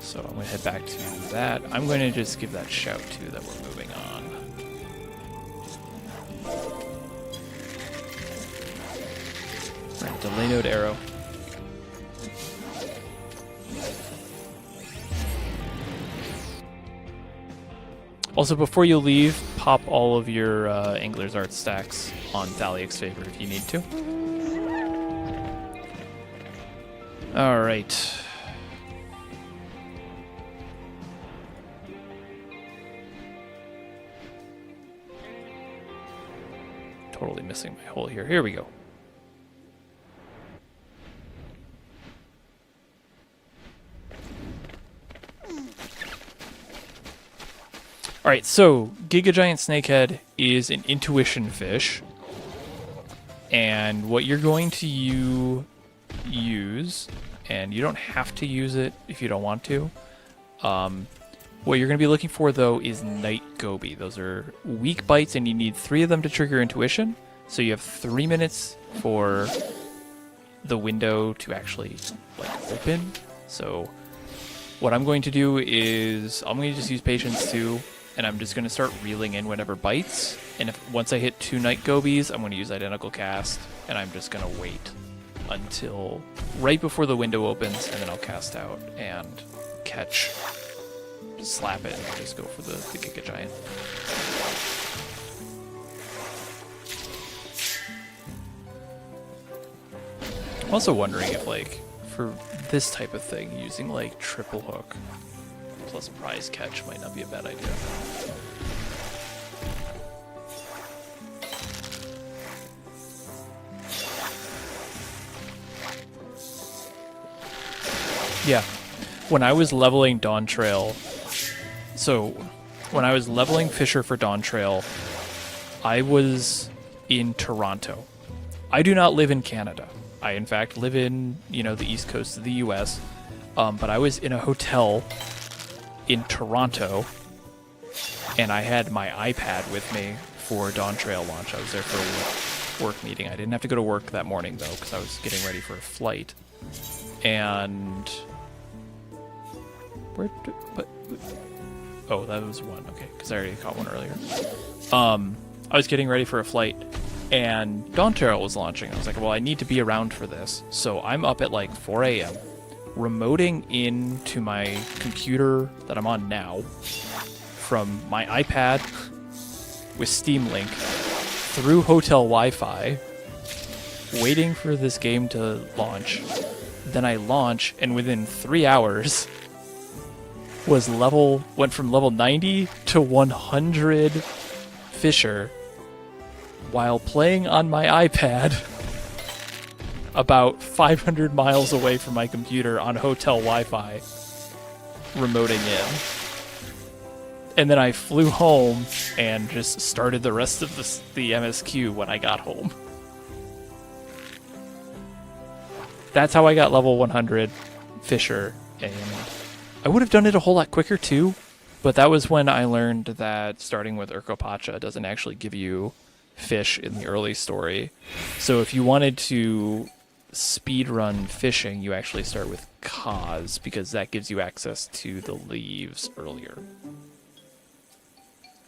So I'm going to head back to that. I'm going to just give that shout too that we're moving on. Right, delay node arrow. Also, before you leave, pop all of your Angler's Art stacks on Thaliac's favor if you need to. Alright. Totally missing my hole here. Here we go. Alright, so Giga Giant Snakehead is an intuition fish. And what you're going to use, and you don't have to use it if you don't want to, what you're going to be looking for, though, is night goby. Those are weak bites, and you need 3 of them to trigger intuition. So you have 3 minutes for the window to actually open. So what I'm going to do is I'm going to just use patience too. And I'm just going to start reeling in whatever bites. And once I hit 2 night gobies, I'm going to use identical cast. And I'm just going to wait until right before the window opens. And then I'll cast out and catch, slap it, and just go for the Giga Giant. I'm also wondering if, for this type of thing, using, triple hook plus prize catch might not be a bad idea. Yeah, when I was leveling Dawntrail, so when I was leveling Fisher for Dawntrail, I was in Toronto. I do not live in Canada. I, in fact, live in, the east coast of the U.S., but I was in a hotel in Toronto, and I had my iPad with me for Dawntrail launch. I was there for a work meeting. I didn't have to go to work that morning, though, because I was getting ready for a flight. And... oh, that was one. Okay, because I already caught one earlier. I was getting ready for a flight, and Dawntrail was launching. I was like, well, I need to be around for this. So I'm up at 4 a.m., remoting into my computer that I'm on now from my iPad with Steam Link through hotel Wi-Fi, waiting for this game to launch. Then I launch, and within 3 hours went from level 90 to 100 Fisher while playing on my iPad about 500 miles away from my computer on hotel Wi-Fi, remoting in. And then I flew home and just started the rest of the MSQ when I got home. That's how I got level 100 Fisher, and I would have done it a whole lot quicker too, but that was when I learned that starting with Urkopacha doesn't actually give you fish in the early story. So if you wanted to speedrun fishing, you actually start with Kaz, because that gives you access to the leaves earlier.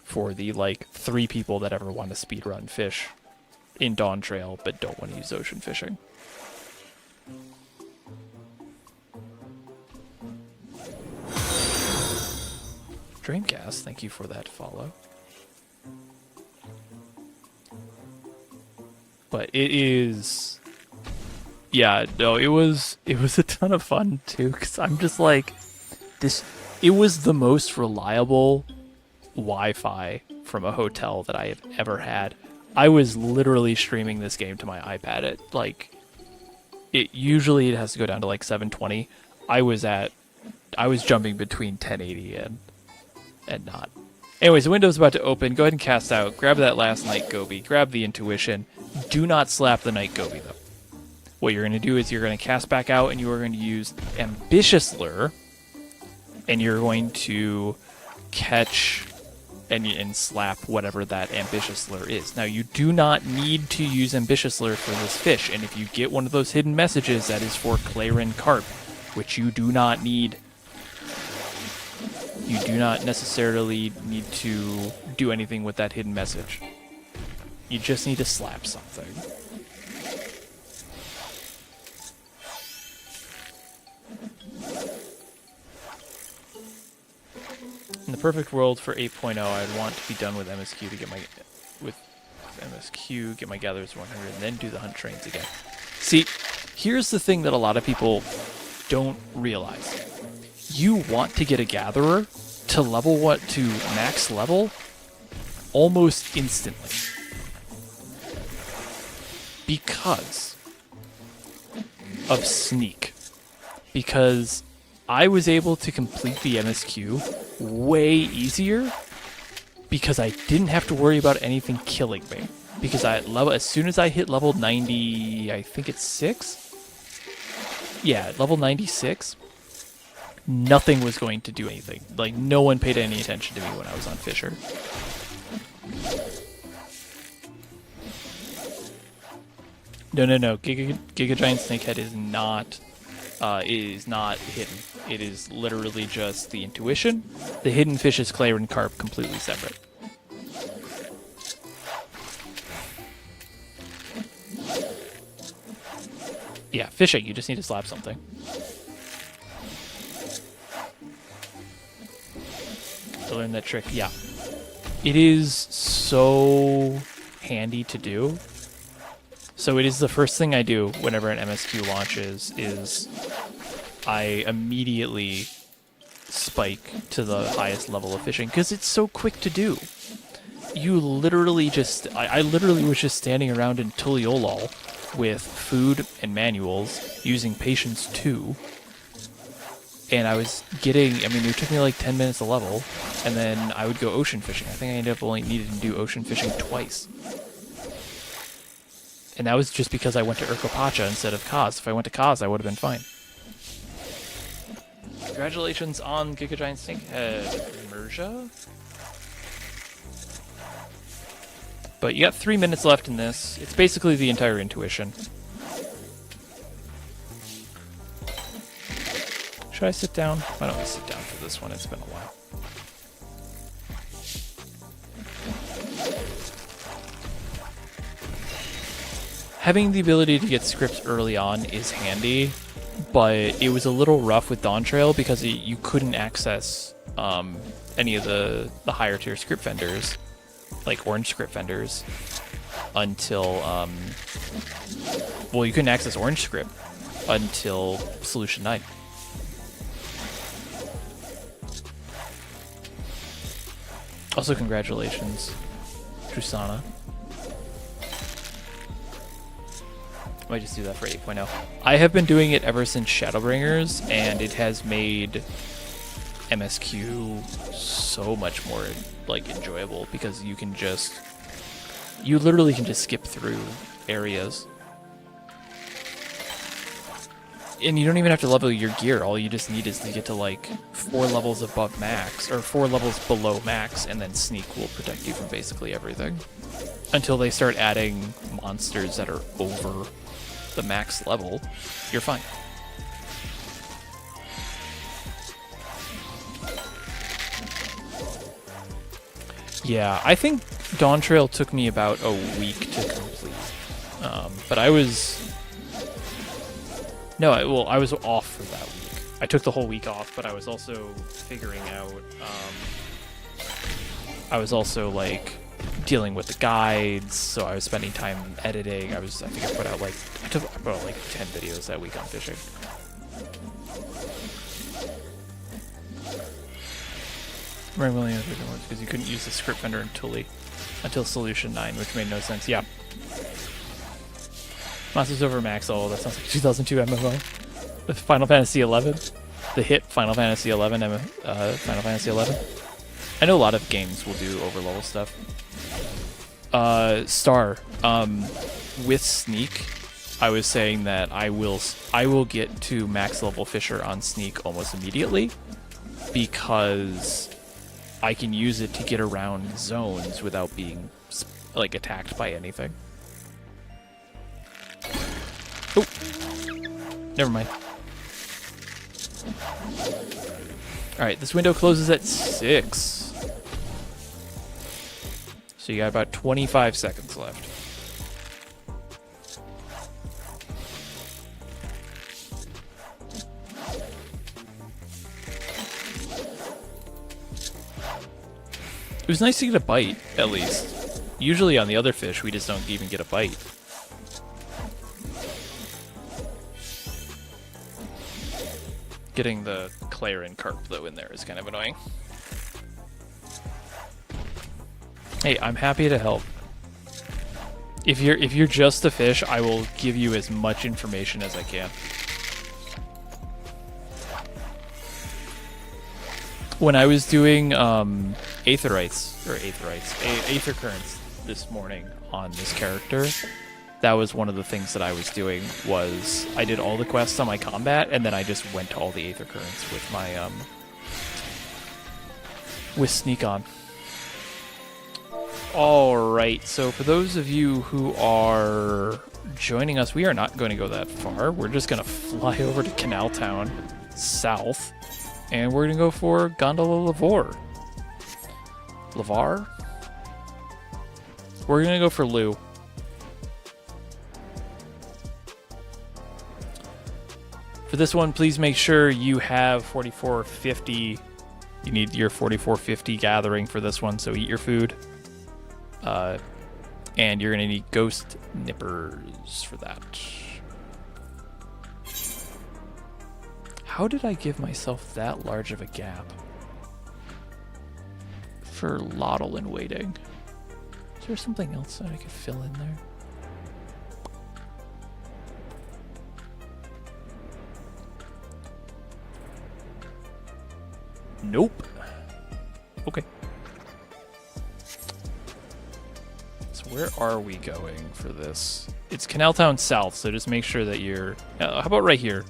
For the 3 people that ever want to speedrun fish in Dawntrail but don't want to use ocean fishing. Dreamcast, thank you for that follow. But it is Yeah, no, it was a ton of fun too, because I'm just like, this. It was the most reliable Wi-Fi from a hotel that I have ever had. I was literally streaming this game to my iPad at like, it has to go down to like 720. I was jumping between 1080 and not. Anyways, the window's about to open. Go ahead and cast out. Grab that last Night Goby. Grab the Intuition. Do not slap the Night Goby though. What you're going to do is you're going to cast back out and you are going to use Ambitious Lure, and you're going to catch and slap whatever that Ambitious Lure is. Now, you do not need to use Ambitious Lure for this fish, and if you get one of those hidden messages, that is for Clarin Carp, which you do not need. You do not necessarily need to do anything with that hidden message. You just need to slap something. In the perfect world for 8.0, I'd want to be done with MSQ to get my gatherers 100, and then do the hunt trains again. See, here's the thing that a lot of people don't realize. You want to get a gatherer to to max level almost instantly. Because of Sneak. Because I was able to complete the MSQ way easier because I didn't have to worry about anything killing me. Because as soon as I hit level 90, I think it's 6? Yeah, level 96, nothing was going to do anything. Like, no one paid any attention to me when I was on Fisher. No. Giga Giant Snakehead is not hidden. It is literally just the Intuition. The hidden fish is Clarin Carp, completely separate. Yeah, fishing, you just need to slap something. To learn that trick, yeah. It is so handy to do. So it is the first thing I do whenever an MSQ launches is I immediately spike to the highest level of fishing because it's so quick to do. You literally I literally was just standing around in Tuliolol with food and manuals using Patience 2. And I was it took me like 10 minutes a level, and then I would go ocean fishing. I think I ended up only needing to do ocean fishing twice. And that was just because I went to Urkopacha instead of Kaz. If I went to Kaz, I would have been fine. Congratulations on Giga Giant Snakehead, Merja. But you got 3 minutes left in this. It's basically the entire Intuition. Should I sit down? Why don't we sit down for this one? It's been a while. Having the ability to get scripts early on is handy, but it was a little rough with Dawntrail because you couldn't access any of the higher tier script vendors, like orange script vendors, until you couldn't access orange script until Solution 9. Also, congratulations, Trusana. I might just do that for 8.0. I have been doing it ever since Shadowbringers, and it has made MSQ so much more enjoyable because you literally can just skip through areas. And you don't even have to level your gear. All you just need is to get to 4 levels above max, or 4 levels below max, and then Sneak will protect you from basically everything. Until they start adding monsters that are over the max level, you're fine. Yeah, I think Dawntrail took me about a week to complete. But I was off for that week. I took the whole week off, but I was also figuring out, dealing with the guides, so I was spending time editing. I think I put out like 10 videos that week on fishing. Right, well, because you couldn't use the script vendor until Solution 9, which made no sense. Yeah. Monsters over Max. Oh, that sounds like 2002 MMO. With Final Fantasy 11, the hit Final Fantasy 11, Final Fantasy 11. I know a lot of games will do overlevel stuff. Star, with Sneak, I was saying that I will get to max level Fisher on Sneak almost immediately, because I can use it to get around zones without being like attacked by anything. Oh, never mind. All right, this window closes at 6. So you got about 25 seconds left. It was nice to get a bite, at least. Usually on the other fish, we just don't even get a bite. Getting the Clarin carp, though, in there is kind of annoying. Hey, I'm happy to help. If you're just a fish, I will give you as much information as I can. When I was doing Aether Currents this morning on this character, that was one of the things that I was doing. Was I did all the quests on my combat, and then I just went to all the Aether Currents with my with Sneak on. Alright, so for those of you who are joining us, we are not going to go that far. We're just going to fly over to Canal Town south, and we're going to go for Gondola Lavore. Lavar? We're going to go for Lou. For this one, please make sure you have 4450. You need your 4450 gathering for this one, so eat your food. And you're going to need ghost nippers for that. How did I give myself that large of a gap for Lottle and waiting? Is there something else that I could fill in there? Nope. Okay. So where are we going for this? It's Canal Town South, so just make sure that you're... how about right here?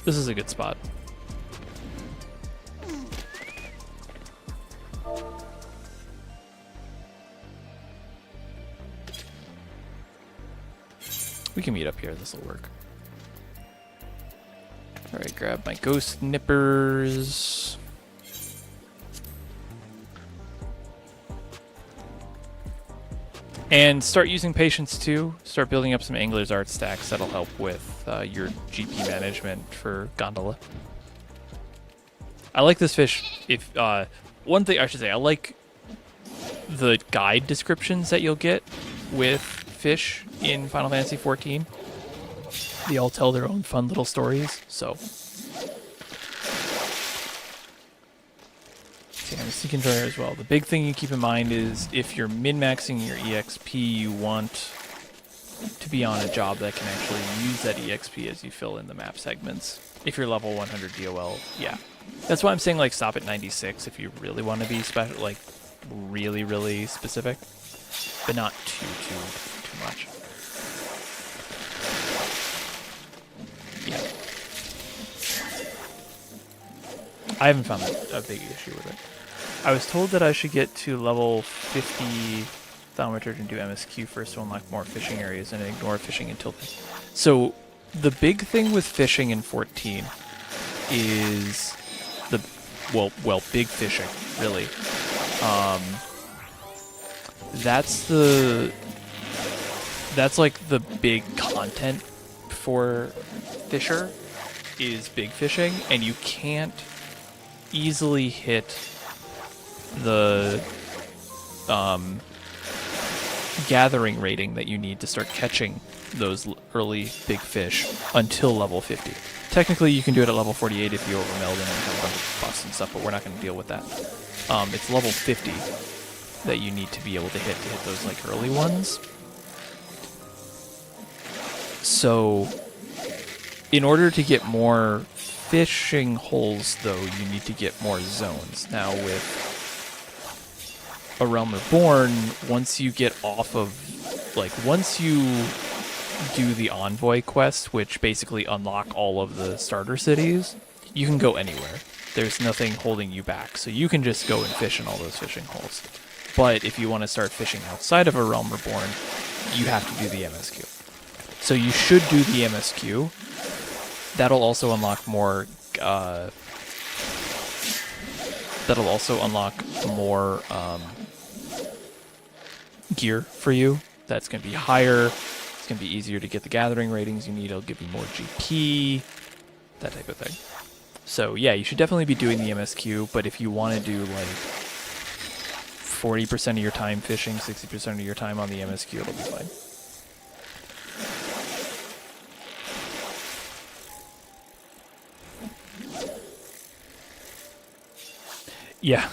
This is a good spot. We can meet up here. This will work. Alright, grab my ghost nippers. And start using patience too. Start building up some Angler's Art stacks. That'll help with your GP management for Gondola. I like this fish. If one thing I should say, I like the guide descriptions that you'll get with fish in Final Fantasy XIV. They all tell their own fun little stories. So, I'm a Seek Enjoyer as well. The big thing you keep in mind is if you're min-maxing your EXP, you want to be on a job that can actually use that EXP as you fill in the map segments. If you're level 100 DOL, yeah. That's why I'm saying like stop at 96 if you really want to be special, like really, really specific, but not too much. Yeah. I haven't found a big issue with it. I was told that I should get to level 50 Thaumaturge and do MSQ first to unlock more fishing areas and ignore fishing until then. So the big thing with fishing in 14 is the big fishing, really. That's like the big content for Fisher is big fishing, and you can't easily hit the gathering rating that you need to start catching those early big fish until level 50. Technically, you can do it at level 48 if you overmeld and have a bunch of buffs and stuff, but we're not going to deal with that. It's level 50 that you need to be able to hit those like early ones. So, in order to get more fishing holes, though, you need to get more zones. Now, with A Realm Reborn, once you get off of, like, once you do the Envoy quest, which basically unlock all of the starter cities, you can go anywhere. There's nothing holding you back, so you can just go and fish in all those fishing holes. But if you want to start fishing outside of A Realm Reborn, you have to do the MSQ. So you should do the MSQ. That'll also unlock more, gear for you. That's going to be higher. It's going to be easier to get the gathering ratings you need. It'll give you more GP, that type of thing. So yeah, you should definitely be doing the MSQ, but if you want to do like 40% of your time fishing, 60% of your time on the MSQ, it'll be fine. Yeah.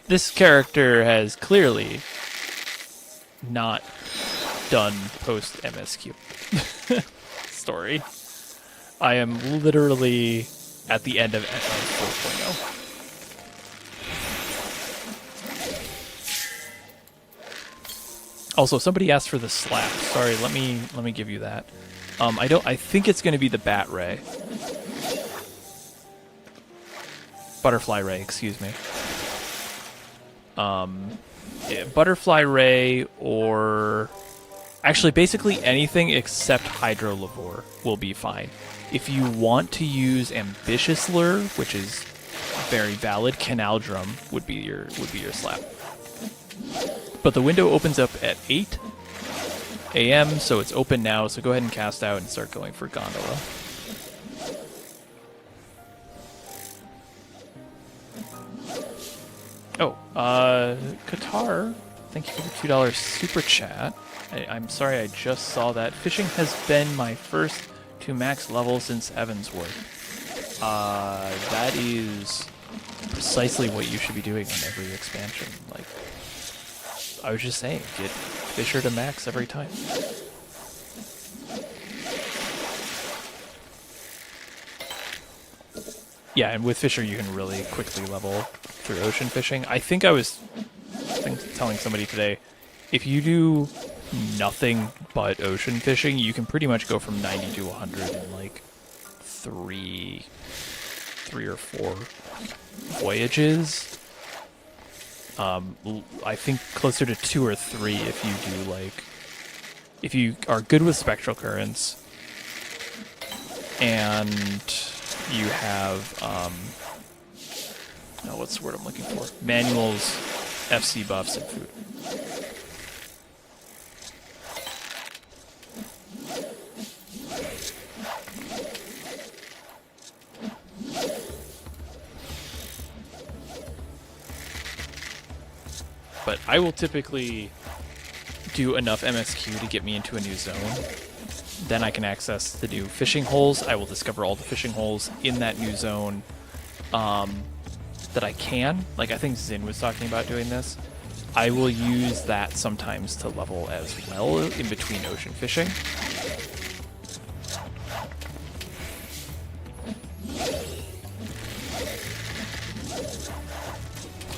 This character has clearly not done post MSQ story. I am literally at the end of FL 4.0. Also, somebody asked for the slap. Sorry, let me give you that. I think it's going to be the Bat Ray. Butterfly Ray, excuse me. Yeah, Butterfly Ray, or actually basically anything except Hydro Lavore will be fine. If you want to use Ambitious Lure, which is very valid, Canal Drum would be your slap. But the window opens up at 8 a.m., so it's open now, so go ahead and cast out and start going for Gondola. Oh, Qatar, thank you for the $2 super chat. I'm sorry I just saw that. Fishing has been my first to max level since Evansworth. That is precisely what you should be doing on every expansion. Like, I was just saying, get Fisher to max every time. Yeah, and with Fisher you can really quickly level through ocean fishing. I think I was telling somebody today, if you do nothing but ocean fishing, you can pretty much go from 90 to 100 in like three or four voyages. I think closer to 2 or 3 if you do like, if you are good with spectral currents and you have what's the word I'm looking for? Manuals, FC buffs, and food. But I will typically do enough MSQ to get me into a new zone. Then I can access the new fishing holes. I will discover all the fishing holes in that new zone that I can. Like, I think Zin was talking about doing this. I will use that sometimes to level as well in between ocean fishing.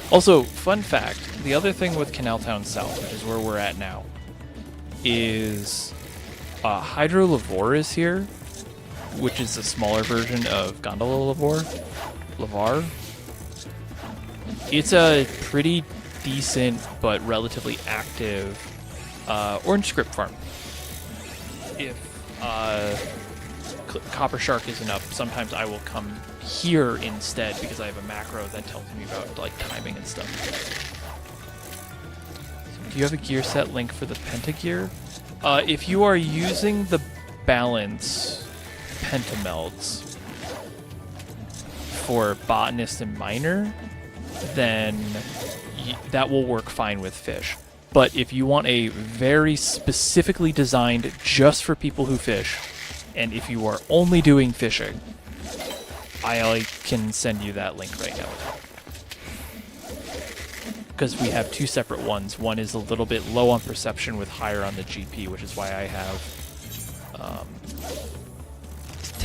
Also, fun fact, the other thing with Canal Town South, which is where we're at now, is Hydro Lavore is here, which is a smaller version of Gondola Lavar. It's a pretty decent but relatively active orange script farm. If Copper Shark isn't up, sometimes I will come here instead because I have a macro that tells me about like timing and stuff. So, do you have a gear set link for the Pentagear? If you are using the Balance Pentamelds for Botanist and Miner, then that will work fine with fish. But if you want a very specifically designed just for people who fish, and if you are only doing fishing, I can send you that link right now. Because we have 2 separate ones. One is a little bit low on perception with higher on the GP, which is why I have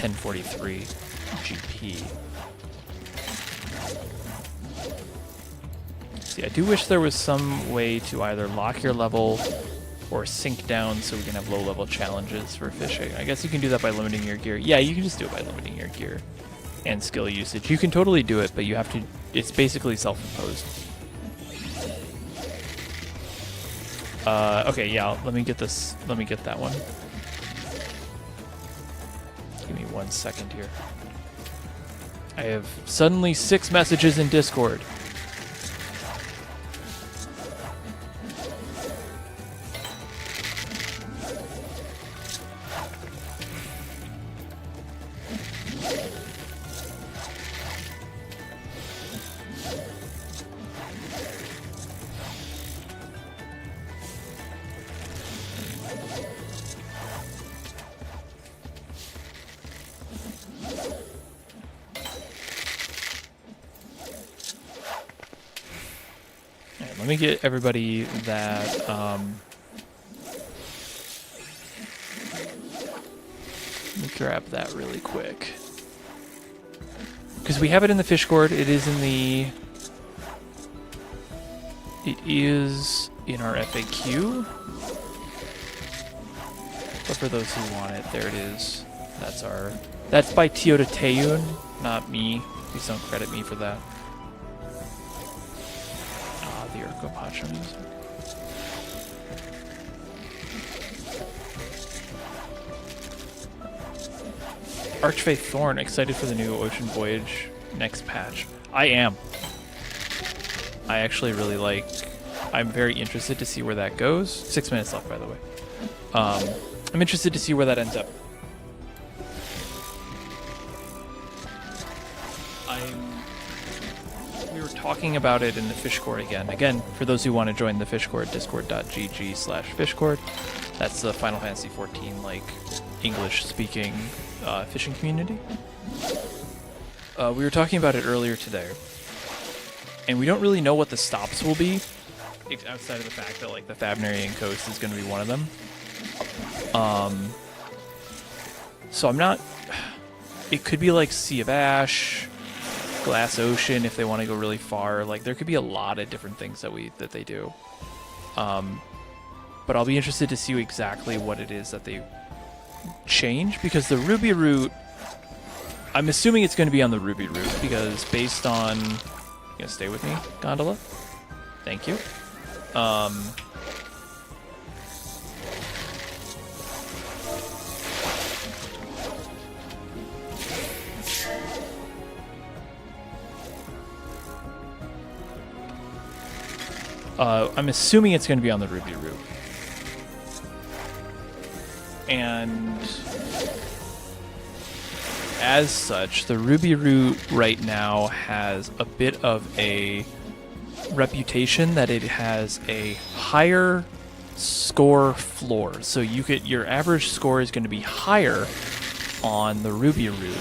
1043 GP. See, I do wish there was some way to either lock your level or sink down so we can have low-level challenges for fishing. I guess you can do that by limiting your gear. Yeah, you can just do it by limiting your gear and skill usage. You can totally do it, but you have to... It's basically self-imposed. Okay, yeah, let me get this. Let me get that one. Give me 1 second here. I have suddenly 6 messages in Discord. Let me get everybody that, let me grab that really quick. Because we have it in the fish gourd, it is in the... It is in our FAQ. But for those who want it, there it is. That's our... That's by Toyota Teyun, not me. Please don't credit me for that. The Urkopacha music. Archfey Thorn, excited for the new Ocean Voyage next patch. I am. I actually really like... I'm very interested to see where that goes. 6 minutes left, by the way. I'm interested to see where that ends up. We were talking about it in the Fishcord again. Again, for those who want to join the Fishcord, discord.gg/Fishcord. That's the Final Fantasy XIV, like, English-speaking fishing community. We were talking about it earlier today, and we don't really know what the stops will be, outside of the fact that, like, the Thavnarian Coast is going to be one of them. So I'm not... It could be like Sea of Ash, Glass Ocean if they want to go really far. Like, there could be a lot of different things that they do. But I'll be interested to see exactly what it is that they change, because the Ruby route, I'm assuming it's going to be on the Ruby route, because based on... You gonna stay with me, Gondola? Thank you. I'm assuming it's going to be on the Ruby route. And as such, the Ruby route right now has a bit of a reputation that it has a higher score floor. So your average score is going to be higher on the Ruby route.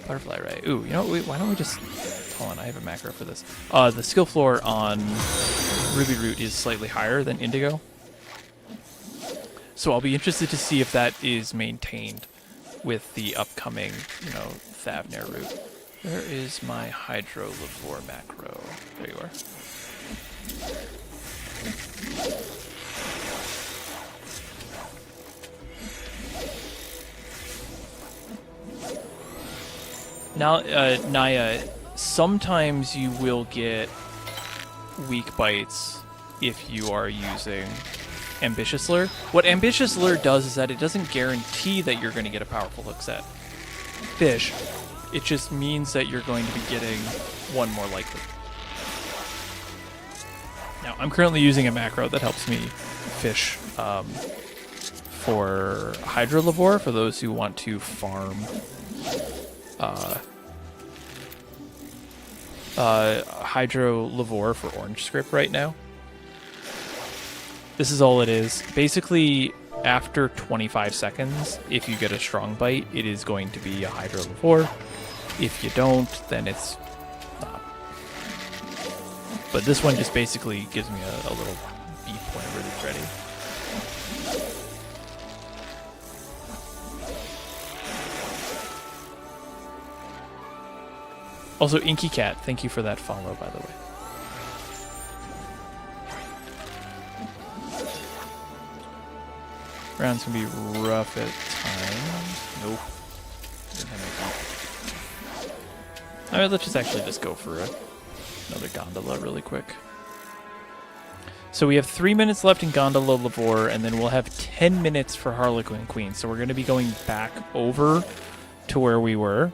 Butterfly Ray. Ooh, you know what? Why don't we just... Hold on, I have a macro for this. The skill floor on Ruby Root is slightly higher than Indigo. So I'll be interested to see if that is maintained with the upcoming, Thavnar route. Where is my Hydro Lavore macro? There you are. Now, Naya, sometimes you will get weak bites if you are using Ambitious Lure. What Ambitious Lure does is that it doesn't guarantee that you're going to get a powerful hook set fish. It just means that you're going to be getting one more likely. Now, I'm currently using a macro that helps me fish for Hydrolivore, for those who want to farm Hydrolivore for orange script right now. This is all it is. Basically, after 25 seconds, if you get a strong bite, it is going to be a Hydrolivore. If you don't, then it's not. But this one just basically gives me a little beep whenever it's ready. Also, Inky Cat, thank you for that follow, by the way. Round's gonna be rough at times. Nope. Didn't have anything. Alright, let's just go for another Gondola really quick. So we have 3 minutes left in Gondola Lavore, and then we'll have 10 minutes for Harlequin Queen. So we're going to be going back over to where we were.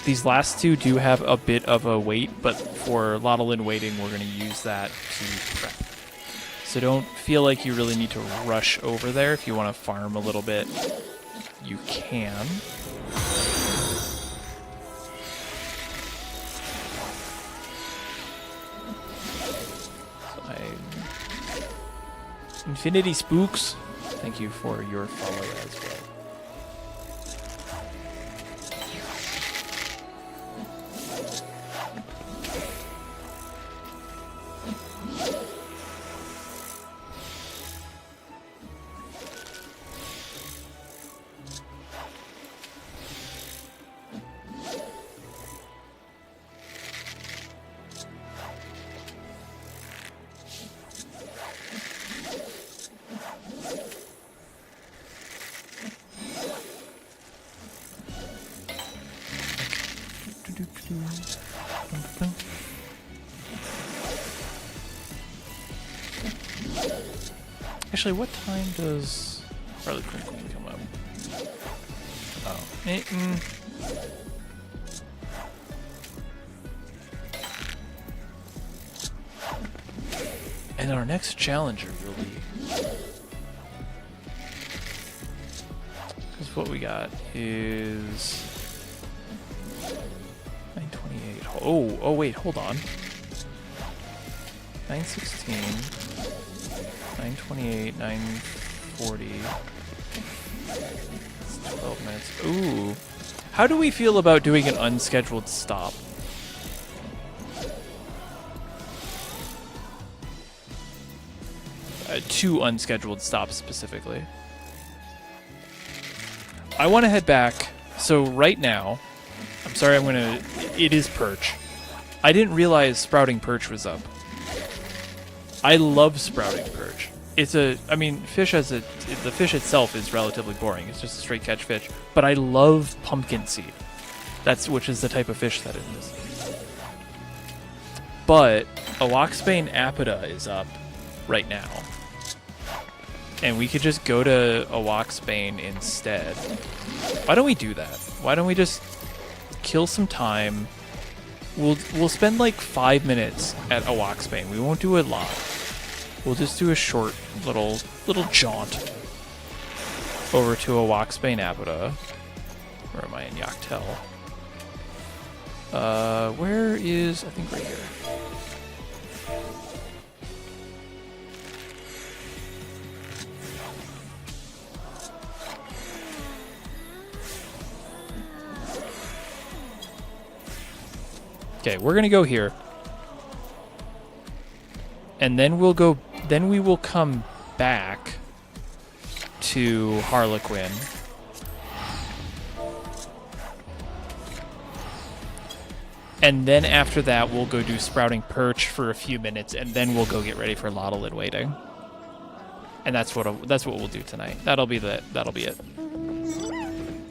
These last two do have a bit of a wait, but for Lottolin waiting, we're going to use that to prep. So don't feel like you really need to rush over there. If you want to farm a little bit, you can. Infinity Spooks, thank you for your follow as well. Actually, what time does Harlequin Queen come up? Oh. And our next challenger will be... Because what we got is... 928. Oh, wait, hold on. 916... 928, 940. It's 12 minutes. Ooh. How do we feel about doing an unscheduled stop? Two unscheduled stops specifically. I want to head back. So right now, I'm sorry, it is perch. I didn't realize sprouting perch was up. I love sprouting perch. Fish the fish itself is relatively boring. It's just a straight catch fish. But I love pumpkin seed. Which is the type of fish that it is. But a Loxbane Apida is up right now. And we could just go to a Loxbane instead. Why don't we do that? Why don't we just kill some time? We'll spend like 5 minutes at a Loxbane. We won't do a lot. We'll just do a short little jaunt over to a Loxbane Apida. Where am I in Yachtel? Where is... I think right here. Okay, we're gonna go here. And then we will come back to Harlequin. And then after that, we'll go do Sprouting Perch for a few minutes, and then we'll go get ready for Lottolin waiting. And that's what we'll do tonight. That'll be it.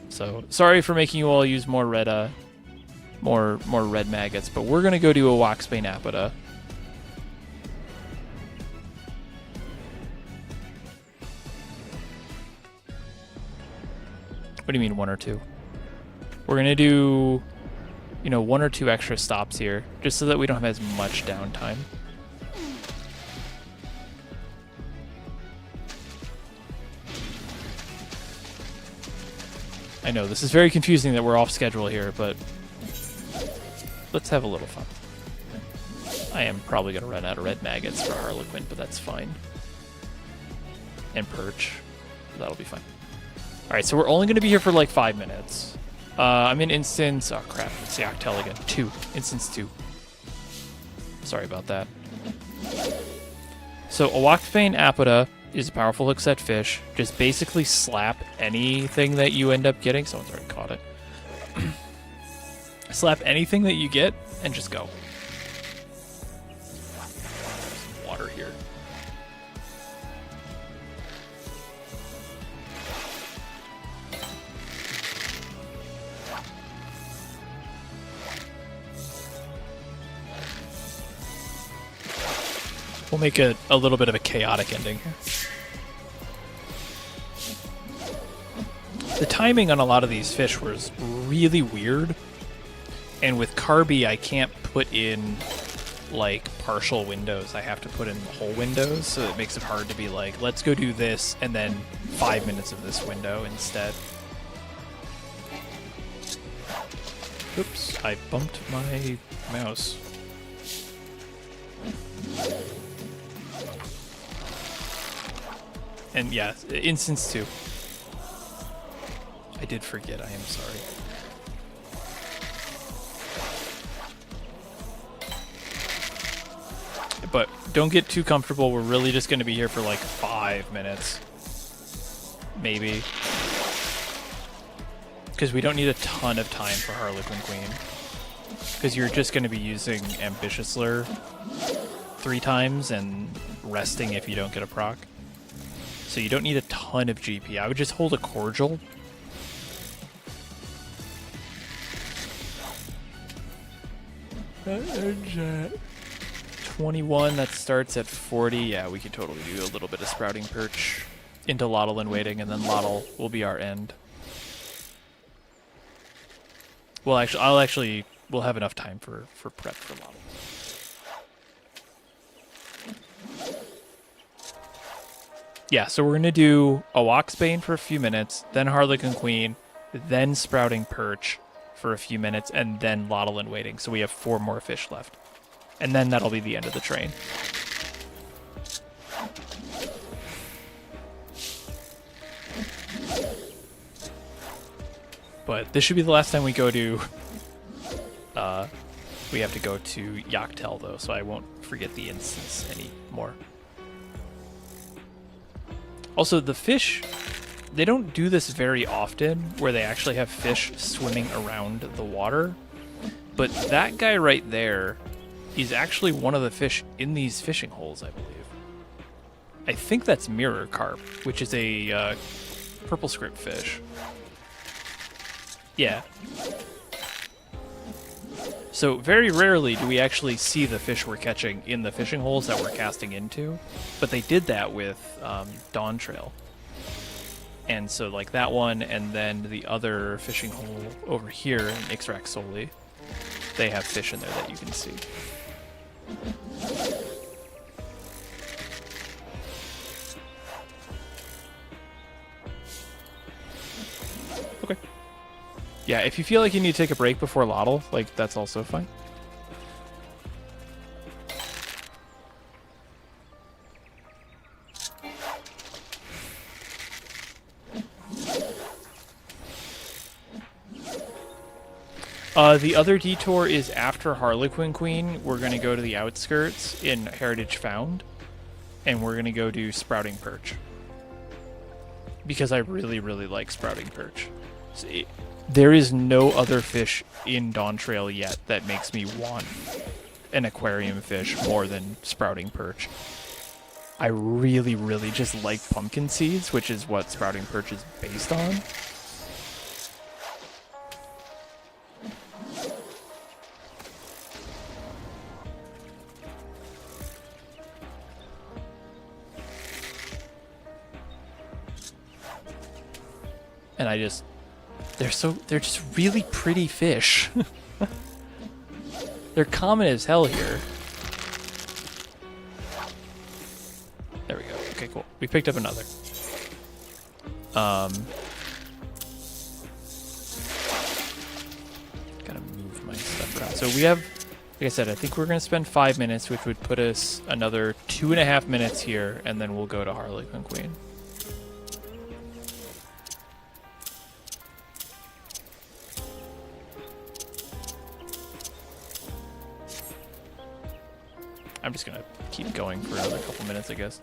So sorry for making you all use more red maggots, but we're gonna go do a Loxbane Apida. What do you mean 1 or 2? We're gonna do, 1 or 2 extra stops here, just so that we don't have as much downtime. I know this is very confusing that we're off schedule here, but let's have a little fun. I am probably going to run out of red maggots for Harlequin, but that's fine. And perch. That'll be fine. Alright, so we're only going to be here for like 5 minutes. I'm in instance... Oh, crap. It's the Octel again. 2. Instance 2. Sorry about that. So, a Walkbane Apoda is a powerful hook-set fish. Just basically slap anything that you end up getting. Someone's already caught it. Slap anything that you get and just go. Some water here. We'll make a little bit of a chaotic ending here. The timing on a lot of these fish was really weird. And with Carby, I can't put in, like, partial windows. I have to put in the whole windows, so it makes it hard to be like, let's go do this, and then 5 minutes of this window instead. Oops, I bumped my mouse. And yeah, instance 2. I did forget, I am sorry. But don't get too comfortable, we're really just going to be here for like 5 minutes. Maybe. Because we don't need a ton of time for Harlequin Queen. Because you're just going to be using Ambitious Lure 3 times and resting if you don't get a proc. So you don't need a ton of GP. I would just hold a cordial. Jet. 21, that starts at 40. Yeah, we could totally do a little bit of Sprouting Perch into Lottle and waiting, and then Lottle will be our end. Well, actually, we'll have enough time for prep for Lottle. Yeah, so we're going to do a Walksbane for a few minutes, then Harlequin Queen, then Sprouting Perch for a few minutes, and then Lottle and waiting. So we have 4 more fish left. And then that'll be the end of the train. But this should be the last time we go to... we have to go to Yaktel, though, so I won't forget the instance anymore. Also, the fish, they don't do this very often, where they actually have fish swimming around the water. But that guy right there is actually one of the fish in these fishing holes, I believe. I think that's Mirror Carp, which is a purple script fish. Yeah. So very rarely do we actually see the fish we're catching in the fishing holes that we're casting into, but they did that with Dawntrail. And so like that one, and then the other fishing hole over here in Ixrac Soli, they have fish in there that you can see. Okay. Yeah, if you feel like you need to take a break before Lottle, like, that's also fine. The other detour is after Harlequin Queen. We're going to go to the outskirts in Heritage Found, and we're going to go do Sprouting Perch. Because I really, really like Sprouting Perch. So there is no other fish in Dawntrail yet that makes me want an aquarium fish more than Sprouting Perch. I really, really just like pumpkin seeds, which is what Sprouting Perch is based on. And I just, they're just really pretty fish. They're common as hell here. There we go. Okay, cool. We picked up another. so we have, like I said, I think we're going to spend 5 minutes, which would put us another 2.5 minutes here, and then we'll go to Harlequin Queen. I'm just going to keep going for another couple minutes, I guess.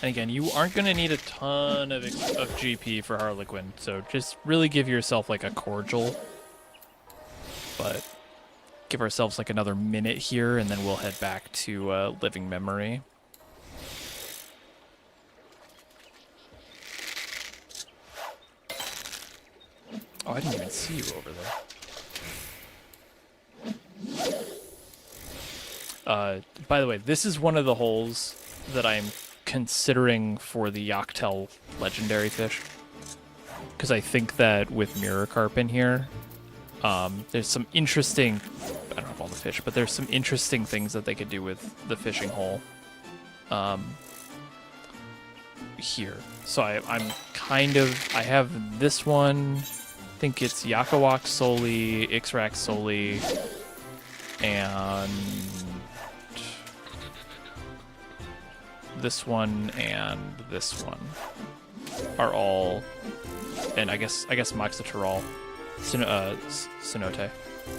And again, you aren't going to need a ton of GP for Harlequin, so just really give yourself like a cordial. But give ourselves like another minute here, and then we'll head back to Living Memory. Oh, I didn't even see you over there. By the way, this is one of the holes that I'm considering for the Yachtel legendary fish, because I think that with mirror carp in here, there's some interesting, I don't know all the fish, but there's some interesting things that they could do with the fishing hole here. So I'm kind of, I have this one, I think it's Yakawak Soli, Ixrac Soli, and this one and this one are all, and I guess Max the Tural, Cenote,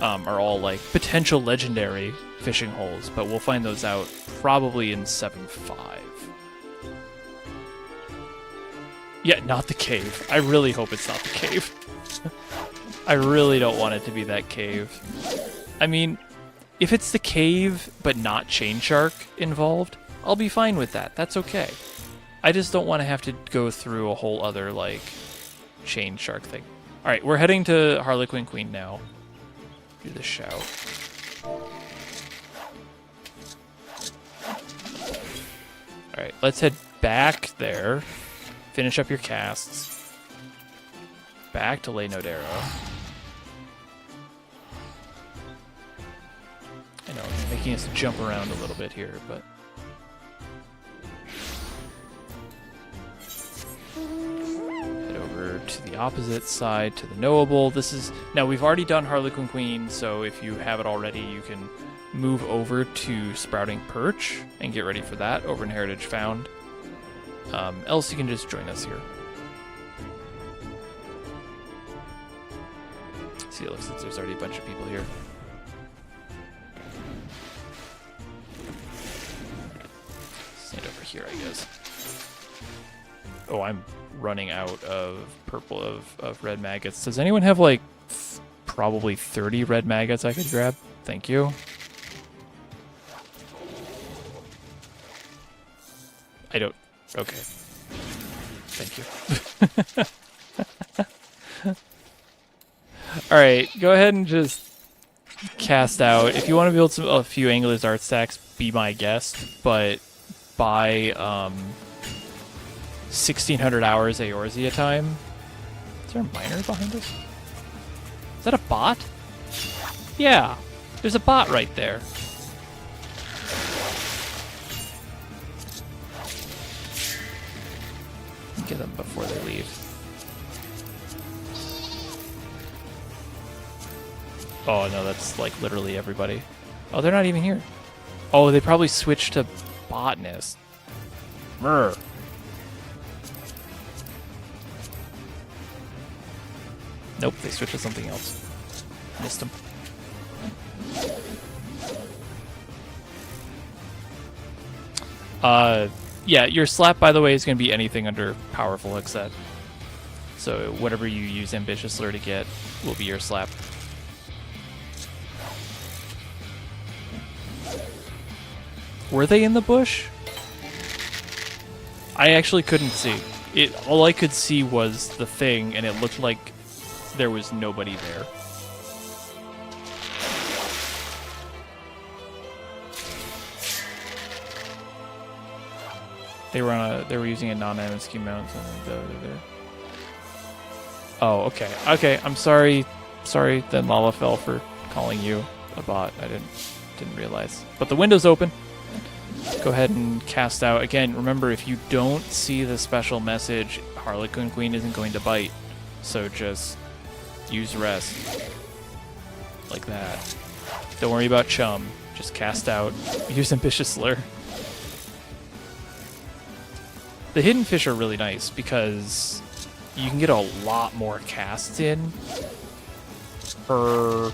are all like potential legendary fishing holes, but we'll find those out probably in 7.5. Yeah, not the cave. I really hope it's not the cave. I really don't want it to be that cave. I mean, if it's the cave but not Chain Shark involved, I'll be fine with that. That's okay. I just don't want to have to go through a whole other, like, Chain Shark thing. Alright, we're heading to Harlequin Queen now. Do the shout. Alright, let's head back there. Finish up your casts. Back to Le Nodero. I know, it's making us jump around a little bit here, but... to the opposite side, to the knowable. This is, now we've already done Harlequin Queen, so if you have it already, you can move over to Sprouting Perch and get ready for that over in Heritage Found. Else you can just join us here. See, it looks like there's already a bunch of people here. Stand over here, I guess. Oh, I'm running out of purple of red maggots. Does anyone have like probably 30 red maggots I could grab? Thank you. I don't. Okay. Thank you. All right, go ahead and just cast out. If you want to build a few Angler's Art stacks, be my guest. But buy 1,600 hours Eorzea time. Is there a miner behind us? Is that a bot? Yeah, there's a bot right there. Get them before they leave. Oh no, that's like literally everybody. Oh, they're not even here. Oh, they probably switched to botanist. Brr. Nope, they switched to something else. Missed them. Yeah, your slap, by the way, is going to be anything under powerful hook set. So whatever you use Ambitious Lure to get will be your slap. Were they in the bush? I actually couldn't see. All I could see was the thing, and it looked like there was nobody there. They were using a non-MSQ mount. Oh, okay. Okay, I'm sorry. Sorry, then Lalafell for calling you a bot. I didn't realize. But the window's open. Go ahead and cast out. Again, remember, if you don't see the special message, Harlequin Queen isn't going to bite. So just use rest. Like that. Don't worry about chum. Just cast out. Use Ambitious Lure. The hidden fish are really nice because you can get a lot more casts in per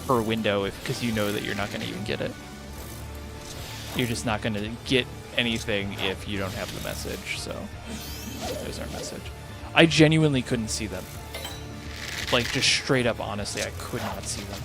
window because you know that you're not going to even get it. You're just not going to get anything if you don't have the message. So there's our message. I genuinely couldn't see them. Like, just straight up, honestly, I could not see them.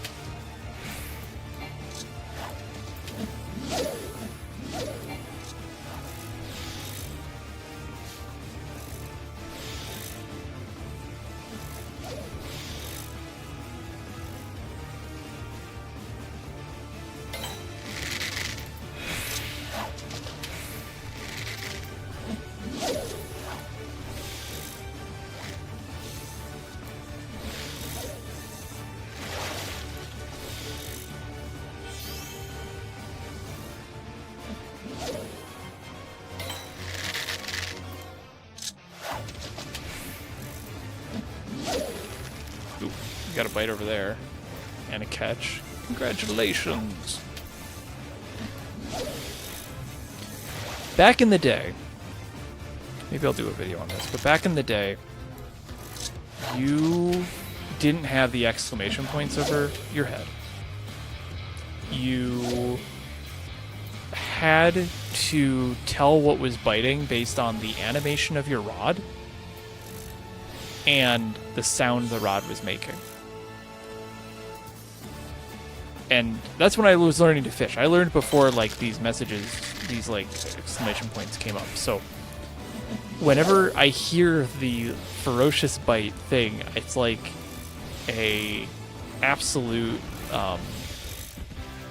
Got a bite over there. And a catch. Congratulations. Back in the day, maybe I'll do a video on this, but back in the day, you didn't have the exclamation points over your head. You had to tell what was biting based on the animation of your rod and the sound the rod was making. And that's when I was learning to fish. I learned before, like, these messages, these, like, exclamation points came up. So whenever I hear the ferocious bite thing, it's like a absolute,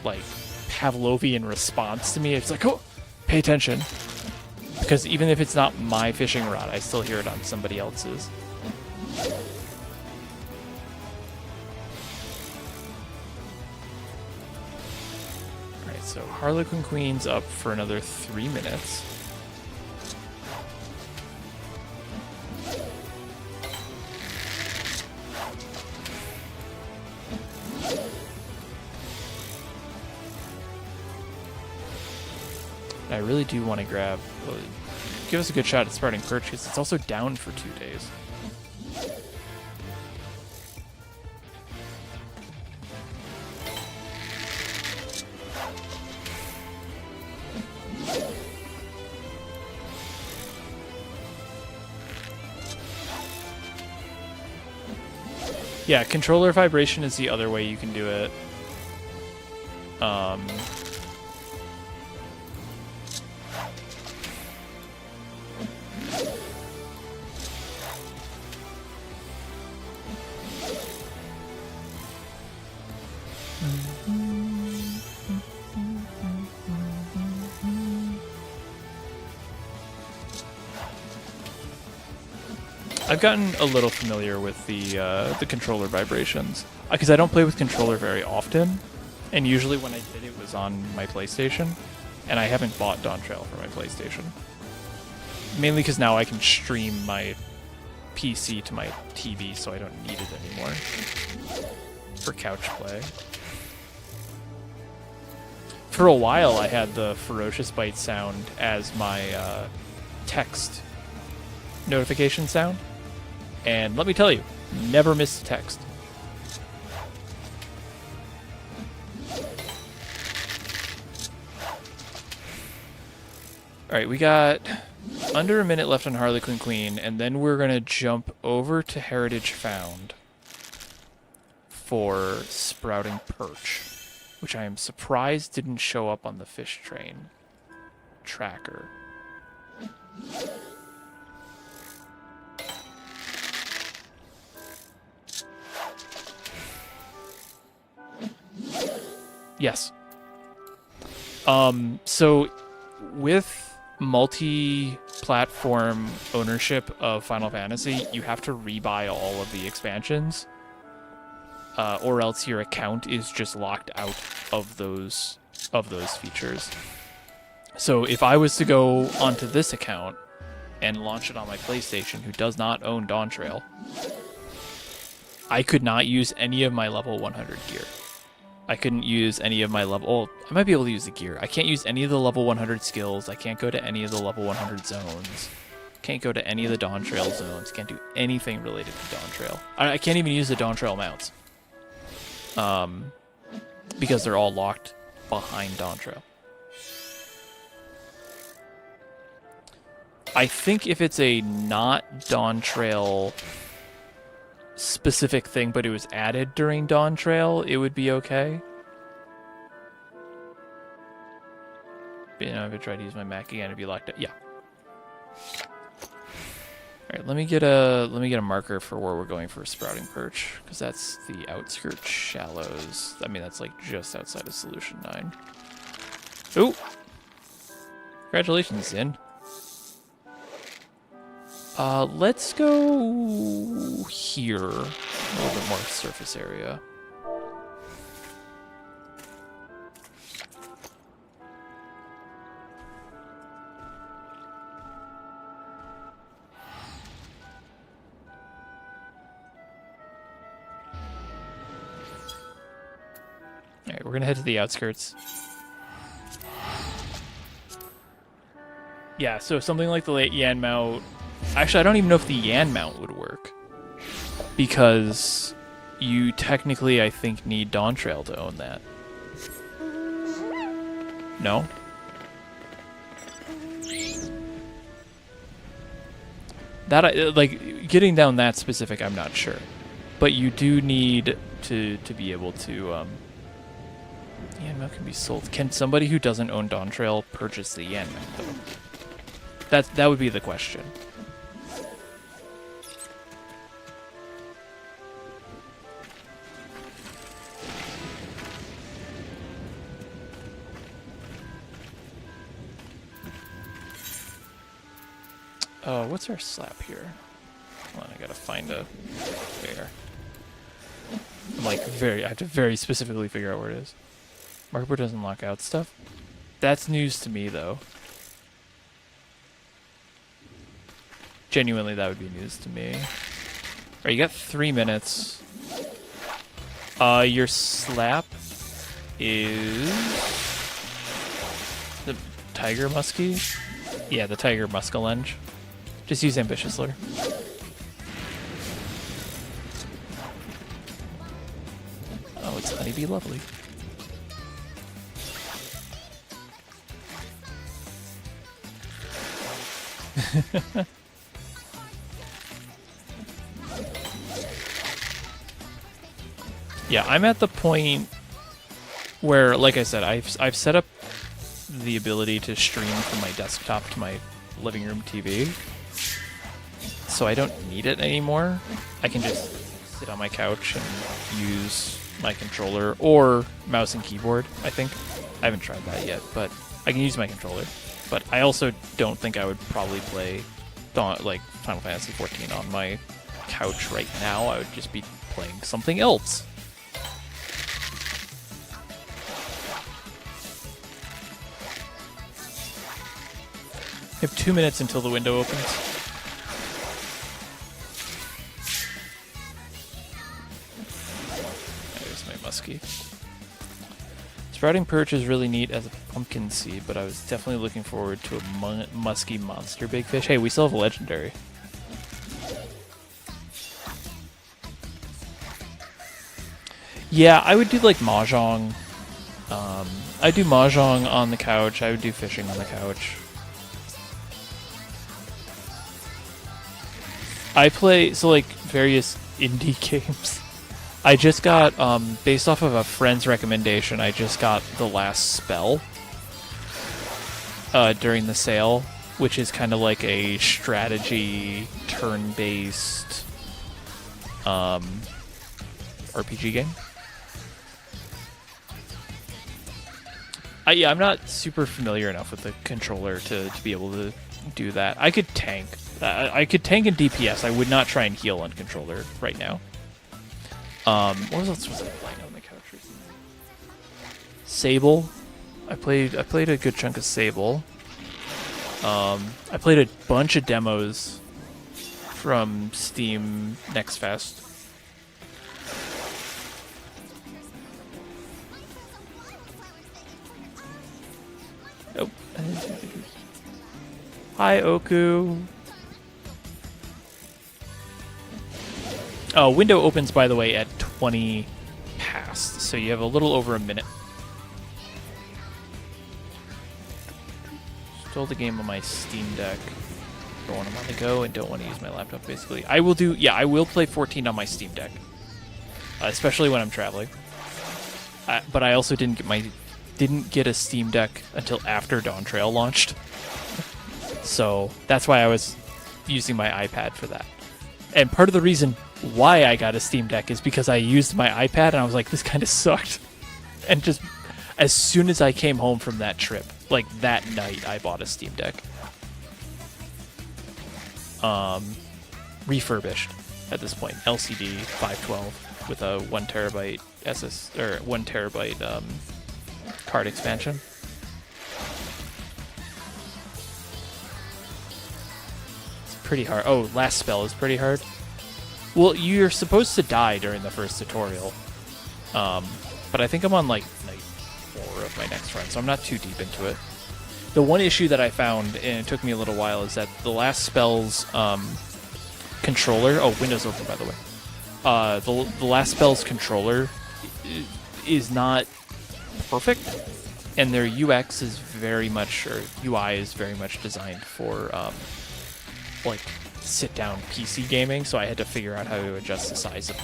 like, Pavlovian response to me. It's like, oh, pay attention. Because even if it's not my fishing rod, I still hear it on somebody else's. So Harlequin Queen's up for another 3 minutes. I really do want to grab... give us a good shot at sprouting perch because it's also down for 2 days. Yeah, controller vibration is the other way you can do it. I've gotten a little familiar with the controller vibrations because I don't play with controller very often, and usually when I did it was on my PlayStation, and I haven't bought Dawntrail for my PlayStation. Mainly because now I can stream my PC to my TV, so I don't need it anymore for couch play. For a while, I had the ferocious bite sound as my text notification sound. And let me tell you, never missed a text. Alright, we got under a minute left on Harlequin Queen, and then we're going to jump over to Heritage Found for Sprouting Perch, which I am surprised didn't show up on the fish train tracker. Yes. So with multi-platform ownership of Final Fantasy, you have to rebuy all of the expansions, or else your account is just locked out of those features. So if I was to go onto this account and launch it on my PlayStation, who does not own Dawntrail, I could not use any of my level 100 gear. I couldn't use any of my level... Oh, I might be able to use the gear. I can't use any of the level 100 skills. I can't go to any of the level 100 zones. Can't go to any of the Dawntrail zones. Can't do anything related to Dawntrail. I can't even use the Dawntrail mounts. Because they're all locked behind Dawntrail. I think if it's a not Dawntrail specific thing, but it was added during Dawntrail, it would be okay. But, you know, if I try to use my Mac again, it'd be locked up. Yeah. All right, let me get a marker for where we're going for Sprouting Perch, because that's the outskirt shallows. I mean, that's like just outside of Solution 9. Ooh! Congratulations, Zin. Let's go here. A little bit more surface area. Alright, we're gonna head to the outskirts. Yeah, so something like the late Yan Mount. Actually, I don't even know if the Yan mount would work, because you technically, I think, need Dawntrail to own that. No? That, like, getting down that specific, I'm not sure. But you do need to be able to, the Yan mount can be sold. Can somebody who doesn't own Dawntrail purchase the Yan mount, though? That would be the question. What's our slap here? Hold on, I gotta find a bear. I'm like I have to very specifically figure out where it is. Markboard doesn't lock out stuff. That's news to me, though. Genuinely, that would be news to me. Alright, you got 3 minutes. Your slap is the Tiger Muskie? Yeah, the Tiger Muskellenge. Just use Ambitious Lure. Oh, it's Honeybee Lovely. Yeah, I'm at the point where, like I said, I've set up the ability to stream from my desktop to my living room TV, so I don't need it anymore. I can just sit on my couch and use my controller or mouse and keyboard, I think. I haven't tried that yet, but I can use my controller. But I also don't think I would probably play like Final Fantasy XIV on my couch right now. I would just be playing something else. I have 2 minutes until the window opens. There's my muskie. Sprouting Perch is really neat as a pumpkin seed, but I was definitely looking forward to a musky monster big fish. Hey, we still have a legendary. Yeah, I would do like Mahjong. I'd do Mahjong on the couch. I would do fishing on the couch. I play like various indie games. I just got based off of a friend's recommendation. I just got The Last Spell during the sale, which is kind of like a strategy turn-based RPG game. Yeah, I'm not super familiar enough with the controller to be able to do that. I could tank. I could tank in DPS. I would not try and heal on controller right now. What else was I playing on the couch recently? Sable. I played a good chunk of Sable. I played a bunch of demos from Steam Next Fest. Oh. Hi, Oku. Oh, window opens, by the way, at 20 past, so you have a little over a minute. Stole the game on my Steam Deck for when I'm on the go and don't want to use my laptop, basically. I will play 14 on my Steam Deck, especially when I'm traveling. But I also didn't get a Steam Deck until after Dawntrail launched. So that's why I was using my iPad for that. And part of the reason why I got a Steam Deck is because I used my iPad and I was like, this kind of sucked. And just as soon as I came home from that trip, like that night, I bought a Steam Deck. Refurbished at this point. LCD 512 with a 1 terabyte card expansion. It's pretty hard. Oh, Last Spell is pretty hard. Well, you're supposed to die during the first tutorial. But I think I'm on like night 4 of my next run, so I'm not too deep into it. The one issue that I found, and it took me a little while, is that the Last Spell's controller... Oh, window's open, by the way. The Last Spell's controller is not perfect, and their UX is very much, or UI is very much designed for like sit-down PC gaming. So I had to figure out how to adjust the size of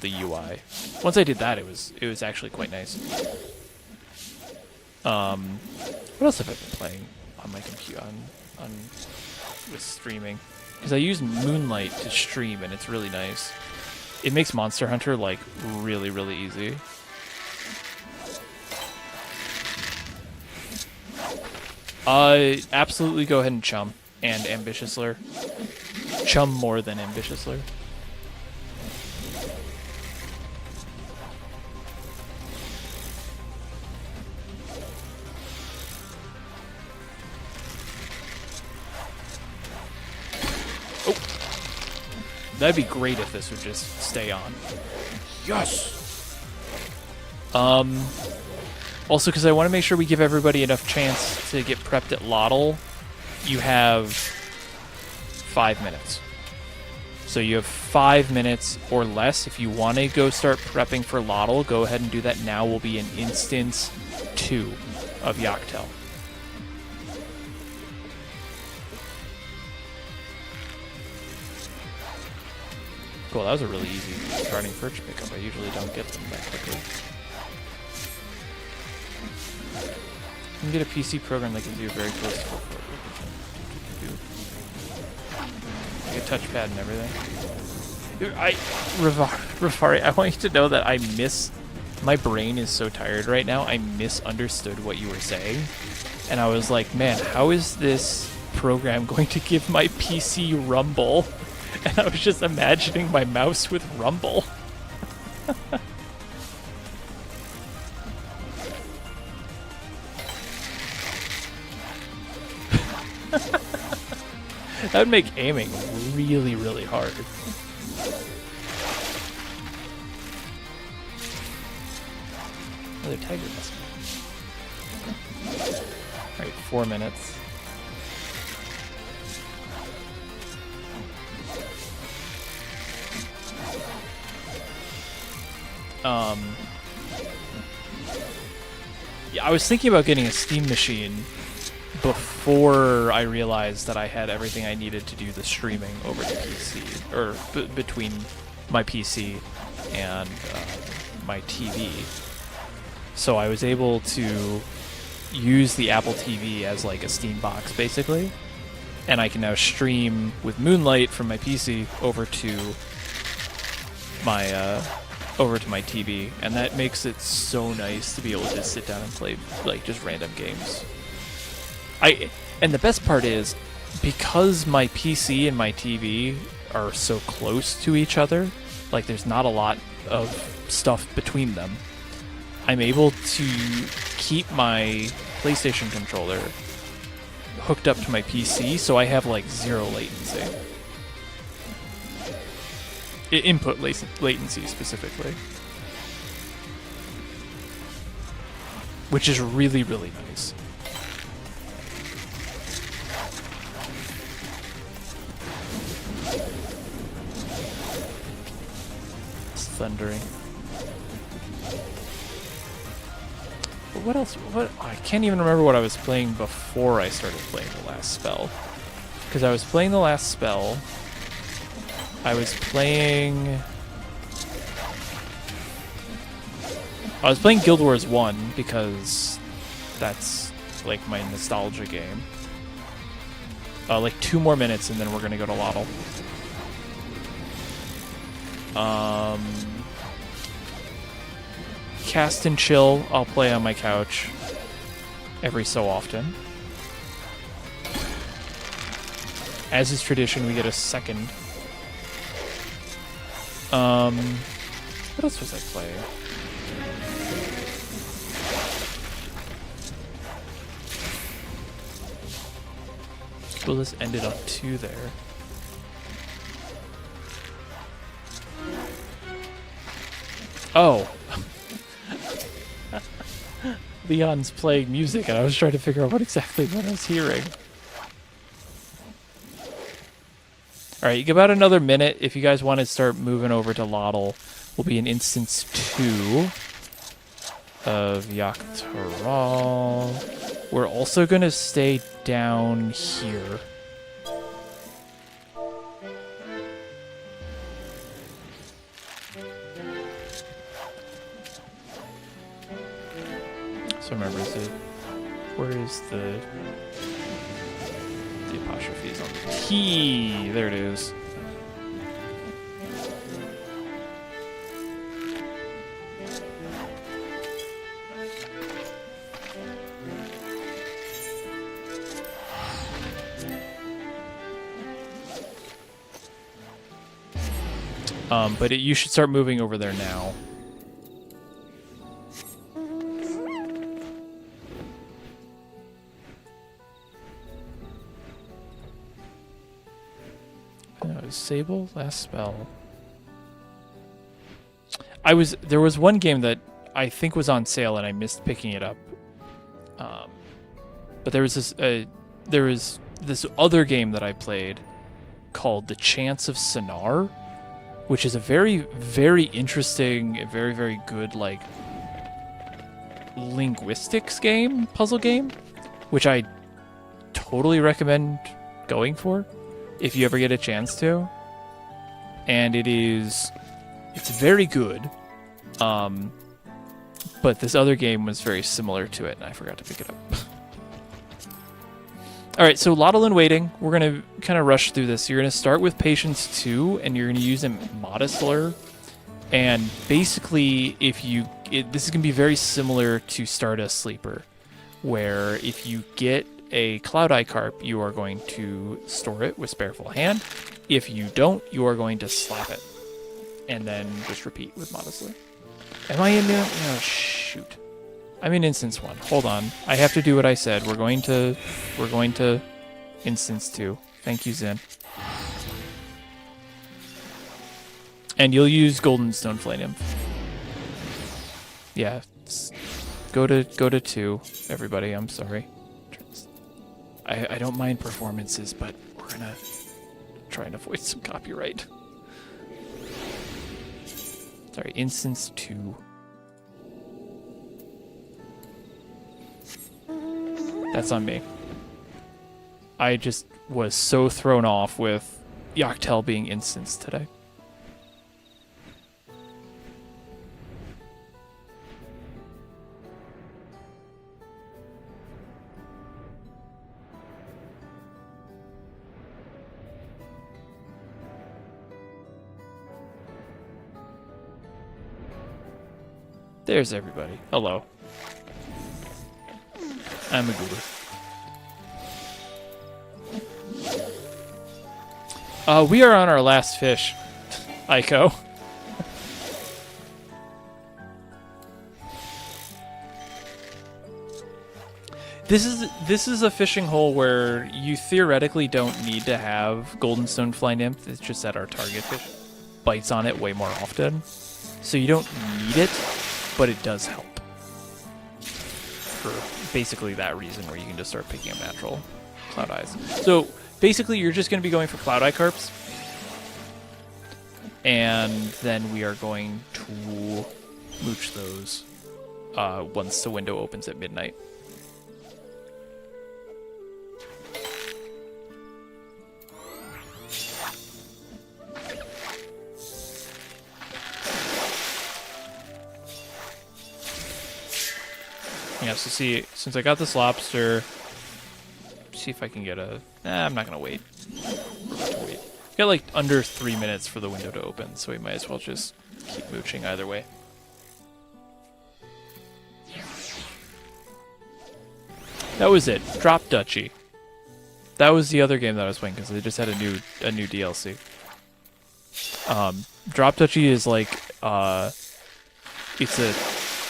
the UI. Once I did that, it was actually quite nice. What else have I been playing on my computer with streaming? Because I use Moonlight to stream, and it's really nice. It makes Monster Hunter like really, really easy. Absolutely go ahead and chum and Ambitious Lure. Chum more than Ambitious Lure. Oh, that'd be great if this would just stay on. Yes. Also, because I want to make sure we give everybody enough chance to get prepped at Lotl, you have 5 minutes. So you have 5 minutes or less. If you want to go start prepping for Lotl, go ahead and do that now. Will be in instance 2 of Yoctel. Cool, that was a really easy starting perch pickup. I usually don't get them that quickly. You can get a PC program that gives you a very close to like a touchpad and everything. Rafari, I want you to know that my brain is so tired right now, I misunderstood what you were saying. And I was like, man, how is this program going to give my PC rumble? And I was just imagining my mouse with rumble. That would make aiming really, really hard. Another tiger must be. Alright, 4 minutes. Yeah, I was thinking about getting a Steam machine, before I realized that I had everything I needed to do the streaming over the PC, or between my PC and my TV. So I was able to use the Apple TV as like a Steam box, basically. And I can now stream with Moonlight from my PC over to my TV, and that makes it so nice to be able to just sit down and play like just random games. And the best part is, because my PC and my TV are so close to each other, like there's not a lot of stuff between them, I'm able to keep my PlayStation controller hooked up to my PC, so I have like 0 latency. Input latency specifically. Which is really, really nice. It's thundering. But what else? I can't even remember what I was playing before I started playing the last spell. Because I was playing the last spell. I was playing Guild Wars 1 because that's like my nostalgia game. Like 2 more minutes and then we're gonna go to Lottle. Cast and Chill, I'll play on my couch every so often. As is tradition, we get a second. What else was I playing? Well, this ended up 2 there. Oh. Leon's playing music, and I was trying to figure out what exactly I was hearing. Alright, you get about another minute. If you guys want to start moving over to Lottle, will be in instance 2 of Tural. We're also going to stay down here. So remember, where is the apostrophe is on the T. There it is. But you should start moving over there now. Sable, last spell. There was one game that I think was on sale and I missed picking it up. But there was this other game that I played called The Chance of Sonar, which is a very, very interesting, very, very good like linguistics game, puzzle game, which I totally recommend going for if you ever get a chance to. And it's very good. But this other game was very similar to it, and I forgot to pick it up. Alright, so Lottle in Waiting. We're going to kind of rush through this. You're going to start with Patience 2, and you're going to use a Modest Lure. And basically, this is going to be very similar to Stardust Sleeper, where if you get a Cloud Eye Carp, you are going to store it with Spareful Hand. If you don't, you are going to slap it. And then just repeat with Modest Lure. Am I in there? Oh, shoot. I'm in instance 1. Hold on. I have to do what I said. We're going to instance 2. Thank you, Zen. And you'll use Golden Stoneflay Nymph. Yeah. Go to 2, everybody. I'm sorry. I don't mind performances, but we're gonna try and avoid some copyright. Sorry, instance 2. That's on me. I just was so thrown off with Yoctel being instanced today. There's everybody. Hello. I'm a goober. We are on our last fish, Aiko. This is a fishing hole where you theoretically don't need to have goldenstone fly nymph. It's just that our target fish bites on it way more often, so you don't need it, but it does help for basically that reason, where you can just start picking up natural cloud eyes. So basically, you're just going to be going for cloud eye carps, and then we are going to mooch those once the window opens at midnight. Yeah, so see, since I got this lobster, see if I can get a... I'm not going to wait. We're about to wait. We've got like under 3 minutes for the window to open, so we might as well just keep mooching either way. That was it. Drop Duchy. That was the other game that I was playing, because they just had a new DLC. Drop Duchy is like... it's a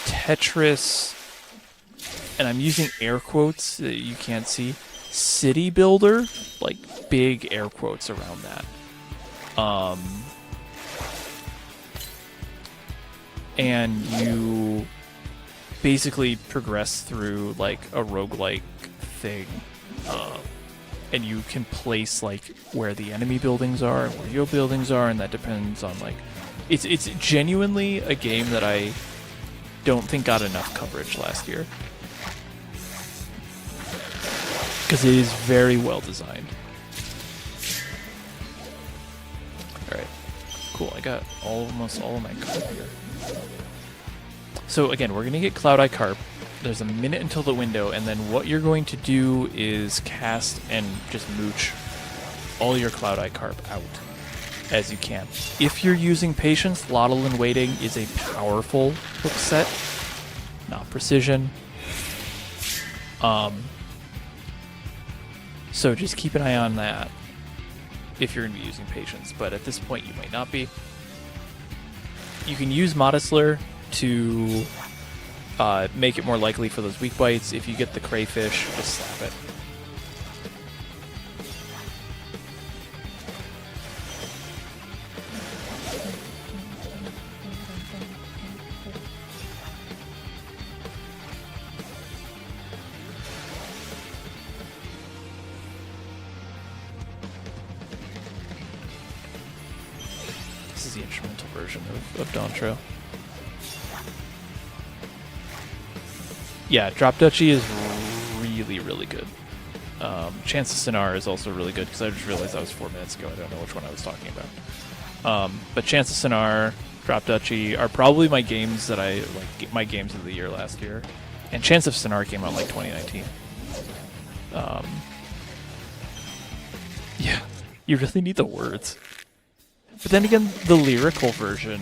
Tetris... and I'm using air quotes that you can't see, city builder, like big air quotes around that. And you basically progress through like a roguelike thing, and you can place like where the enemy buildings are and where your buildings are, and that depends on like, it's genuinely a game that I don't think got enough coverage last year. Because it is very well designed. Alright. Cool, I got almost all of my carp here. So again, we're going to get Cloud Eye Carp. There's a minute until the window, and then what you're going to do is cast and just mooch all your Cloud Eye Carp out as you can. If you're using Patience, Lottle and Waiting is a powerful hook set, not Precision. So just keep an eye on that if you're going to be using Patience, but at this point you might not be. You can use Modestler to make it more likely for those weak bites. If you get the crayfish, just slap it. The instrumental version of Dawntrail. Yeah, Drop Duchy is really, really good. Chance of Sinar is also really good, because I just realized that was 4 minutes ago. I don't know which one I was talking about. But Chance of Sinar, Drop Duchy are probably my games that I like, my games of the year last year. And Chance of Sinar came out like 2019. Yeah, you really need the words. But then again, the lyrical version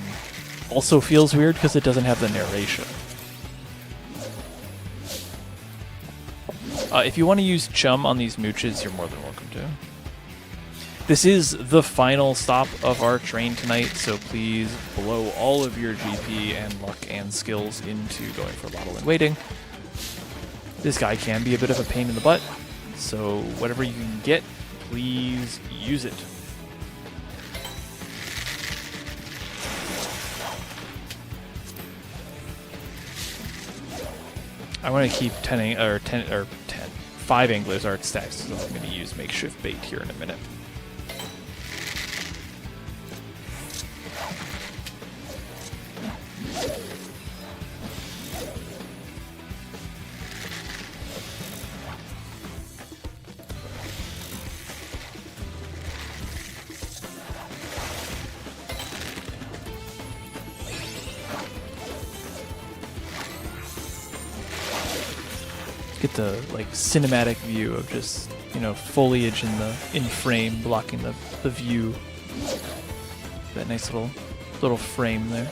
also feels weird because it doesn't have the narration. If you want to use Chum on these mooches, you're more than welcome to. This is the final stop of our train tonight, so please blow all of your GP and luck and skills into going for Lottle and Waiting. This guy can be a bit of a pain in the butt, so whatever you can get, please use it. I want to keep 5 Angler's Art stacks, so I'm going to use makeshift bait here in a minute. Get the like cinematic view of just, you know, foliage in frame blocking the view. That nice little frame there.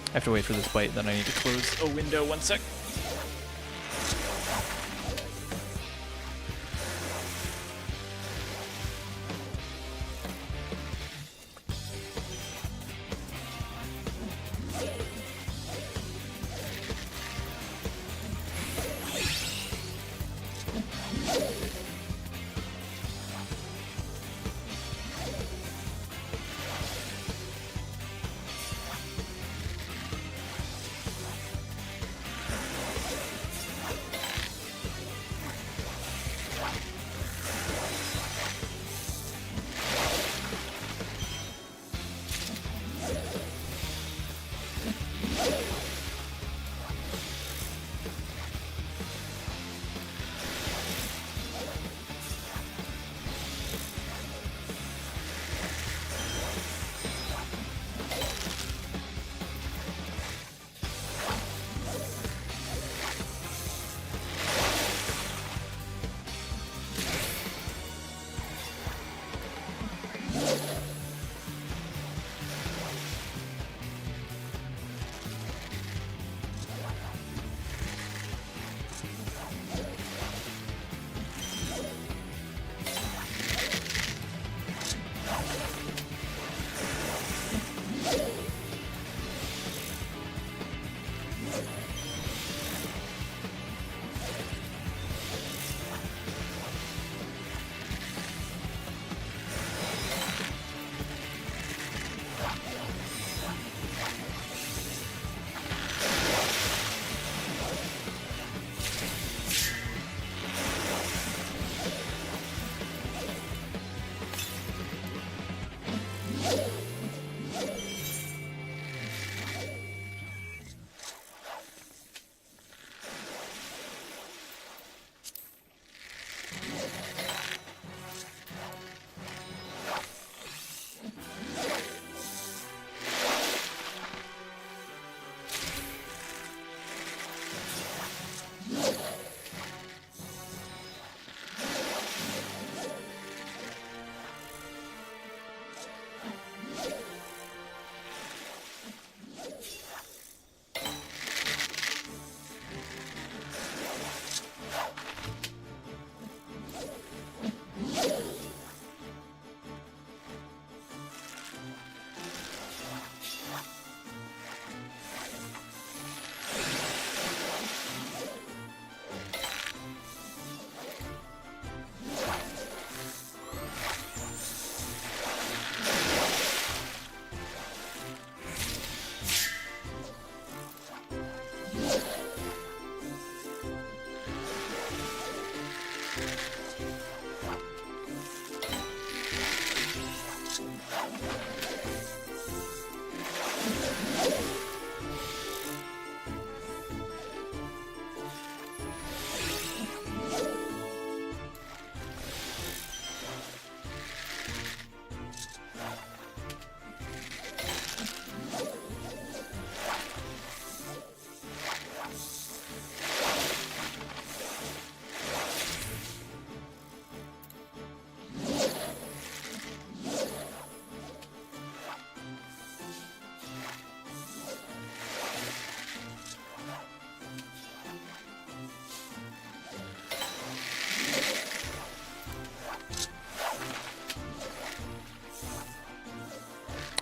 I have to wait for this bite, then I need to close a window. 1 sec.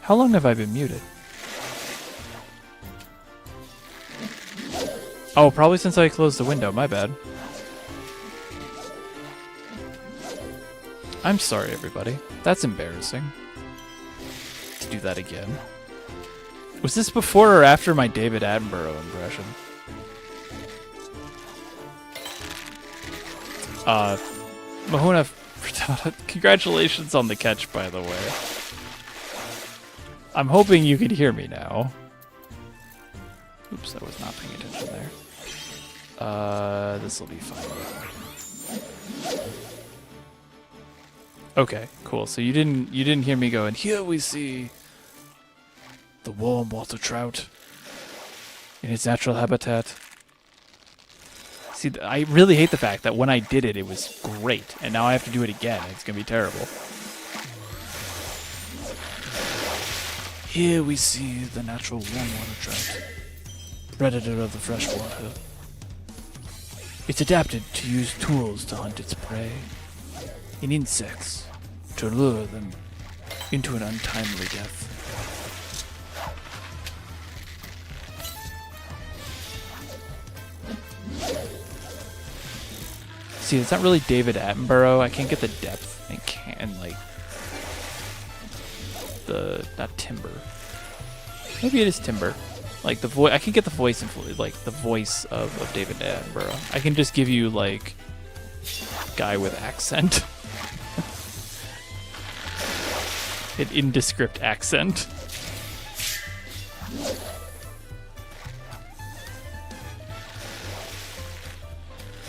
How long have I been muted? Oh, probably since I closed the window. My bad. I'm sorry, everybody. That's embarrassing. To do that again. Was this before or after my David Attenborough impression? Mahuna Frittata, congratulations on the catch, by the way. I'm hoping you can hear me now. Oops, I was not paying attention there. This will be fine. Okay, cool. So you didn't hear me go, and here we see the warm water trout in its natural habitat. See, I really hate the fact that when I did it, it was great, and now I have to do it again. It's going to be terrible. Here we see the natural warm water trout, predator of the freshwater. It's adapted to use tools to hunt its prey and insects to lure them into an untimely death. See, it's not really David Attenborough. I can't get the depth and like the not timber. Maybe it is timber. Like the voice, I can get the voice like the voice of David Attenborough. I can just give you like guy with accent, an indescript accent.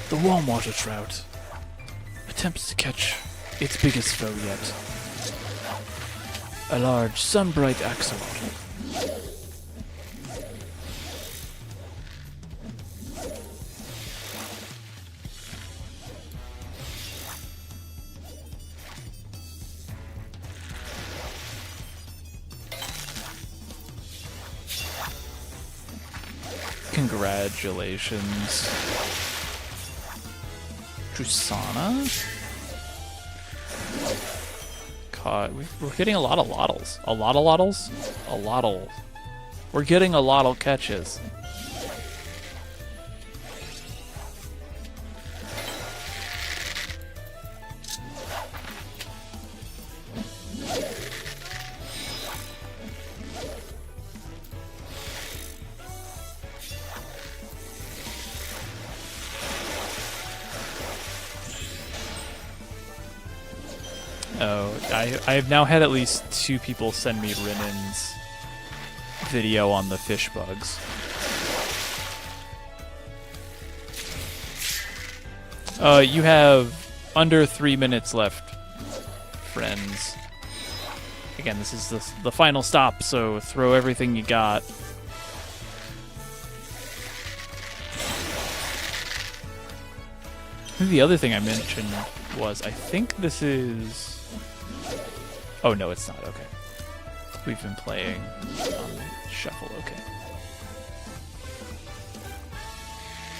The warm water trout attempts to catch its biggest foe yet, a large sun-bright axolotl. Congratulations. Drusana? God, we're getting a lot of lottles. A lot of lottles? A lottle. We're getting a lot of catches. Oh, I have now had at least 2 people send me Rinnan's video on the fish bugs. You have under 3 minutes left, friends. Again, this is the final stop, so throw everything you got. I think the other thing I mentioned was I think this is... Oh, no, it's not. Okay. We've been playing on shuffle. Okay.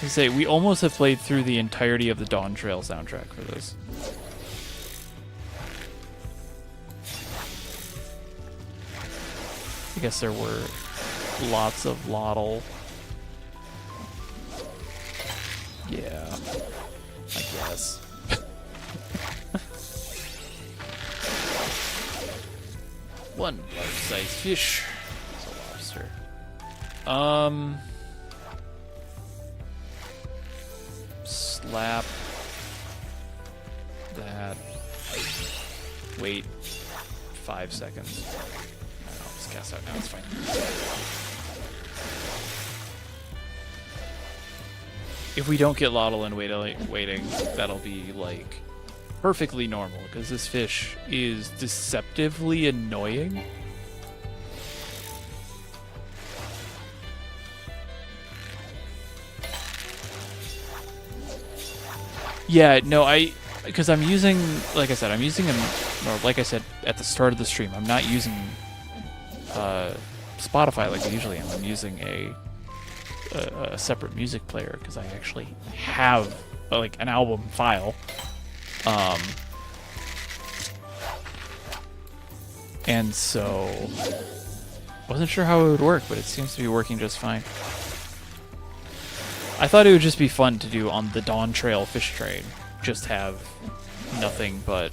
I say, we almost have played through the entirety of the Dawntrail soundtrack for this. I guess there were lots of Lottle. Yeah, I guess. One large-sized fish. It's a lobster. Slap that. Wait 5 seconds. I'll just cast out now. It's fine. If we don't get Lottle and waiting, that'll be like perfectly normal, because this fish is deceptively annoying. Yeah, no, because I'm using, like I said, I'm using or like I said at the start of the stream, I'm not using Spotify like I usually am. I'm using a separate music player because I actually have like an album file. And so wasn't sure how it would work, but it seems to be working just fine. I thought it would just be fun to do on the Dawntrail fish train, just have nothing but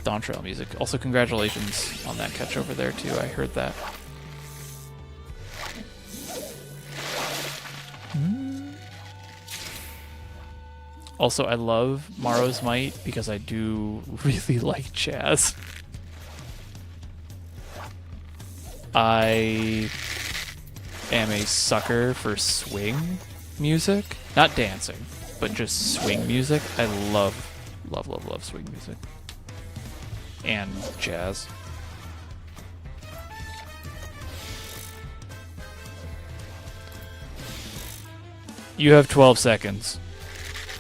Dawntrail music. Also, congratulations on that catch over there too. I heard that. Also, I love Maro's Might because I do really like jazz. I am a sucker for swing music. Not dancing, but just swing music. I love swing music. And jazz. You have 12 seconds.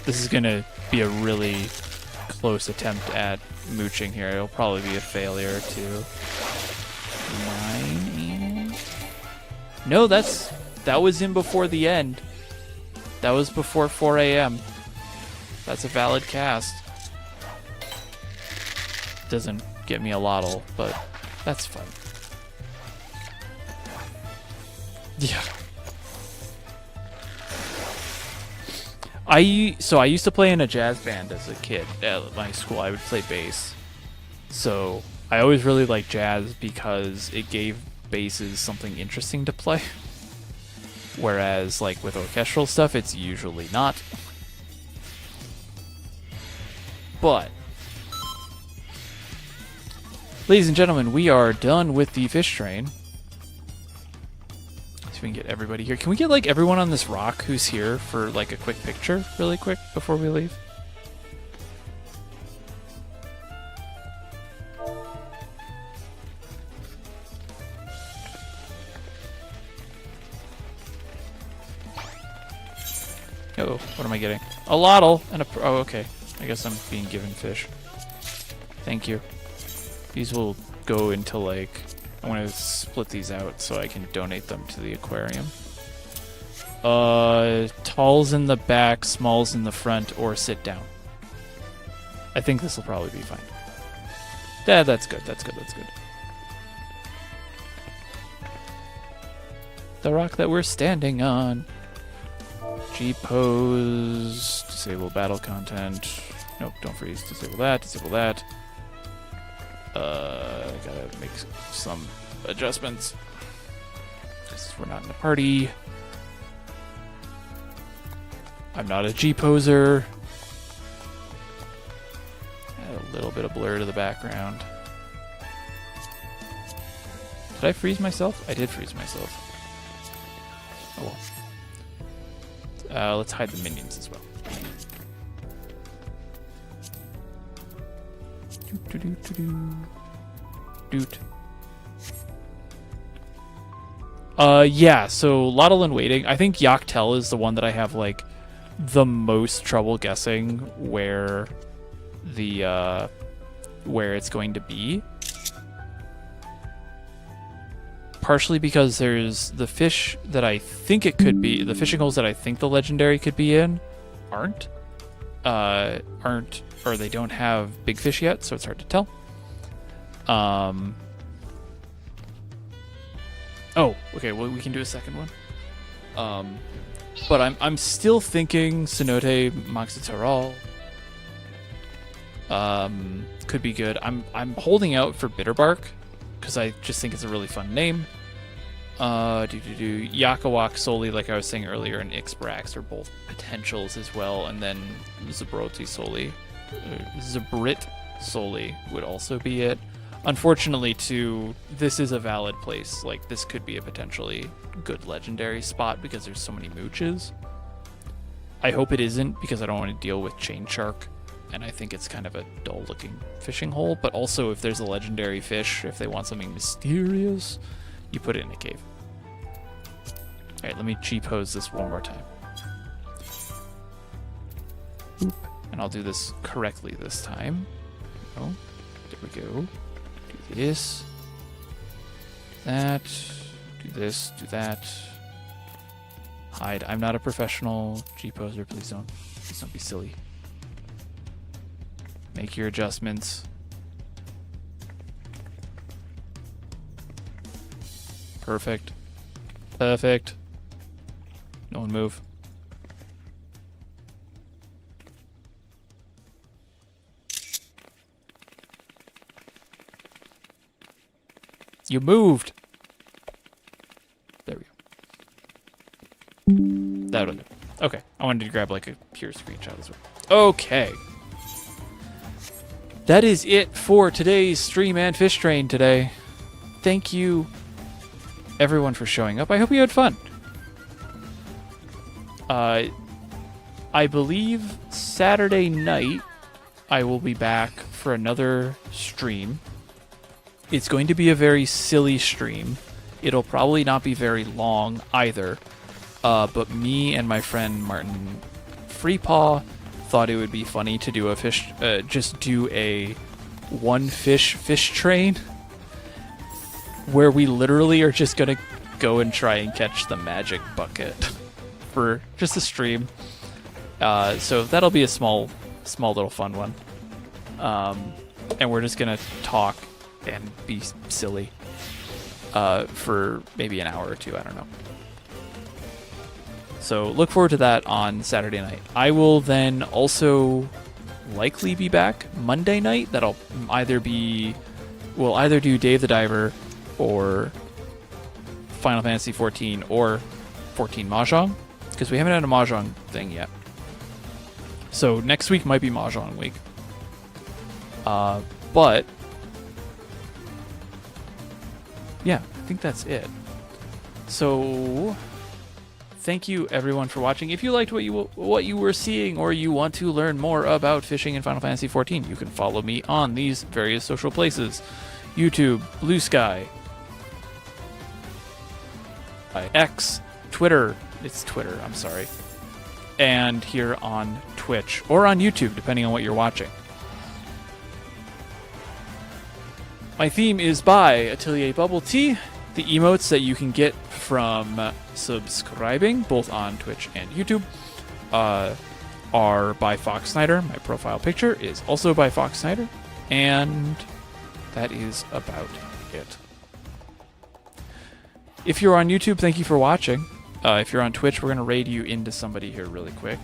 This is going to be a really close attempt at mooching here. It'll probably be a failure too. 9 and... No, that was in before the end. That was before 4 a.m. That's a valid cast. Doesn't get me a lottle, but that's fun. Yeah. I used to play in a jazz band as a kid at my school. I would play bass. So I always really liked jazz because it gave basses something interesting to play. Whereas like with orchestral stuff, it's usually not. But ladies and gentlemen, we are done with the fish train. We can get everybody here. Can we get like everyone on this rock who's here for like a quick picture really quick before we leave? Oh, what am I getting? A lottle and a... Oh, okay. I guess I'm being given fish. Thank you. These will go into like... I want to split these out so I can donate them to the aquarium. Talls in the back, smalls in the front, or sit down. I think this will probably be fine. Yeah, that's good. That's good. That's good. The rock that we're standing on. G-pose. Disable battle content. Nope, don't freeze. Disable that. Disable that. Gotta make some adjustments. Because we're not in a party. I'm not a G-poser. Add a little bit of blur to the background. Did I freeze myself? I did freeze myself. Oh well. Let's hide the minions as well. Doot. Yeah, so Lottle in Waiting. I think Yaktel is the one that I have like the most trouble guessing where the where it's going to be. Partially because there's the fish that I think it could be, the fishing holes that I think the legendary could be in aren't, or they don't have big fish yet, so it's hard to tell. Oh, okay, well, we can do a second one. But I'm still thinking Cenote Moxitaral. Could be good. I'm holding out for Bitterbark because I just think it's a really fun name. Yakawak Soli, like I was saying earlier, and Ixbrax are both potentials as well, and then Zabroti Soli, Zabrit Soli would also be it. Unfortunately, too, this is a valid place. Like, this could be a potentially good legendary spot because there's so many mooches. I hope it isn't because I don't want to deal with Chain Shark, and I think it's kind of a dull-looking fishing hole. But also, if there's a legendary fish, if they want something mysterious, you put it in a cave. Alright, let me G-pose this one more time. Oop. And I'll do this correctly this time. Oh, there we go. Do this. That. Do this. Do that. Hide. I'm not a professional G-poser. Please don't be silly. Make your adjustments. Perfect. Perfect. No one move. You moved. There we go. That'll do. Okay. I wanted to grab like a pure screenshot as well. Okay. That is it for today's stream and fish train today. Thank you everyone for showing up. I hope you had fun. I believe Saturday night I will be back for another stream. It's going to be a very silly stream. It'll probably not be very long either. but me and my friend Martin Freepaw thought it would be funny to do just do a one fish train where we literally are just gonna go and try and catch the magic bucket for just a stream. So that'll be a small little fun one. And we're just gonna talk and be silly for maybe an hour or two. I don't know. So look forward to that on Saturday night. I will then also likely be back Monday night. We'll either do Dave the Diver or Final Fantasy 14 or 14 Mahjong, because we haven't had a Mahjong thing yet. So next week might be Mahjong week. But yeah, I think that's it. So thank you everyone for watching. If you liked what you were seeing, or you want to learn more about fishing in Final Fantasy 14, you can follow me on these various social places: YouTube, Blue Sky, X, Twitter. It's Twitter, I'm sorry. And here on Twitch or on YouTube, depending on what you're watching. My theme is by Atelier Bubble Tea. The emotes that you can get from subscribing, both on Twitch and YouTube, are by Fox Snyder. My profile picture is also by Fox Snyder. And that is about it. If you're on YouTube, thank you for watching. If you're on Twitch, we're going to raid you into somebody here really quick.